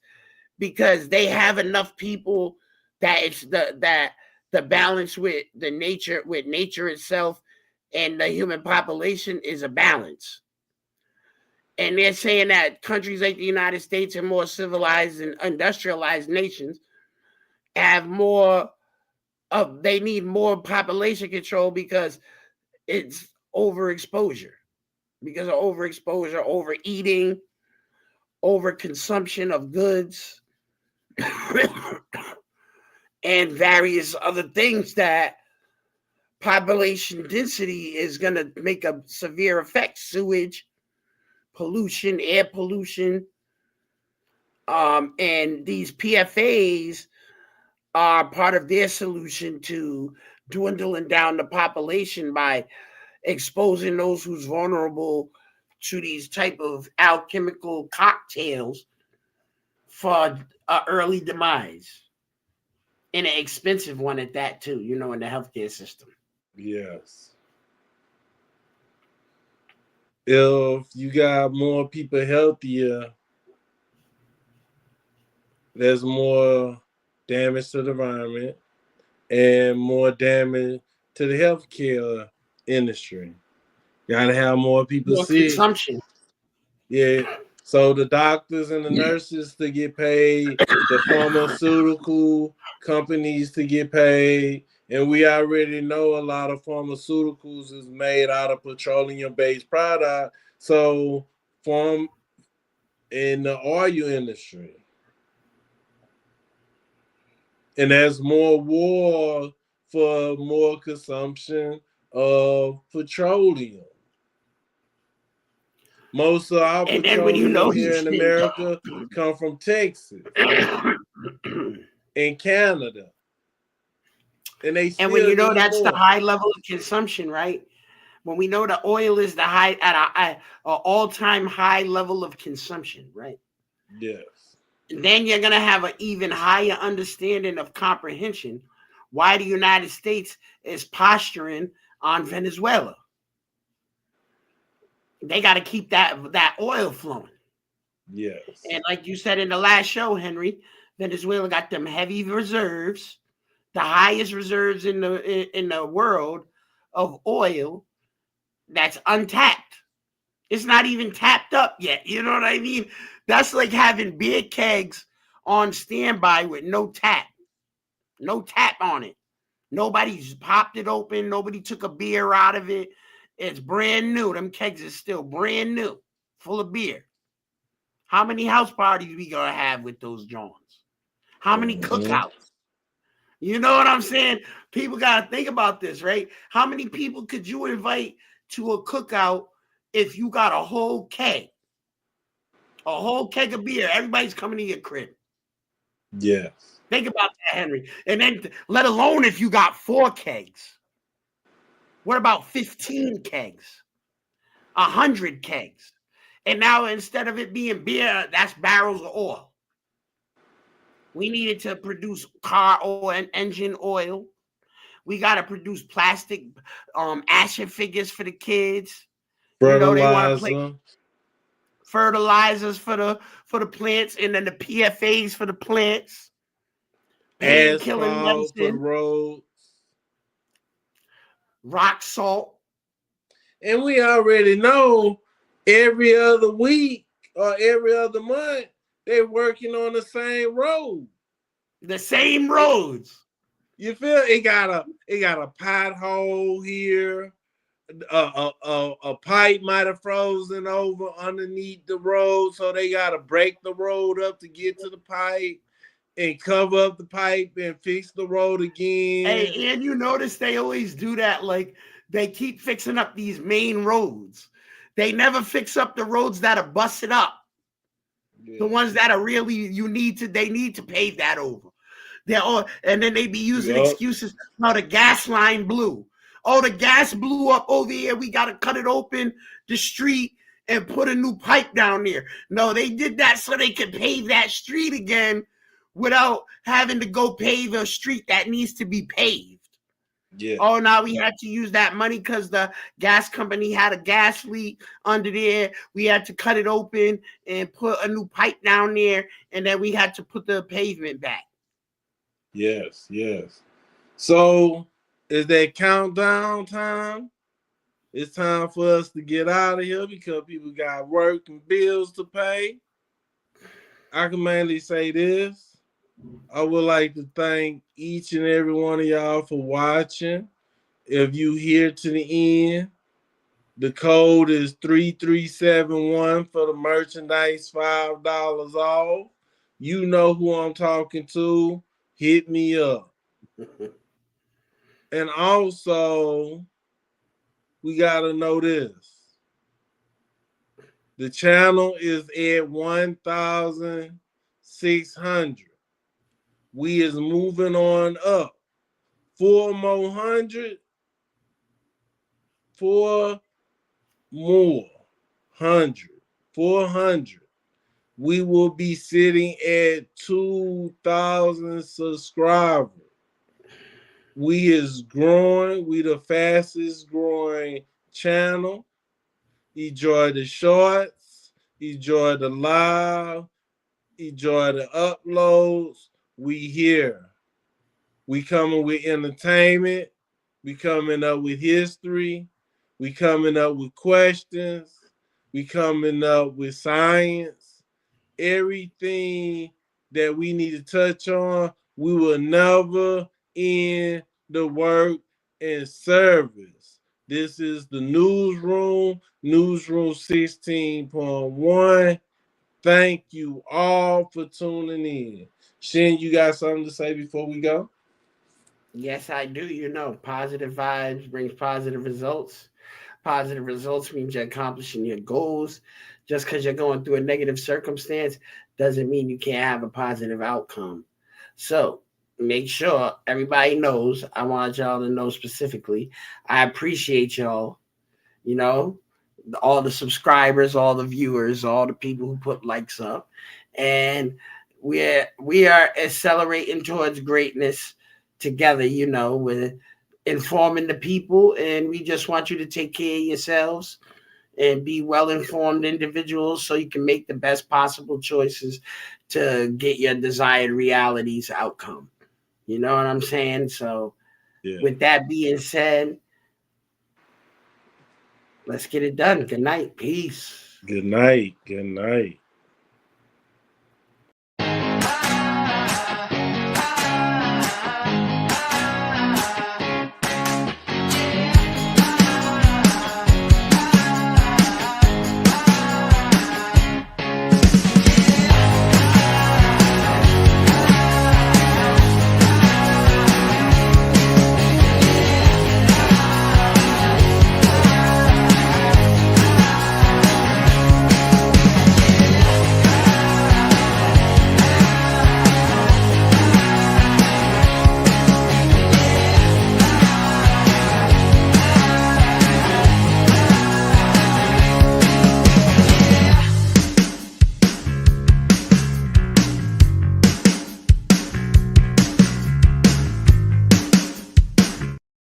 because they have enough people that it's the balance with nature itself and the human population is a balance. And they're saying that countries like the United States and more civilized and industrialized nations have more of, they need more population control because it's overexposure. Because of overexposure, overeating, overconsumption of goods, and various other things that population density is going to make a severe effect. Sewage, pollution, air pollution, and these PFAS are part of their solution to dwindling down the population by exposing those who's vulnerable to these type of alchemical cocktails for early demise, and an expensive one at that too, in the healthcare system. Yes. If you got more people healthier, there's more damage to the environment and more damage to the healthcare industry. Gotta have more people More sick. consumption. Yeah. So the doctors and the nurses to get paid, the pharmaceutical companies to get paid. And we already know a lot of pharmaceuticals is made out of petroleum-based product. So in the oil industry. And there's more war for more consumption of petroleum. Most of our petroleum here in America come from Texas and Canada. And that's the high level of consumption, right? When we know the oil is the high at a all-time high level of consumption, right? Yes. Then you're gonna have an even higher understanding of comprehension why the United States is posturing on Venezuela. They got to keep that oil flowing. Yes. And like you said in the last show, Henry, Venezuela got them heavy reserves, the highest reserves in the world of oil that's untapped. It's not even tapped up yet. You know what I mean? That's like having beer kegs on standby with no tap on it. Nobody's popped it open. Nobody took a beer out of it. It's brand new. Them kegs is still brand new, full of beer. How many house parties we gonna have with those joints? How many cookouts? You know what I'm saying? People gotta think about this, right? How many people could you invite to a cookout if you got a whole keg? A whole keg of beer. Everybody's coming to your crib. Yes. Think about that, Henry. And then let alone if you got 4 kegs. What about 15 kegs? 100 kegs? And now instead of it being beer, that's barrels of oil. We needed to produce car oil and engine oil. We got to produce plastic action figures for the kids. Fertilizer. They want to play fertilizers for the plants, and then the PFAS for the plants. Asphalt for the roads. Rock salt. And we already know every other week or every other month, they're working on the same road. The same roads. You feel it got a pothole here. A pipe might have frozen over underneath the road, so they gotta break the road up to get to the pipe and cover up the pipe and fix the road again. Hey, and you notice they always do that. Like they keep fixing up these main roads. They never fix up the roads that are busted up. Yeah. The ones that are really they need to pave that over. And then they be using excuses. No, the gas line blew. Oh, the gas blew up over here. We got to cut it open, the street, and put a new pipe down there. No, they did that so they could pave that street again without having to go pave a street that needs to be paved. Yeah. Oh, now we had to use that money because the gas company had a gas leak under there. We had to cut it open and put a new pipe down there, and then we had to put the pavement back. Yes, yes. So is that countdown time? It's time for us to get out of here because people got work and bills to pay. I can mainly say this. I would like to thank each and every one of y'all for watching. If you here to the end, the code is 3371 for the merchandise, $5 off. You know who I'm talking to. Hit me up. And also, we got to know this. The channel is at 1,600. We is moving on up. 4 more hundred. 4 more 100. 400. We will be sitting at 2,000 subscribers. We is growing. We the fastest growing channel. Enjoy the shorts. Enjoy the live. Enjoy the uploads. We here. We coming with entertainment. We coming up with history. We coming up with questions. We coming up with science. Everything that we need to touch on, we will never end the work and service. This is the Newsroom, Newsroom 16.1. Thank you all for tuning in. Shin, you got something to say before we go? Yes, I do. You know, positive vibes brings positive results. Positive results means you're accomplishing your goals. Just because you're going through a negative circumstance doesn't mean you can't have a positive outcome. So make sure everybody knows. I want y'all to know specifically. I appreciate y'all, you know, all the subscribers, all the viewers, all the people who put likes up. And we are accelerating towards greatness together, you know, with informing the people. And we just want you to take care of yourselves and be well-informed individuals so you can make the best possible choices to get your desired reality's outcome. You know what I'm saying? So with that being said, let's get it done. Good night. Peace. Good night. Good night.